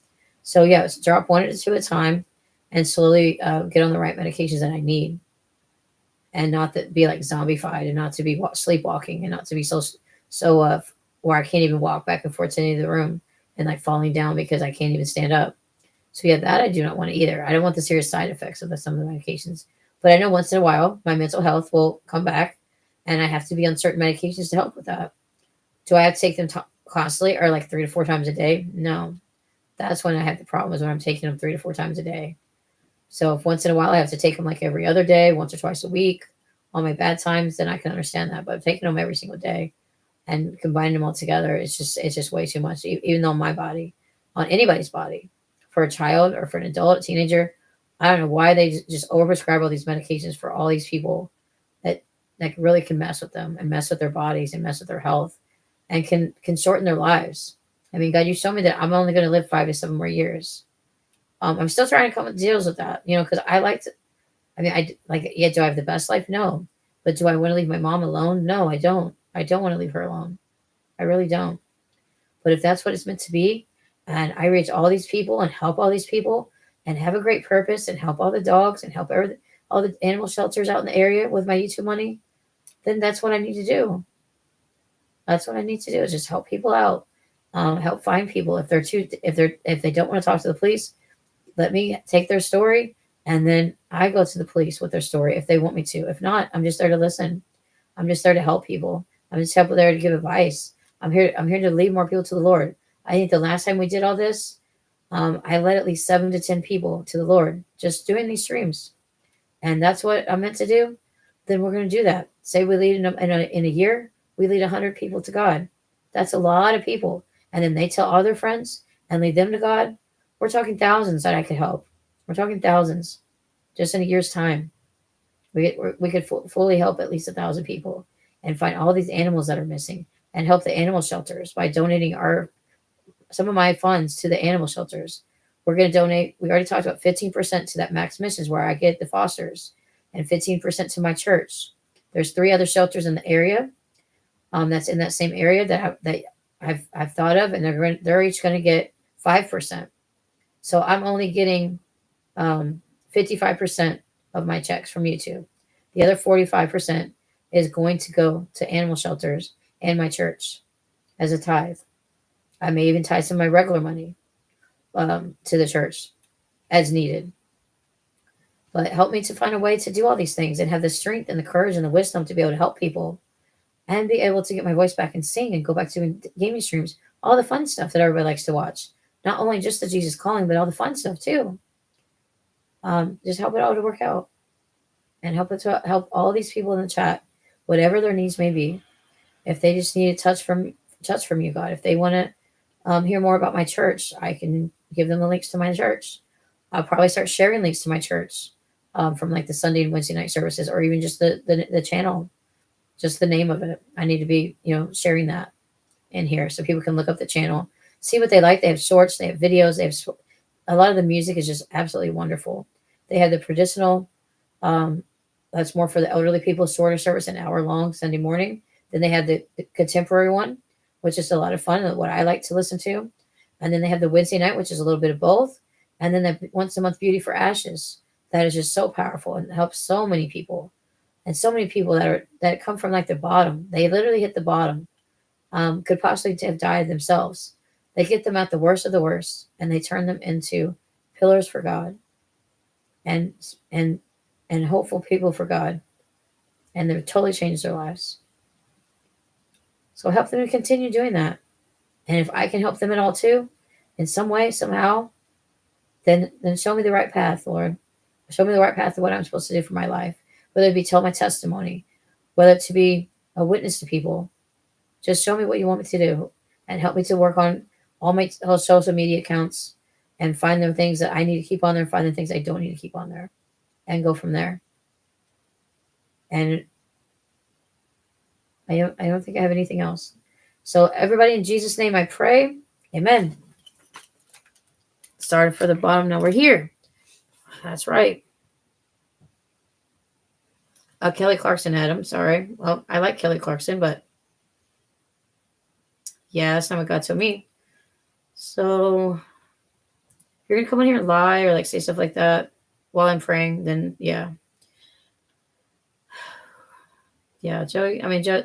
Speaker 1: So, yeah, drop one at two at a time and slowly get on the right medications that I need, and not that be like zombified, and not to be sleepwalking, and not to be so where I can't even walk back and forth to any of the room, and like falling down because I can't even stand up. So yeah, that I do not want either. I don't want the serious side effects of some of the medications. But I know once in a while my mental health will come back, and I have to be on certain medications to help with that. Do I have to take them constantly, or like 3 to 4 times a day? No. That's when I have the problem, is when I'm taking them 3 to 4 times a day. So if once in a while I have to take them like every other day, once or twice a week, on my bad times, then I can understand that. But taking them every single day and combining them all together, it's just way too much. Even though my body, on anybody's body, for a child or for an adult, teenager, I don't know why they just overprescribe all these medications for all these people that really can mess with them and mess with their bodies and mess with their health, and can shorten their lives. I mean, God, you showed me that I'm only going to live 5 to 7 more years. I'm still trying to come with deals with that, because I like to. I mean, I like. Yeah, do I have the best life? No, but do I want to leave my mom alone? No, I don't. I don't want to leave her alone. I really don't. But if that's what it's meant to be, and I reach all these people and help all these people and have a great purpose and help all the dogs and help all the animal shelters out in the area with my YouTube money, then that's what I need to do. That's what I need to do, is just help people out, help find people. If they don't want to talk to the police, let me take their story, and then I go to the police with their story if they want me to. If not, I'm just there to listen. I'm just there to help people. I'm just there to give advice. I'm here to lead more people to the Lord. I think the last time we did all this, I led at least 7 to 10 people to the Lord just doing these streams, and that's what I'm meant to do. Then we're going to do that. Say we lead in a year, we lead 100 people to God. That's a lot of people, and then they tell all their friends and lead them to God. We're talking thousands that I could help. We're talking thousands just in a year's time. We could fully help at least 1,000 people, and find all these animals that are missing, and help the animal shelters by donating some of my funds to the animal shelters. We're going to donate. We already talked about 15% to that Max Missions where I get the fosters, and 15% to my church. There's 3 other shelters in the area, that's in that same area that I've thought of, and they're each going to get 5%. So I'm only getting 55% of my checks from YouTube. The other 45% is going to go to animal shelters and my church as a tithe. I may even tie some of my regular money to the church as needed. But help me to find a way to do all these things and have the strength and the courage and the wisdom to be able to help people, and be able to get my voice back and sing and go back to gaming streams, all the fun stuff that everybody likes to watch. Not only just the Jesus calling, but all the fun stuff too. Just help it all to work out, and help all these people in the chat, whatever their needs may be. If they just need a touch from you, God. If they want to hear more about my church, I can give them the links to my church. I'll probably start sharing links to my church, from like the Sunday and Wednesday night services, or even just the channel, just the name of it. I need to be sharing that in here so people can look up the channel, see what they like. They have shorts, they have videos, they have a lot of the music is just absolutely wonderful. They have the traditional, that's more for the elderly people, shorter service, an hour long Sunday morning. Then they have the contemporary one, which is a lot of fun, and what I like to listen to. And then they have the Wednesday night, which is a little bit of both. And then the once a month Beauty for Ashes, that is just so powerful and helps so many people. And so many people that come from like the bottom, they literally hit the bottom, could possibly have died themselves. They get them at the worst of the worst, and they turn them into pillars for God, and and and hopeful people for God, and they've totally changed their lives. So help them to continue doing that. And if I can help them at all too, in some way, somehow, then show me the right path, Lord. Show me the right path of what I'm supposed to do for my life. Whether it be tell my testimony, whether it to be a witness to people. Just show me what you want me to do. and help me to work on all my social media accounts and find the things that I need to keep on there, find the things I don't need to keep on there, and go from there. And I don't think I have anything else. So everybody, in Jesus' name I pray. Amen. Started for the bottom, now we're here. That's right. Kelly Clarkson had him. Sorry. Well, I like Kelly Clarkson, but yeah, that's not what God told me. So if you're gonna come in here and lie or like say stuff like that while I'm praying, then yeah. Yeah, Joey. I mean, Joe,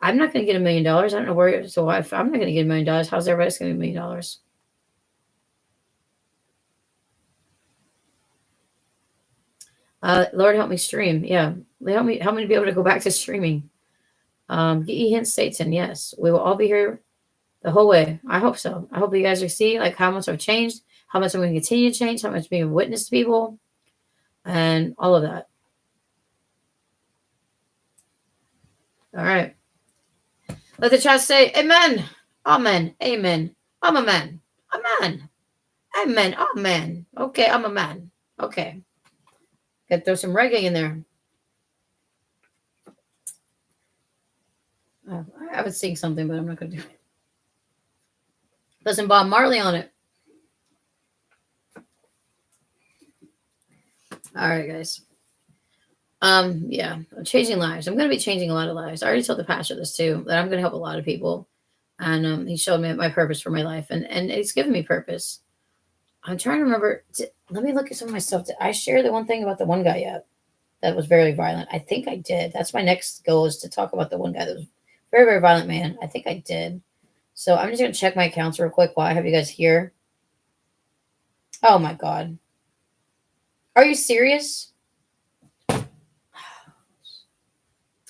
Speaker 1: I'm not gonna get $1 million. I don't know where. So if I'm not gonna get $1 million, how's everybody else gonna get $1 million? Lord help me stream. Yeah, help me to be able to go back to streaming. Get ye hence, Satan. Yes, we will all be here the whole way. I hope so. I hope you guys are seeing like how much I've changed, how much I'm going to continue to change, how much being a witness to people, and all of that. All right. Let the chat say amen, amen, amen. I'm a man. Amen. Amen. Amen. Okay, I'm a man. Okay. Gotta throw some reggae in there. I would sing something, but I'm not gonna do it. Put some Bob Marley on it. All right, guys. Yeah, I'm changing lives. I'm gonna be changing a lot of lives. I already told the pastor this too, that I'm gonna help a lot of people. And he showed me my purpose for my life, and it's given me purpose. I'm trying to remember. Let me look at some of my stuff. Did I share the one thing about the one guy yet that was very violent? I think I did. That's my next goal, is to talk about the one guy that was very, very violent man. I think I did. So I'm just gonna check my accounts real quick while I have you guys here. Oh my god, are you serious?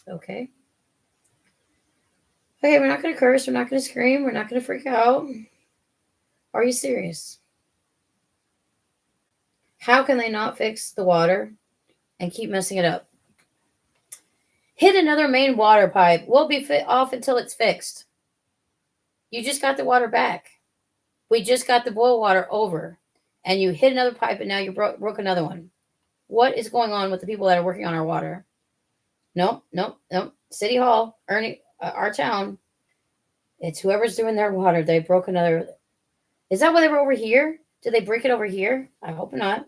Speaker 1: Okay. Okay, we're not gonna curse. We're not gonna scream. We're not gonna freak out. Are you serious? How can they not fix the water and keep messing it up? Hit another main water pipe. We'll be off until it's fixed. You just got the water back. We just got the boil water over. And you hit another pipe and now you broke another one. What is going on with the people that are working on our water? Nope. City Hall, our town. It's whoever's doing their water. They broke another. Is that why they were over here? Did they break it over here? I hope not.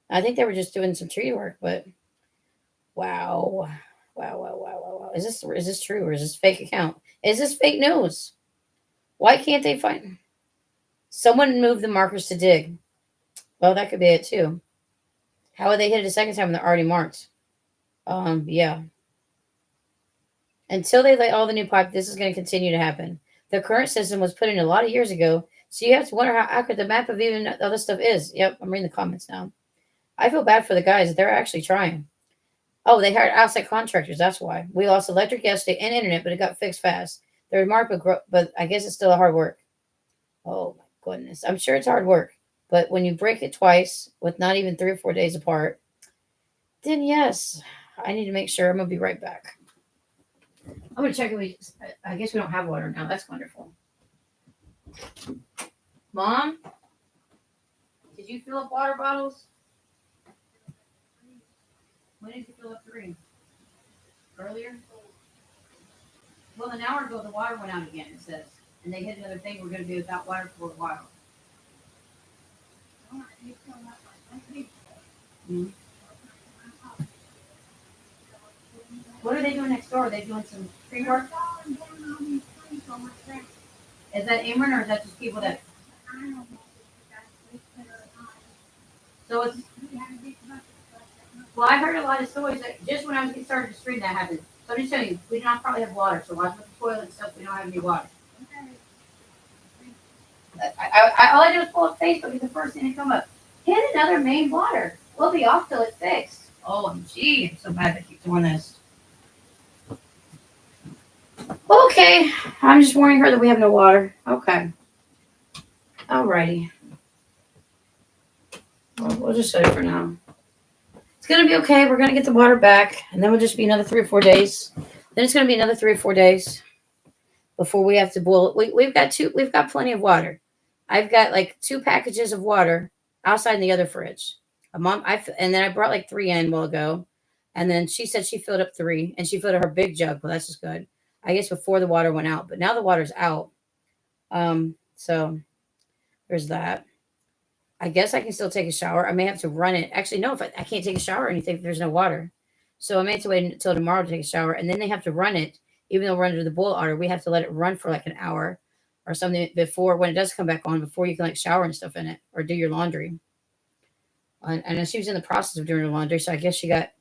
Speaker 1: I think they were just doing some tree work, but wow. Is this true, or is this fake account? Is this fake news? Why can't they find someone move the markers to dig? Well, that could be it too. How would they hit it a second time when they're already marked? Yeah. Until they lay all the new pipe, this is going to continue to happen. The current system was put in a lot of years ago, so you have to wonder how accurate the map of even other stuff is. Yep, I'm reading the comments now. I feel bad for the guys. They're actually trying. Oh, they hired outside contractors. That's why. We lost electric yesterday and internet, but it got fixed fast. They're remarkable, but I guess it's still hard work. Oh, my goodness. I'm sure it's hard work. But when you break it twice with not even 3 or 4 days apart, then yes, I need to make sure. I'm going to be right back. I'm going to check if I guess we don't have water now. That's wonderful. Mom, did you fill up water bottles? When did you fill up 3? Earlier? Well, an hour ago, the water went out again, it says. And they hit another thing. We're going to be without water for a while. Mm-hmm. What are they doing next door? Are they doing some tree work? Is that Amron, or is that just people that... So it's... Well, I heard a lot of stories that just when I was getting started to stream, that happened. So I'm just telling you, we do not probably have water. So watch with the toilet and stuff. We don't have any water. All I do is pull up Facebook. It's the first thing to come up. Hit another main water. We'll be off till it's fixed. OMG, I'm so bad to keep doing this. Okay, I'm just warning her that we have no water. Okay. Alrighty. Well, we'll just set it for now. It's going to be okay. We're going to get the water back, and then we'll just be another 3 or 4 days. Then it's going to be another 3 or 4 days. before we have to boil. We've got plenty of water. I've got like 2 packages of water outside in the other fridge. And then I brought like 3 in a while ago, and then she said she filled up 3, and she filled up her big jug. Well, that's just good. I guess before the water went out, but now the water's out. So there's that. I guess I can still take a shower. I may have to run it. Actually, no, if I can't take a shower or anything, if there's no water. So I may have to wait until tomorrow to take a shower. And then they have to run it, even though we're under the boil order. We have to let it run for like an hour or something before when it does come back on, before you can like shower and stuff in it or do your laundry. And I know she was in the process of doing her laundry, so I guess she got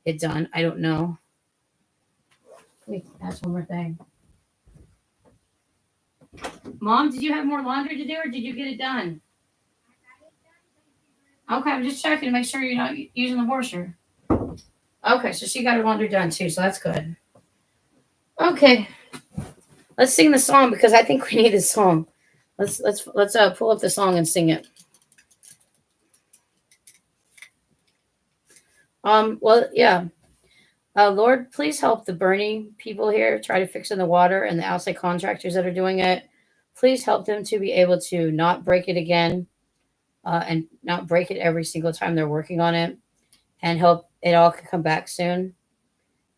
Speaker 1: it done. I don't know. Wait, that's one more thing. Mom, did you have more laundry to do or did you get it done? Okay, I'm just checking to make sure you're not using the washer. Okay, so she got her laundry done too, so that's good. Okay, let's sing the song because I think we need this song. Let's pull up the song and sing it. Well, yeah. Lord, please help the burning people here try to fix in the water and the outside contractors that are doing it. Please help them to be able to not break it again, and not break it every single time they're working on it, and hope it all can come back soon,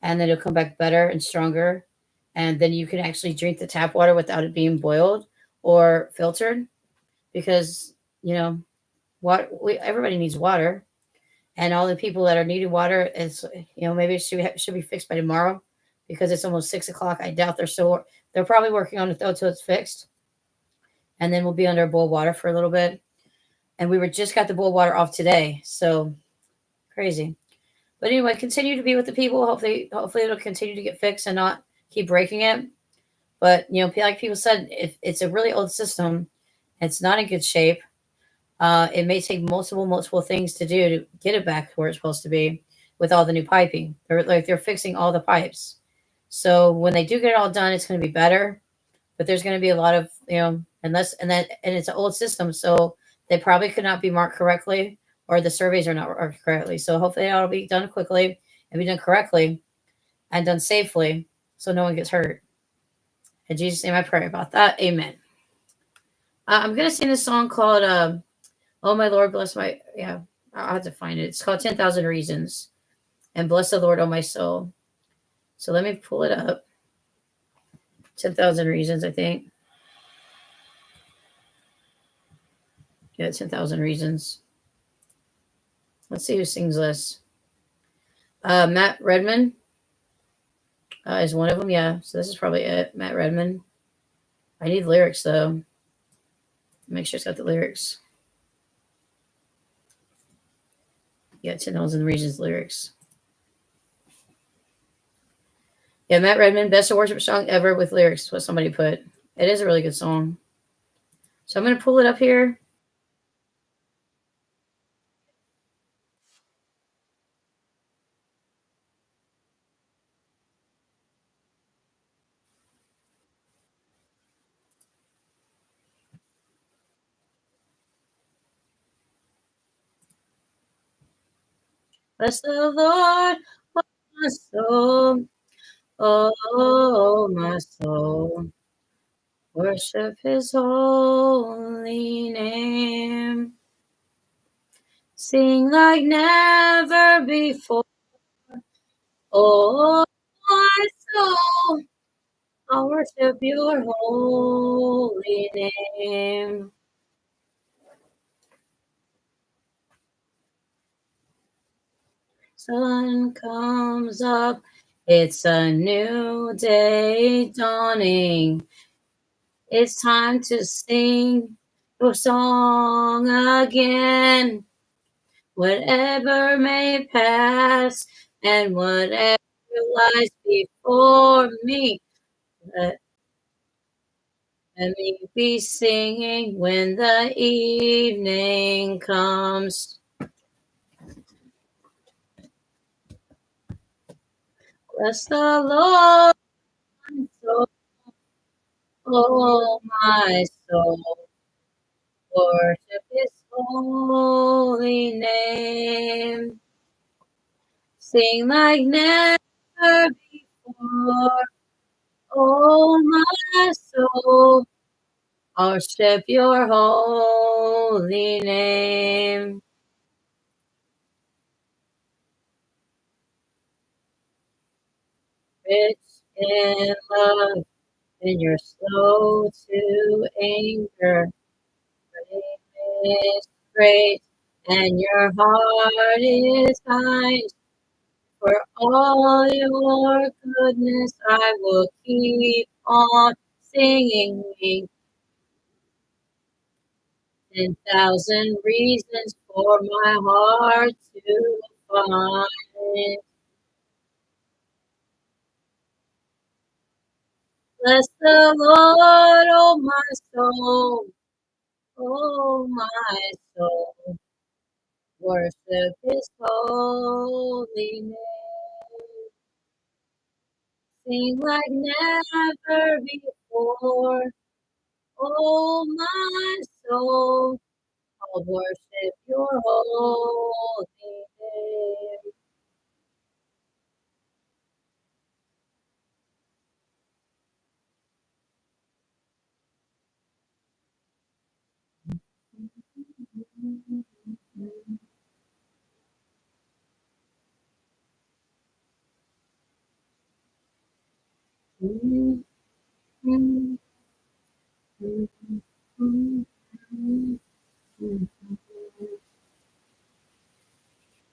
Speaker 1: and then it'll come back better and stronger, and then you can actually drink the tap water without it being boiled or filtered, because you know everybody needs water, and all the people that are needing water is, maybe it should be fixed by tomorrow, because it's almost 6 o'clock. I doubt they're probably working on it though till it's fixed, and then we'll be under boil water for a little bit. And we were just got the boil water off today, so crazy. But anyway, continue to be with the people. Hopefully it'll continue to get fixed and not keep breaking it. But like people said, if it's a really old system, it's not in good shape. It may take multiple things to do to get it back where it's supposed to be with all the new piping. They're fixing all the pipes. So when they do get it all done, it's going to be better. But there's going to be a lot of and it's an old system, so they probably could not be marked correctly, or the surveys are not marked correctly. So hopefully that'll be done quickly and be done correctly and done safely, so no one gets hurt. In Jesus' name, I pray about that. Amen. I'm gonna sing this song called "Oh My Lord, Bless My." Yeah, I'll have to find it. It's called 10,000 Reasons, and bless the Lord, oh my soul. So let me pull it up. 10,000 Reasons, I think. Yeah, 10,000 Reasons. Let's see who sings this. Matt Redman is one of them. Yeah, so this is probably it. Matt Redman. I need lyrics though. Make sure it's got the lyrics. Yeah, 10,000 Reasons lyrics. Yeah, Matt Redman, best worship song ever with lyrics is what somebody put. It is a really good song. So I'm going to pull it up here. Bless the Lord, oh my soul. Oh, my soul. Worship his holy name. Sing like never before. Oh, my soul. I worship your holy name. Sun comes up. It's a new day dawning. It's time to sing your song again. Whatever may pass and whatever lies before me, let, let me be singing when the evening comes. Bless the Lord, oh my soul, worship his holy name. Sing like never before. Oh, my soul. Worship your holy name. Rich in love, and you're slow to anger. Your name is great, and your heart is kind. For all your goodness, I will keep on singing 10,000 reasons for my heart to find. Bless the Lord, oh my soul, oh my soul. Worship His holy name. Sing like never before, oh my soul. I'll worship your holy name.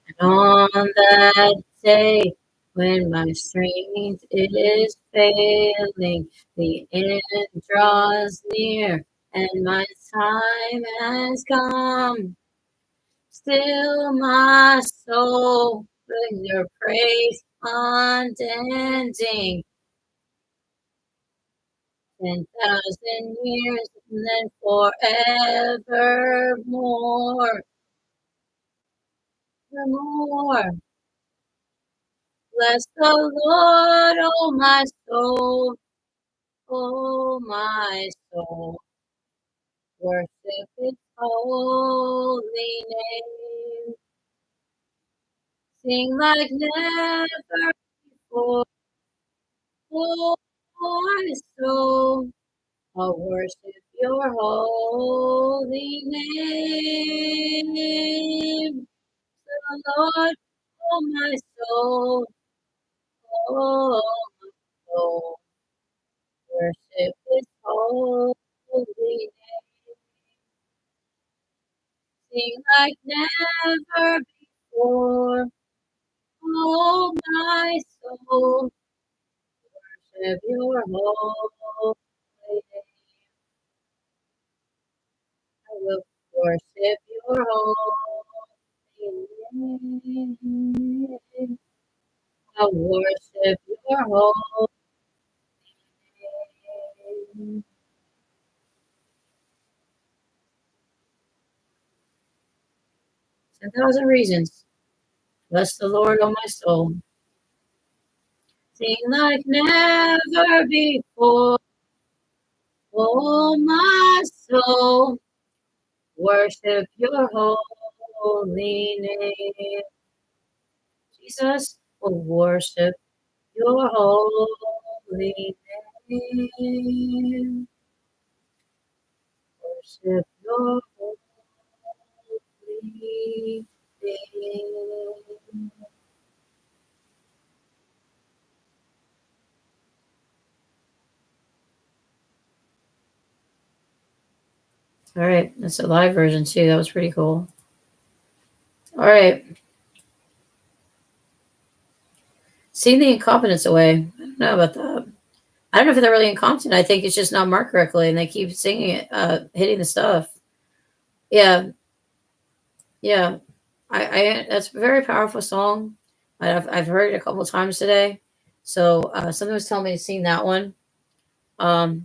Speaker 1: And on that day when my strength is failing, the end draws near and my time has come. Still my soul with your praise unending. 10,000 years and then forevermore. More. Bless the Lord, oh my soul, oh my soul. Worship His holy name. Sing like never before, oh my soul. I'll worship your holy name. The Lord, oh my soul, oh my soul. Worship His holy name. Sing like never before. Oh, my soul, worship your holy name. I will worship your holy name. I worship your holy name. 10,000 reasons. Bless the Lord, oh my soul. Sing like never before. Oh, my soul, worship your holy name. Jesus will worship your holy name. Worship your holy name. All right, that's a live version too. That was pretty cool. All right, sing the incompetence away. I don't know about that. I don't know if they're really incompetent. I think it's just not marked correctly, and they keep singing it, hitting the stuff. Yeah, yeah. I that's a very powerful song. I've heard it a couple of times today. So something was telling me to sing that one. God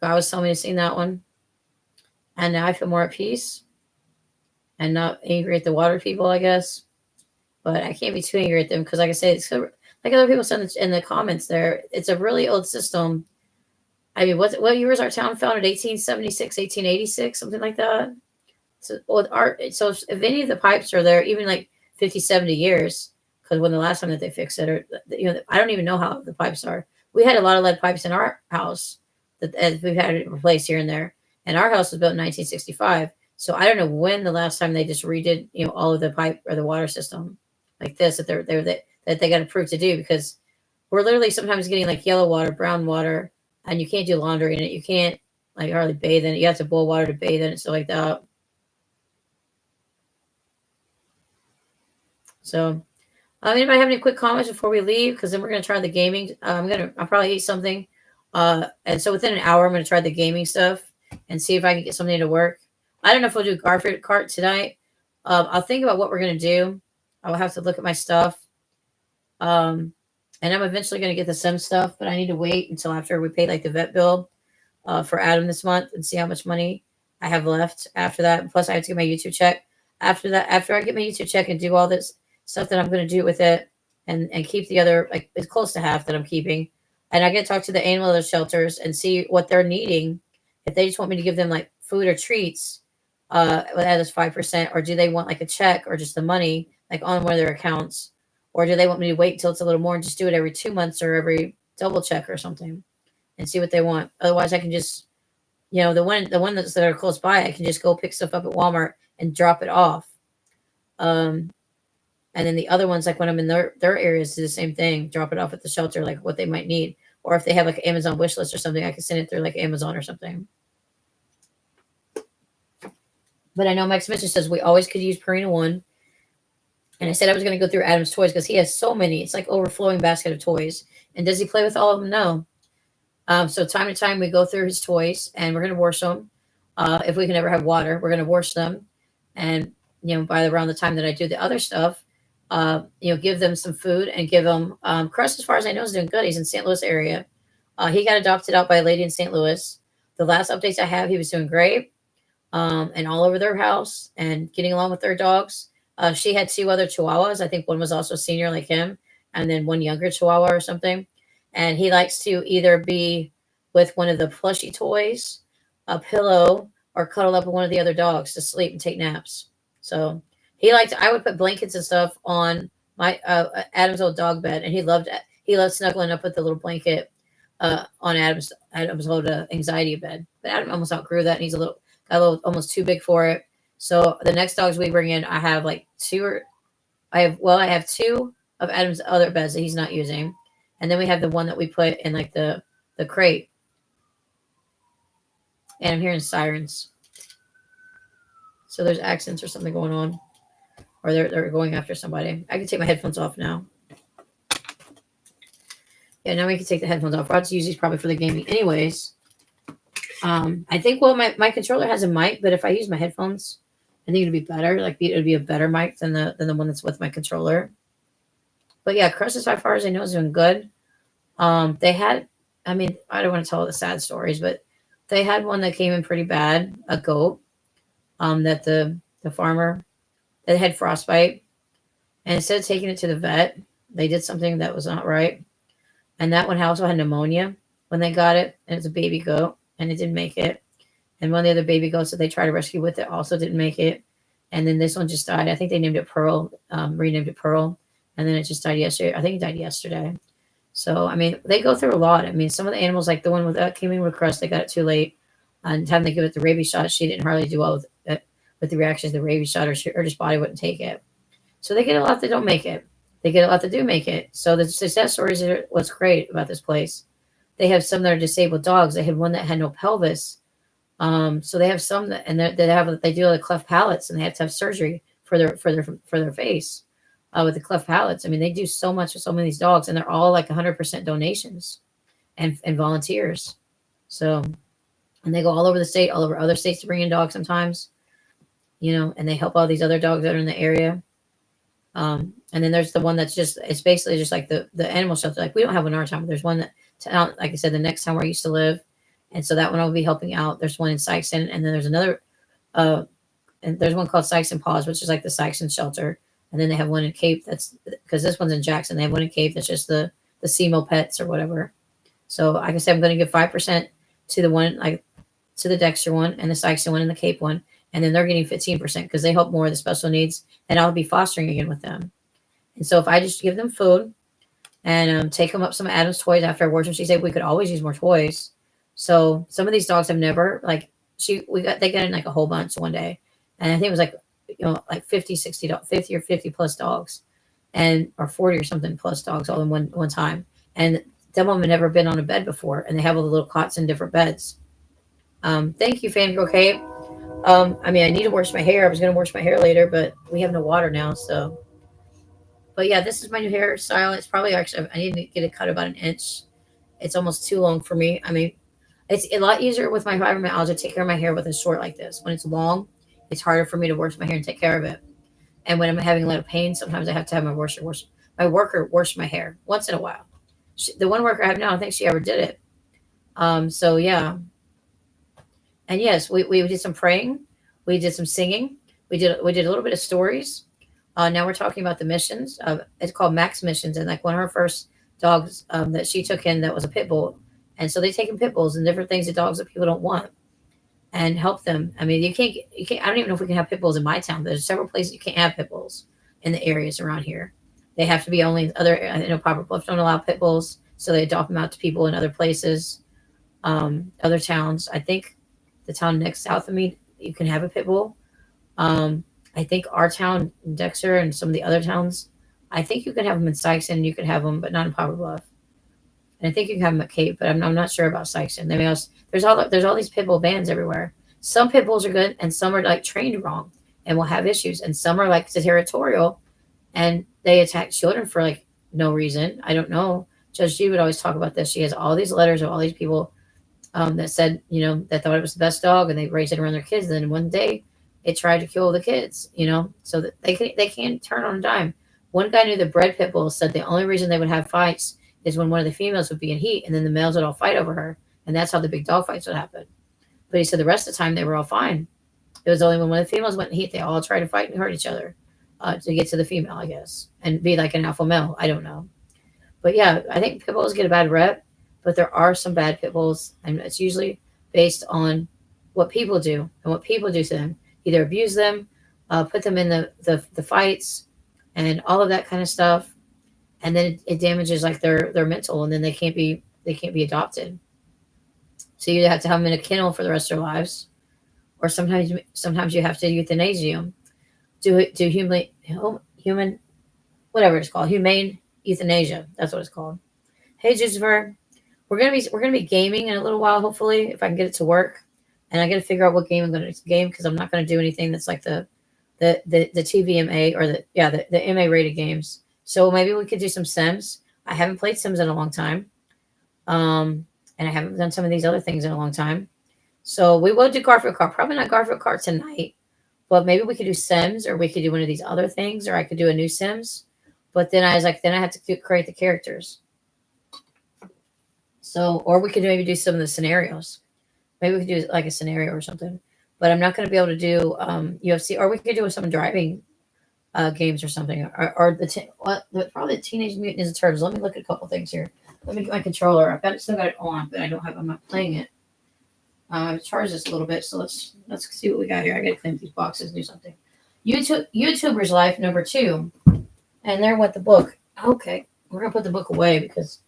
Speaker 1: was telling me to sing that one, and now I feel more at peace and not angry at the water people, I guess. But I can't be too angry at them because, like I said, it's like other people said in the comments. There, it's a really old system. I mean, what year was our town founded? 1876, 1886, something like that. So, well, so if any of the pipes are there, even like 50, 70 years, because when the last time that they fixed it, or I don't even know how the pipes are. We had a lot of lead pipes in our house, that we've had it replaced here and there. And our house was built in 1965. So I don't know when the last time they just redid, all of the pipe or the water system like this that they got approved to do, because we're literally sometimes getting like yellow water, brown water, and you can't do laundry in it. You can't like hardly bathe in it. You have to boil water to bathe in it, stuff like that. So anybody have any quick comments before we leave? Because then we're gonna try the gaming. I'll probably eat something. And so within an hour, I'm gonna try the gaming stuff and see if I can get something to work. I don't know if we'll do Garfield Cart tonight. I'll think about what we're gonna do. I'll have to look at my stuff. Um, and I'm eventually gonna get the Sim stuff, but I need to wait until after we pay like the vet bill for Adam this month and see how much money I have left after that. Plus, I have to get my YouTube check. After that, after I get my YouTube check and do all this stuff that I'm going to do with it, and keep the other, like, it's close to half that I'm keeping, and I get to talk to the animal shelters and see what they're needing. If they just want me to give them like food or treats, that is 5%, or do they want like a check or just the money like on one of their accounts, or do they want me to wait until it's a little more and just do it every 2 months or every double check or something? And see what they want. Otherwise, I can just, the one that are close by, I can just go pick stuff up at Walmart and drop it off. And then the other ones, like when I'm in their areas, do the same thing. Drop it off at the shelter, like what they might need, or if they have like an Amazon wish list or something, I can send it through like Amazon or something. But I know Mike Smith says we always could use Purina One, and I said I was going to go through Adam's toys because he has so many. It's like overflowing basket of toys. And does he play with all of them? No. So time to time we go through his toys and we're going to wash them. If we can ever have water, we're going to wash them. And, by around the time that I do the other stuff, give them some food and give them, Crust, as far as I know, is doing good. He's in St. Louis area. He got adopted out by a lady in St. Louis. The last updates I have, he was doing great. And all over their house and getting along with their dogs. She had 2 other Chihuahuas. I think one was also a senior like him, and then one younger Chihuahua or something. And he likes to either be with one of the plushy toys, a pillow, or cuddle up with one of the other dogs to sleep and take naps. So I would put blankets and stuff on my Adam's old dog bed, and he loved snuggling up with the little blanket on Adam's old anxiety bed. But Adam almost outgrew that, and he's got a little almost too big for it. So the next dogs we bring in, I have like I have 2 of Adam's other beds that he's not using. And then we have the one that we put in like the crate. And I'm hearing sirens. So there's accidents or something going on. Or they're going after somebody. I can take my headphones off now. Yeah, now we can take the headphones off. Rod's use these probably for the gaming anyways. I think, my controller has a mic, but if I use my headphones, I think it'd be better. Like it'd be a better mic than the one that's with my controller. But yeah, Crust, as far as I know, is doing good. They had, I don't want to tell the sad stories, but they had one that came in pretty bad, a goat, that the farmer, that had frostbite. And instead of taking it to the vet, they did something that was not right. And that one also had pneumonia when they got it. And it's a baby goat, and it didn't make it. And one of the other baby goats that they tried to rescue with it also didn't make it. And then this one just died. I think they named it Pearl, renamed it Pearl. And then it just died yesterday. I think it died yesterday. So, they go through a lot. Some of the animals, like the one that came in with Crust, they got it too late. And time they give it the rabies shot, she didn't hardly do well with the reactions to the rabies shot, or her just body wouldn't take it. So they get a lot that don't make it. They get a lot that do make it. So the success stories are what's great about this place. They have some that are disabled dogs. They had one that had no pelvis. So they have some that, and they do like cleft palates, and they have to have surgery for their face with the cleft palates. They do so much with so many of these dogs, and they're all like 100% donations and volunteers. So, and they go all over the state, all over other states to bring in dogs sometimes, and they help all these other dogs that are in the area. And then there's the one that's it's basically just like the animal shelter. Like we don't have one in our town, but there's one that, like I said, the next town where I used to live. And so that one I'll be helping out. There's one in Sykeston, and then there's another, and there's one called Sykes and Paws, which is like the Sykeston shelter. And then they have one in Cape that's, because this one's in Jackson. They have one in Cape that's just the SEMO pets or whatever. So like I said, I'm going to give 5% to the one, like to the Dexter one and the Sykeston one and the Cape one. And then they're getting 15% because they help more of the special needs, and I'll be fostering again with them. And so if I just give them food and take them up some Adam's toys after I wash them, she said we could always use more toys. So some of these dogs have never like they got in like a whole bunch one day, and I think it was like like 50, 60, 50 or 50 plus dogs, and or 40 or something plus dogs all in one time, and some of them have never been on a bed before, and they have all the little cots in different beds. Thank you, Fangirl Kate. I mean, I need to wash my hair. I was gonna wash my hair later, but we have no water now, so. But yeah, this is my new hairstyle. It's probably actually I need to get it cut about an inch. It's almost too long for me. I mean, it's a lot easier with my fibromyalgia to take care of my hair with a short like this. When it's long, it's harder for me to wash my hair and take care of it. And when I'm having a lot of pain, sometimes I have to have my worker wash my hair once in a while. The one worker I have now, I don't think she ever did it. So yeah, and yes, we did some praying, we did some singing, we did a little bit of stories. Now we're talking about the missions. It's called Max Missions, and like one of her first dogs that she took in that was a pit bull, and so they take in pit bulls and different things, the dogs that people don't want, and help them. I mean, you can't. I don't even know if we can have pit bulls in my town. There's several places you can't have pit bulls in the areas around here. They have to be only other. I know Poplar Bluff don't allow pit bulls, so they adopt them out to people in other places, other towns. I think the town next south of me, you can have a pit bull. Um, I think our town, Dexter, and some of the other towns, I think you can have them in Sykeston. You can have them, but not in Poplar Bluff. And I think you can have them at Cape, but I'm not sure about Sykeston. I mean, there's all these pit bull bands everywhere. Some pit bulls are good, and some are like trained wrong and will have issues, and some are like territorial and they attack children for like no reason. I don't know. Judge Judy would always talk about this. She has all these letters of all these people that said, that thought it was the best dog and they raised it around their kids. And then one day it tried to kill the kids, so that they can turn on a dime. One guy knew the bred pit bulls said the only reason they would have fights is when one of the females would be in heat and then the males would all fight over her. And that's how the big dog fights would happen. But he said the rest of the time they were all fine. It was only when one of the females went in heat, they all tried to fight and hurt each other to get to the female, I guess, and be like an alpha male. I don't know. But yeah, I think pit bulls get a bad rep, but there are some bad pit bulls, and it's usually based on what people do and what people do to them. Either abuse them, put them in the fights, and all of that kind of stuff, and then it damages like their mental, and then they can't be adopted. So you have to have them in a kennel for the rest of their lives, or sometimes you have to euthanize them, do human whatever it's called, humane euthanasia. That's what it's called. Hey, Jucifer, we're gonna be gaming in a little while, hopefully, if I can get it to work. And I got to figure out what game I'm going to game because I'm not going to do anything that's like the TVMA or the MA rated games. So maybe we could do some Sims. I haven't played Sims in a long time, and I haven't done some of these other things in a long time. So we will do Garfield Kart. Probably not Garfield Kart tonight, but maybe we could do Sims, or we could do one of these other things, or I could do a new Sims. But then I was like, then I have to create the characters. So, or we could maybe do some of the scenarios. Maybe we could do like a scenario or something. But I'm not going to be able to do UFC, or we could do some driving games or something, or probably the Teenage Mutant Ninja Turtles. Let me look at a couple things here. Let me get my controller. Still got it on, but I'm not playing it. I've charged this a little bit, so let's see what we got here. I got to clean these boxes and do something. YouTuber's Life number 2, and there went the book. Okay, we're gonna put the book away because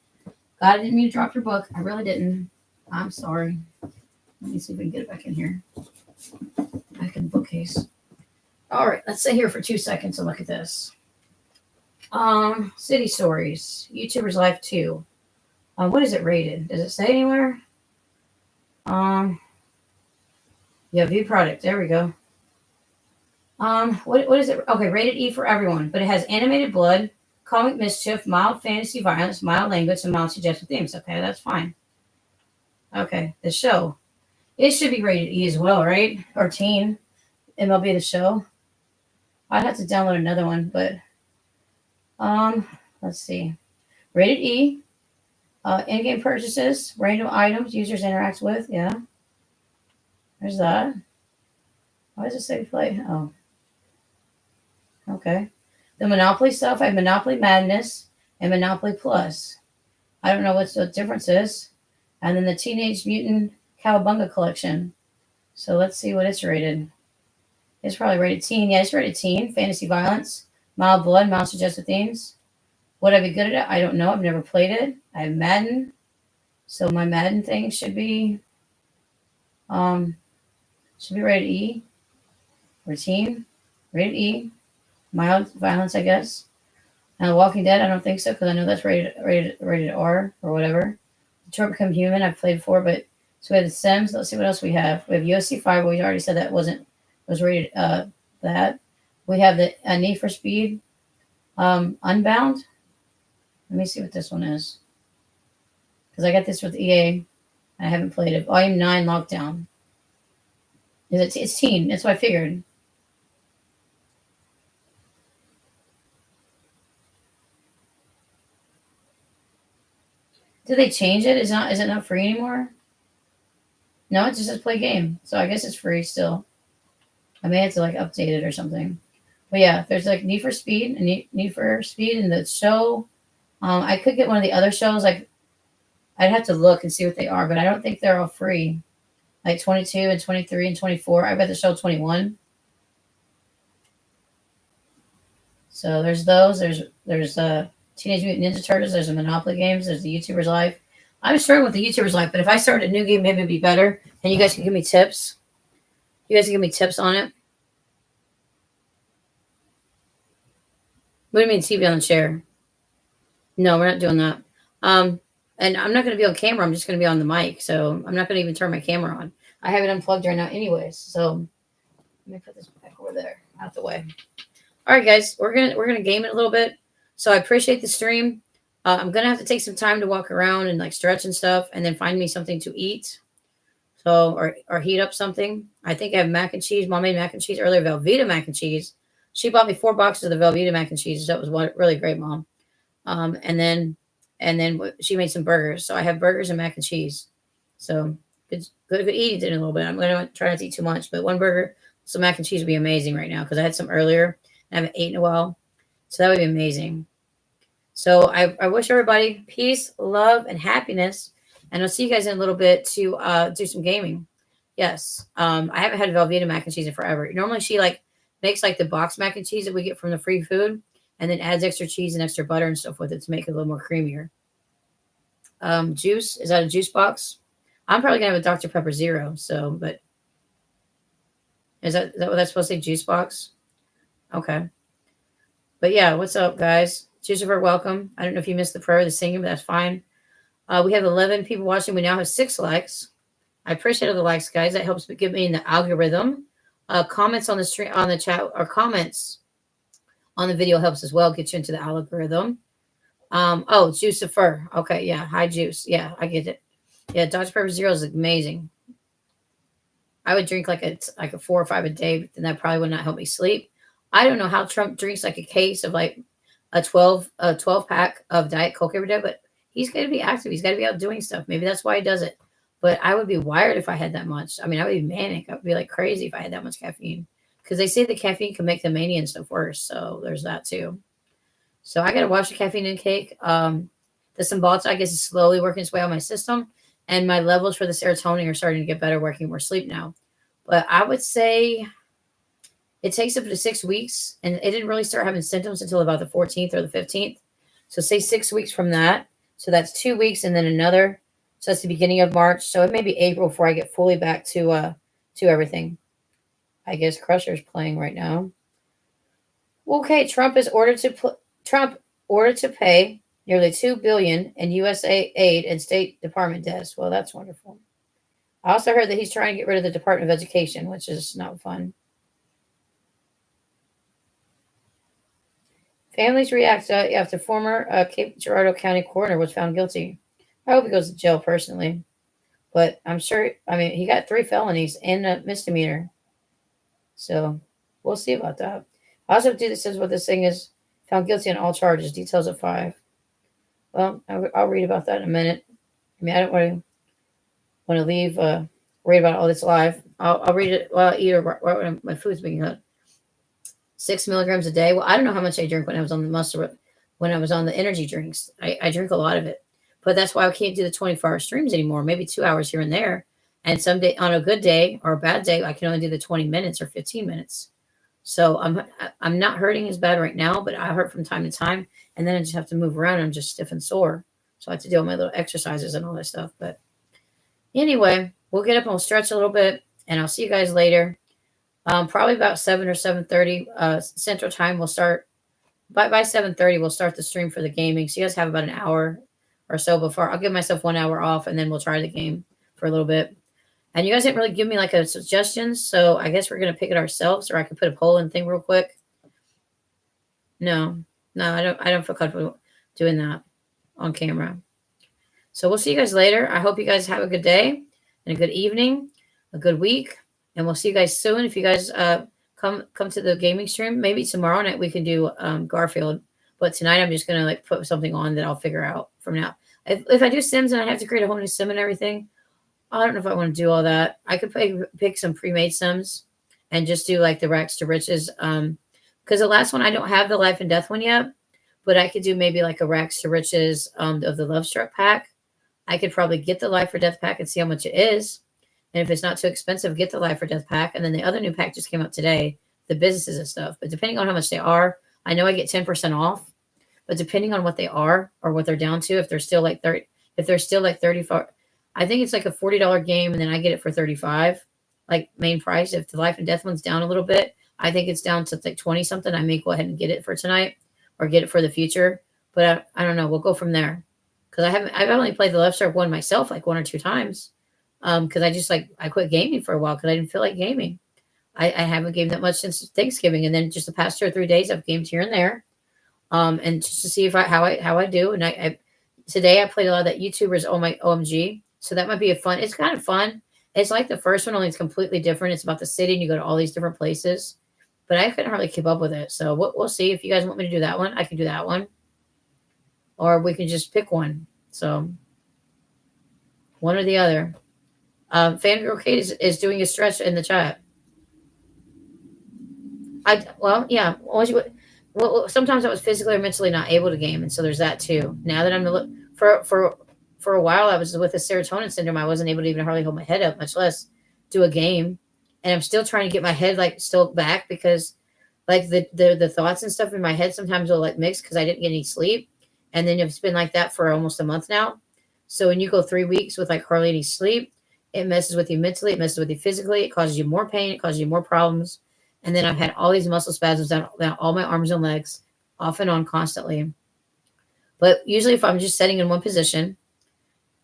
Speaker 1: God, I didn't mean to drop your book. I really didn't. I'm sorry. Let me see if we can get it back in here. Back in the bookcase. All right, let's sit here for 2 seconds and look at this. City Stories, YouTuber's Life 2. What is it rated? Does it say anywhere? Yeah, view product. There we go. What is it? Okay, rated E for everyone, but it has animated blood, comic mischief, mild fantasy violence, mild language, and mild suggestive themes. Okay, that's fine. Okay, the show. It should be rated E as well, right? Or teen. MLB The Show. I'd have to download another one, but let's see. Rated E. In-game purchases, random items users interact with. Yeah. There's that. Why does it say play? Oh. Okay. The Monopoly stuff, I have Monopoly Madness and Monopoly Plus. I don't know what the difference is. And then the Teenage Mutant Cowabunga collection. So let's see what it's rated. It's probably rated teen. Yeah, it's rated teen. Fantasy violence, mild blood, mild suggestive themes. Would I be good at it? I don't know. I've never played it. I have Madden. So my Madden thing um should be rated E. Routine, rated E. Mild violence, I guess. Now, Walking Dead, I don't think so because I know that's rated R or whatever. Detroit Become Human, I've played before, but so we have The Sims. Let's see what else we have. We have UFC 5. We already said that was rated that. We have the Need for Speed, Unbound. Let me see what this one is because I got this with EA. I haven't played it. Volume 9 Lockdown. It's teen. That's what I figured. Did they change it? Is it not free anymore? No, it just says play game. So I guess it's free still. I may have to like update it or something. But yeah, there's like Need for Speed and Need for Speed and the show. I could get one of the other shows. Like I'd have to look and see what they are, but I don't think they're all free. Like 22 and 23 and 24. I bet the show 21. So there's those. There's Teenage Mutant Ninja Turtles. There's the Monopoly games. There's the YouTuber's Life. I'm struggling with the YouTuber's Life, but if I started a new game, maybe it'd be better. And you guys can give me tips. You guys can give me tips on it. What do you mean TV on the chair? No, we're not doing that. And I'm not going to be on camera. I'm just going to be on the mic. So I'm not going to even turn my camera on. I have it unplugged right now, anyways. So let me put this back over there, out the way. All right, guys, we're gonna game it a little bit. So I appreciate the stream. I'm gonna have to take some time to walk around and like stretch and stuff, and then find me something to eat. So or heat up something. I think I have mac and cheese. Mom made mac and cheese earlier, Velveeta mac and cheese. She bought me 4 boxes of the Velveeta mac and cheese. That was really great, Mom. Um, and then she made some burgers. So I have burgers and mac and cheese. So good eating in a little bit. I'm gonna try not to eat too much, but one burger, some mac and cheese would be amazing right now because I had some earlier. I haven't eaten in a while, so that would be amazing. So I wish everybody peace, love, and happiness, and I'll see you guys in a little bit to do some gaming. Yes, I haven't had Velveeta mac and cheese in forever. Normally, she like makes like the box mac and cheese that we get from the free food, and then adds extra cheese and extra butter and stuff with it to make it a little more creamier. Juice, is that a juice box? I'm probably gonna have a Dr Pepper Zero. So, but is that what that's supposed to say? Juice box. Okay. But yeah, what's up, guys? Christopher, welcome. I don't know if you missed the prayer, the singing, but that's fine. We have 11 people watching. We now have 6 likes. I appreciate all the likes, guys. That helps give me in the algorithm. Comments on the stream, on the chat, or comments on the video helps as well. Get you into the algorithm. Oh, Juicifer. Okay, yeah. Hi, Juice. Yeah, I get it. Yeah, Dr Pepper Zero is amazing. I would drink like a 4 or 5 a day, but then that probably would not help me sleep. I don't know how Trump drinks like a case of like a 12 pack of Diet Coke every day, but he's got to be active. He's got to be out doing stuff. Maybe that's why he does it. But I would be wired if I had that much. I mean, I would be manic. I would be like crazy if I had that much caffeine because they say the caffeine can make the mania and stuff worse. So there's that too. So I got to watch the caffeine intake. The Cymbalta, I guess, is slowly working its way out of my system, and my levels for the serotonin are starting to get better, working more sleep now. But I would say it takes up to 6 weeks, and it didn't really start having symptoms until about the 14th or the 15th. So say 6 weeks from that. So that's 2 weeks, and then another. So that's the beginning of March. So it may be April before I get fully back to everything. I guess Crusher's playing right now. Okay, Trump ordered to pay nearly $2 billion in USA aid and State Department debts. Well, that's wonderful. I also heard that he's trying to get rid of the Department of Education, which is not fun. Families react after former Cape Girardeau County coroner was found guilty. I hope he goes to jail personally, but I'm sure. I mean, he got 3 felonies and a misdemeanor, so we'll see about that. I also do this says what this thing is found guilty on all charges. Details of 5. Well, I'll read about that in a minute. I mean, I don't want to leave read about all this live. I'll read it while I eat or when my food's being hot. 6 milligrams a day. Well, I don't know how much I drink when I was on the muscle, when I was on the energy drinks. I drink a lot of it, but that's why I can't do the 24-hour streams anymore. Maybe 2 hours here and there. And some day, on a good day or a bad day, I can only do the 20 minutes or 15 minutes. So I'm not hurting as bad right now, but I hurt from time to time, and then I just have to move around. And I'm just stiff and sore. So I have to do all my little exercises and all that stuff. But anyway, we'll get up and we'll stretch a little bit, and I'll see you guys later. Probably about 7 or 7:30 Central Time. We'll start by 7:30. We'll start the stream for the gaming. So you guys have about an hour or so before. I'll give myself 1 hour off, and then we'll try the game for a little bit. And you guys didn't really give me like a suggestion, so I guess we're gonna pick it ourselves, or I can put a poll in thing real quick. No, no, I don't. I don't feel comfortable doing that on camera. So we'll see you guys later. I hope you guys have a good day and a good evening, a good week, and we'll see you guys soon. If you guys come to the gaming stream, maybe tomorrow night we can do Garfield. But tonight I'm just gonna like put something on that I'll figure out from now. If I do Sims and I have to create a whole new sim and everything, I don't know if I want to do all that. I could pick some pre-made Sims and just do like the Racks to Riches. Because the last one I don't have the Life and Death one yet, but I could do maybe like a Racks to Riches of the Love Struck pack. I could probably get the Life or Death pack and see how much it is. And if it's not too expensive, get the Life or Death pack. And then the other new pack just came out today, the businesses and stuff. But depending on how much they are, I know I get 10% off. But depending on what they are or what they're down to, if they're still like 30, if they're still like 35, I think it's like a $40 game, and then I get it for 35, like main price. If the Life and Death one's down a little bit, I think it's down to like 20 something. I may go ahead and get it for tonight or get it for the future. But I don't know. We'll go from there. Because I've only played the Left Shark one myself like 1 or 2 times. Because I quit gaming for a while because I didn't feel like gaming. I haven't gamed that much since Thanksgiving, and then just the past 2 or 3 days I've gamed here and there. And just to see how I do. And today I played a lot of that YouTubers OMG. So that might be a fun. It's kind of fun. It's like the first one, only it's completely different. It's about the city, and you go to all these different places. But I couldn't hardly keep up with it. So we'll see. If you guys want me to do that one, I can do that one. Or we can just pick one. So one or the other. Fangirl Kate is doing a stretch in the chat. Yeah. Sometimes I was physically or mentally not able to game, and so there's that too. Now that I'm for a while, I was with a serotonin syndrome. I wasn't able to even hardly hold my head up, much less do a game. And I'm still trying to get my head like still back because like the thoughts and stuff in my head sometimes will like mix because I didn't get any sleep. And then it's been like that for almost a month now. So when you go 3 weeks with like hardly any sleep, it messes with you mentally, it messes with you physically, it causes you more pain, it causes you more problems. And then I've had all these muscle spasms down all my arms and legs, off and on constantly. But usually if I'm just sitting in one position,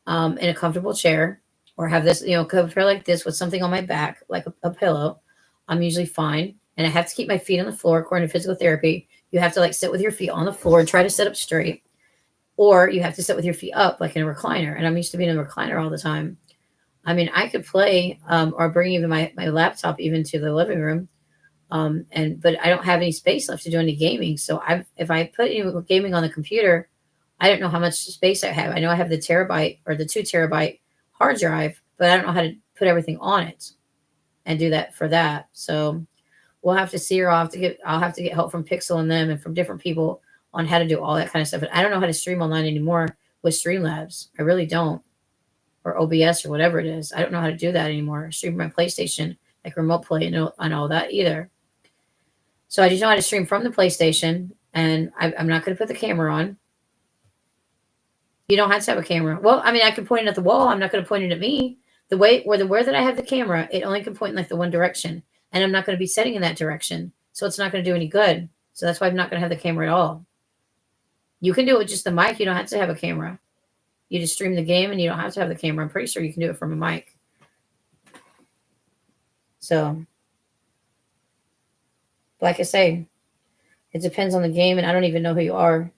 Speaker 1: in a comfortable chair, or have this, chair like this with something on my back, like a pillow, I'm usually fine. And I have to keep my feet on the floor. According to physical therapy, you have to like sit with your feet on the floor and try to sit up straight. Or you have to sit with your feet up like in a recliner. And I'm used to being in a recliner all the time. I mean, I could play or bring even my laptop even to the living room. But I don't have any space left to do any gaming. So if I put any gaming on the computer, I don't know how much space I have. I know I have the terabyte or the 2 terabyte hard drive, but I don't know how to put everything on it and do that for that. So we'll have to see, or I'll have to get help from Pixel and them and from different people on how to do all that kind of stuff. And I don't know how to stream online anymore with Streamlabs. I really don't. Or OBS or whatever it is. I don't know how to do that anymore. Stream my PlayStation, like remote play and all that either. So I just know how to stream from the PlayStation, and I'm not going to put the camera on. You don't have to have a camera. Well, I mean, I can point it at the wall. I'm not going to point it at me. Where that I have the camera, it only can point in like the one direction, and I'm not going to be setting in that direction, so it's not going to do any good. So that's why I'm not going to have the camera at all. You can do it with just the mic. You don't have to have a camera. You just stream the game, and you don't have to have the camera. I'm pretty sure you can do it from a mic. So, like I say, it depends on the game, and I don't even know who you are.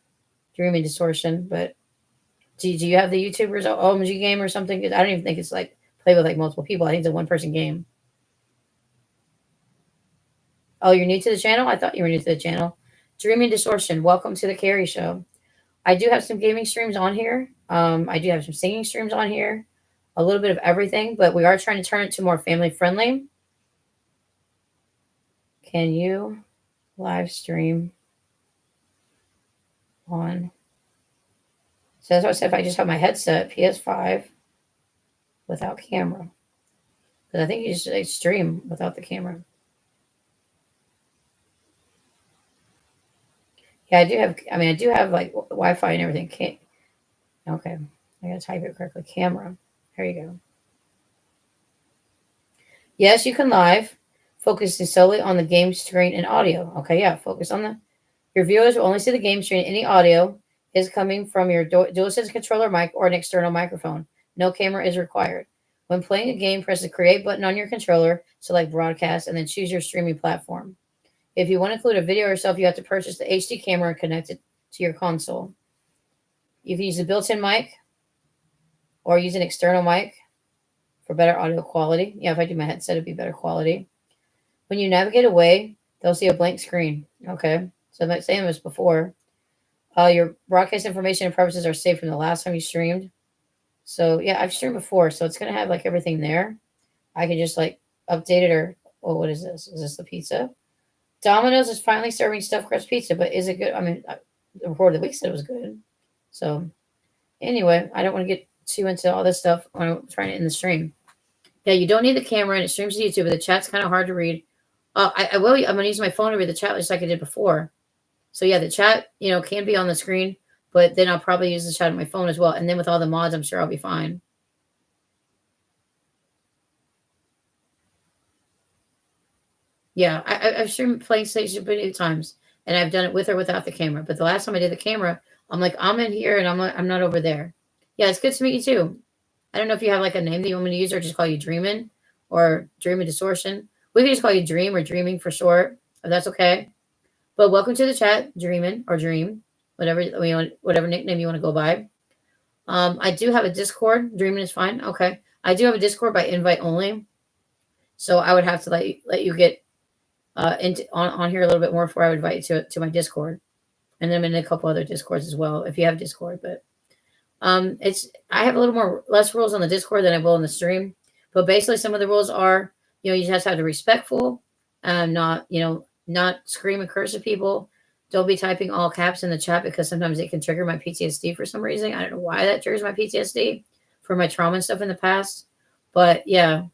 Speaker 1: Dreaming Distortion, but do you have the YouTubers OMG game or something? I don't even think it's like play with like multiple people. I think it's a one-person game. Oh, you're new to the channel? I thought you were new to the channel. Dreaming Distortion, welcome to the Carrie Show. I do have some gaming streams on here. I do have some singing streams on here. A little bit of everything, but we are trying to turn it to more family-friendly. Can you live stream on? So that's what I said. If I just have my headset, PS5, without camera, because I think you just like, stream without the camera. Yeah, I do have. I mean, I do have like Wi-Fi and everything. Okay, I gotta type it correctly. Camera. There you go. Yes, you can live, focusing solely on the game screen and audio. Okay, yeah, focus on the. Your viewers will only see the game screen. Any audio is coming from your DualSense controller mic or an external microphone. No camera is required. When playing a game, press the create button on your controller, select broadcast, and then choose your streaming platform. If you want to include a video yourself, you have to purchase the HD camera and connect it to your console. You can use a built in mic or use an external mic for better audio quality. Yeah, if I do my headset, it'd be better quality. When you navigate away, they'll see a blank screen. Okay, so I'm saying this before. Your broadcast information and preferences are saved from the last time you streamed. So yeah, I've streamed before, so it's gonna have like everything there. I can just like update it or oh, what is this? Is this the pizza? Domino's is finally serving stuffed crust pizza, but is it good? I mean, the report of the week said it was good. So anyway, I don't want to get too into all this stuff when I'm trying to end the stream. Yeah, you don't need the camera and it streams to YouTube, but the chat's kind of hard to read. I will. I'm gonna use my phone to read the chat just like I did before. So yeah, the chat, can be on the screen, but then I'll probably use the chat on my phone as well. And then with all the mods, I'm sure I'll be fine. Yeah, I've streamed PlayStation many times, and I've done it with or without the camera. But the last time I did the camera, I'm like, I'm in here, and I'm not over there. Yeah, it's good to meet you too. I don't know if you have like a name that you want me to use, or just call you Dreamin' or Dreaming Distortion. We can just call you Dream or Dreaming for short, if that's okay. But welcome to the chat, Dreamin' or Dream, whatever nickname you want to go by. I do have a Discord. Dreaming is fine. Okay, I do have a Discord by invite only, so I would have to let you get on here a little bit more before I would invite you to my Discord, and then I'm in a couple other Discords as well if you have Discord. But it's I have a little more less rules on the Discord than I will in the stream. But basically, some of the rules are you just have to be respectful, not not scream and curse at people. Don't be typing all caps in the chat because sometimes it can trigger my PTSD for some reason. I don't know why that triggers my PTSD for my trauma and stuff in the past. But yeah,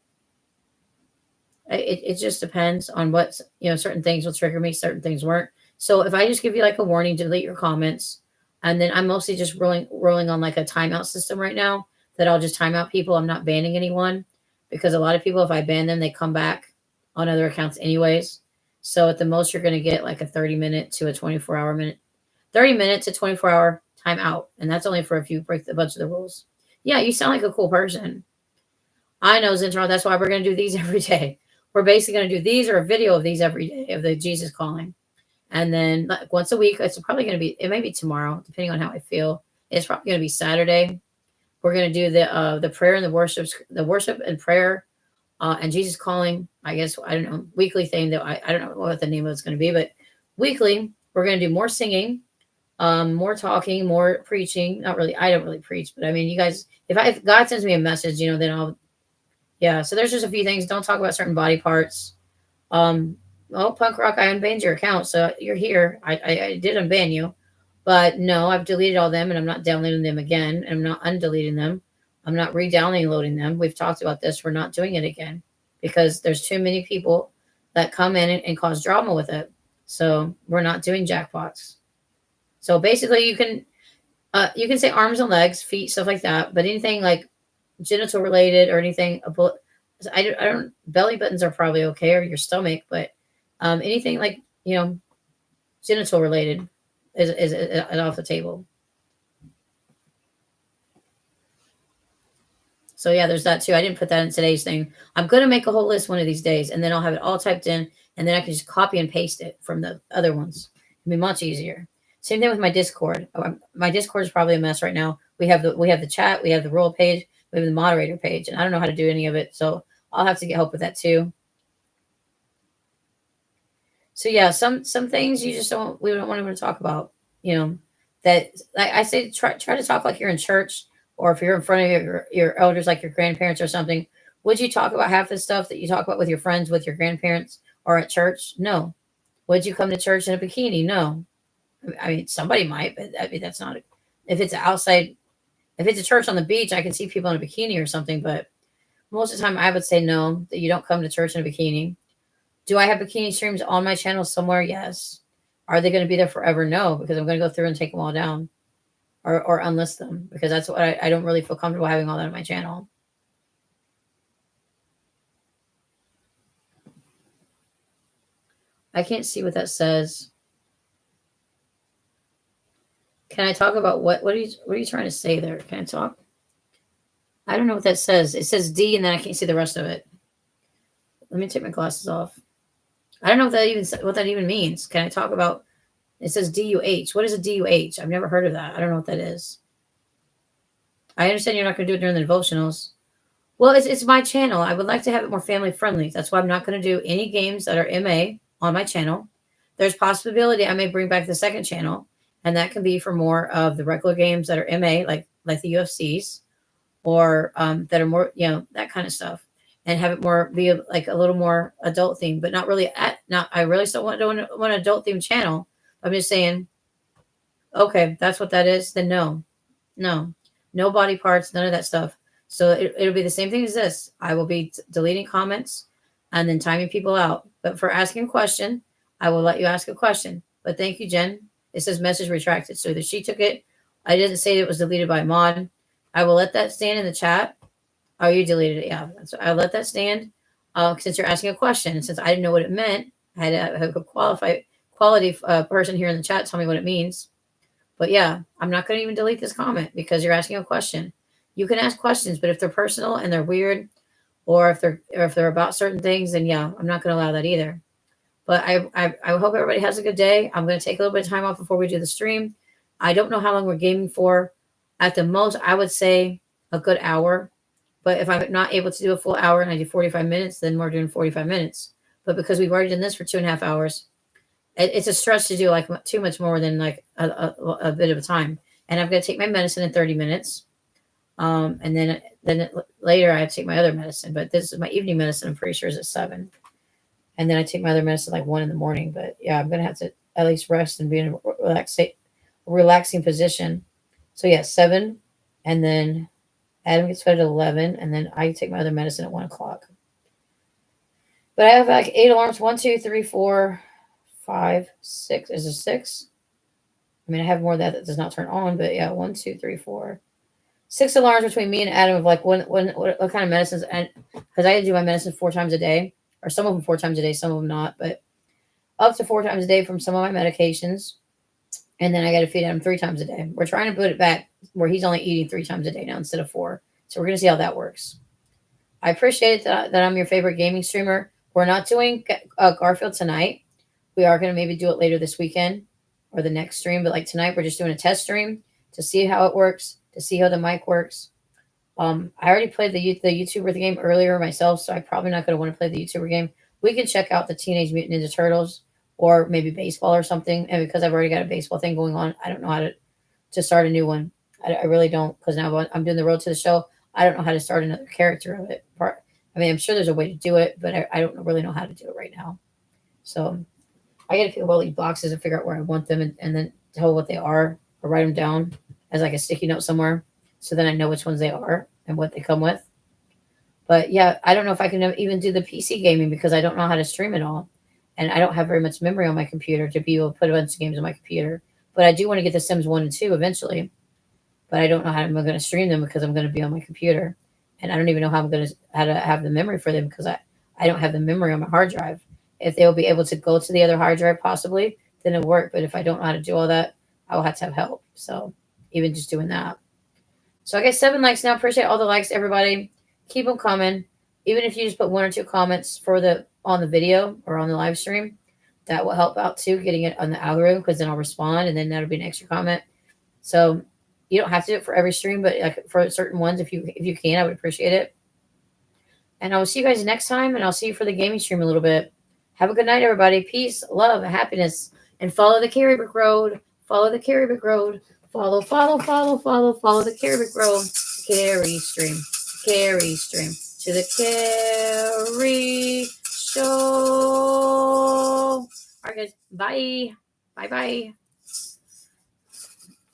Speaker 1: it just depends on what certain things will trigger me, certain things weren't. So if I just give you like a warning, delete your comments, and then I'm mostly just rolling on like a timeout system right now that I'll just time out people. I'm not banning anyone because a lot of people, if I ban them, they come back on other accounts anyways. So at the most, you're going to get like a 30-minute to a 24-hour minute, 30-minute to 24-hour timeout, and that's only for if you break a bunch of the rules. Yeah, you sound like a cool person. I know, Zentron. That's why we're going to do these every day. We're basically going to do these or a video of these every day of the Jesus calling. And then like once a week, it's probably going to be, it may be tomorrow, depending on how I feel. It's probably going to be Saturday. We're going to do the prayer and the worship and prayer and Jesus calling. I guess, I don't know, weekly thing that I don't know what the name of it's going to be, but weekly, we're going to do more singing, more talking, more preaching. Not really. I don't really preach, but I mean, you guys, if God sends me a message, then yeah. So there's just a few things. Don't talk about certain body parts. Well, Punk Rock, I unbanned your account, so you're here. I did unban you, but no, I've deleted all them, and I'm not downloading them again, and I'm not undeleting them. I'm not re-downloading them. We've talked about this. We're not doing it again because there's too many people that come in and cause drama with it. So we're not doing jackpots. So basically, you can say arms and legs, feet, stuff like that, but anything like genital related or anything, I don't belly buttons are probably okay, or your stomach, but anything like genital related is off the table. So yeah, there's that too. I didn't put that in today's thing. I'm gonna make a whole list one of these days, and then I'll have it all typed in, and then I can just copy and paste it from the other ones. It'll be much easier. Same thing with my Discord. My Discord is probably a mess right now. We have the chat, we have the role page, we have the moderator page, and I don't know how to do any of it, so I'll have to get help with that too. So yeah, some things we don't want to talk about. That like I say, try to talk like you're in church, or if you're in front of your elders, like your grandparents or something. Would you talk about half the stuff that you talk about with your friends, with your grandparents, or at church? No. Would you come to church in a bikini? No. I mean, somebody might, but I mean, that's not. If it's outside, if it's a church on the beach, I can see people in a bikini or something. But most of the time, I would say no. That you don't come to church in a bikini. Do I have bikini streams on my channel somewhere? Yes. Are they going to be there forever? No, because I'm going to go through and take them all down. or unlist them, because that's what I don't really feel comfortable having all that on my channel. I can't see what that says. Can I talk about what are you trying to say there? Can I talk? I don't know what that says. It says D, and then I can't see the rest of it. Let me take my glasses off. I don't know what that even means. Can I talk about? It says DUH. What is a DUH? I've never heard of that. I don't know what that is. I understand you're not going to do it during the devotionals. Well, it's my channel. I would like to have it more family friendly. That's why I'm not going to do any games that are MA on my channel. There's possibility I may bring back the second channel, and that can be for more of the regular games that are MA, like the UFCs, or that are more, that kind of stuff, and have it more be like a little more adult themed, but not really. I really still want an adult themed channel. I'm just saying, okay, that's what that is. Then no, no body parts, none of that stuff. So it'll be the same thing as this. I will be deleting comments and then timing people out. But for asking a question, I will let you ask a question. But thank you, Jen. It says message retracted. So either she took it. I didn't say it was deleted by mod. I will let that stand in the chat. Oh, you deleted it. Yeah. So I'll let that stand since you're asking a question. And since I didn't know what it meant, I had to have a quality person here in the chat tell me what it means. But yeah, I'm not going to even delete this comment because you're asking a question. You can ask questions, but if they're personal and they're weird, or if they're about certain things, then yeah, I'm not going to allow that either. But I hope everybody has a good day. I'm going to take a little bit of time off before we do the stream. I don't know how long we're gaming for. At the most, I would say a good hour. But if I'm not able to do a full hour and I do 45 minutes, then we're doing 45 minutes. But because we've already done this for 2.5 hours, it's a stretch to do like too much more than like a bit of a time. And I'm going to take my medicine in 30 minutes. And then later I have to take my other medicine. But this is my evening medicine. I'm pretty sure is at 7. And then I take my other medicine like 1 in the morning. But yeah, I'm going to have to at least rest and be in a relaxing position. So yeah, 7. And then Adam gets fed at 11. And then I take my other medicine at 1 o'clock. But I have like 8 alarms. 1, 2, 3, 4, 5, 6. Is there 6? I mean, I have more of that does not turn on, but yeah, 1, 2, 3, 4, 6 alarms between me and Adam of like what kind of medicines, and because I do my medicine 4 times a day, or some of them 4 times a day, some of them not, but up to 4 times a day from some of my medications, and then I got to feed him 3 times a day. We're trying to put it back where he's only eating 3 times a day now instead of 4, so we're gonna see how that works. I appreciate that I'm your favorite gaming streamer. We're not doing Garfield tonight. We are going to maybe do it later this weekend or the next stream. But like tonight, we're just doing a test stream to see how it works, to see how the mic works. I already played the YouTuber game earlier myself, so I'm probably not going to want to play the YouTuber game. We can check out the Teenage Mutant Ninja Turtles or maybe baseball or something. And because I've already got a baseball thing going on, I don't know how to start a new one. I really don't, because now I'm doing the road to the show. I don't know how to start another character of it. I mean, I'm sure there's a way to do it, but I don't really know how to do it right now. So I got to figure out all these boxes and figure out where I want them, and then tell what they are or write them down as like a sticky note somewhere, so then I know which ones they are and what they come with. But yeah, I don't know if I can even do the PC gaming because I don't know how to stream it all, and I don't have very much memory on my computer to be able to put a bunch of games on my computer. But I do want to get the Sims 1 and 2 eventually. But I don't know how I'm going to stream them because I'm going to be on my computer. And I don't even know how to have the memory for them because I don't have the memory on my hard drive. If they'll be able to go to the other hard drive possibly, then it'll work. But if I don't know how to do all that, I will have to have help. So even just doing that. So I guess 7 likes now. Appreciate all the likes, everybody. Keep them coming. Even if you just put 1 or 2 comments on the video or on the live stream, that will help out too, getting it on the algorithm, because then I'll respond and then that'll be an extra comment. So you don't have to do it for every stream, but like for certain ones, if you can, I would appreciate it. And I will see you guys next time, and I'll see you for the gaming stream a little bit. Have a good night, everybody. Peace, love, happiness, and follow the Carrybrick Road. Follow the Carrybrick Road. Follow the Carrybrick Road. Carry stream to the Carry Show. All right, guys. Bye. Bye.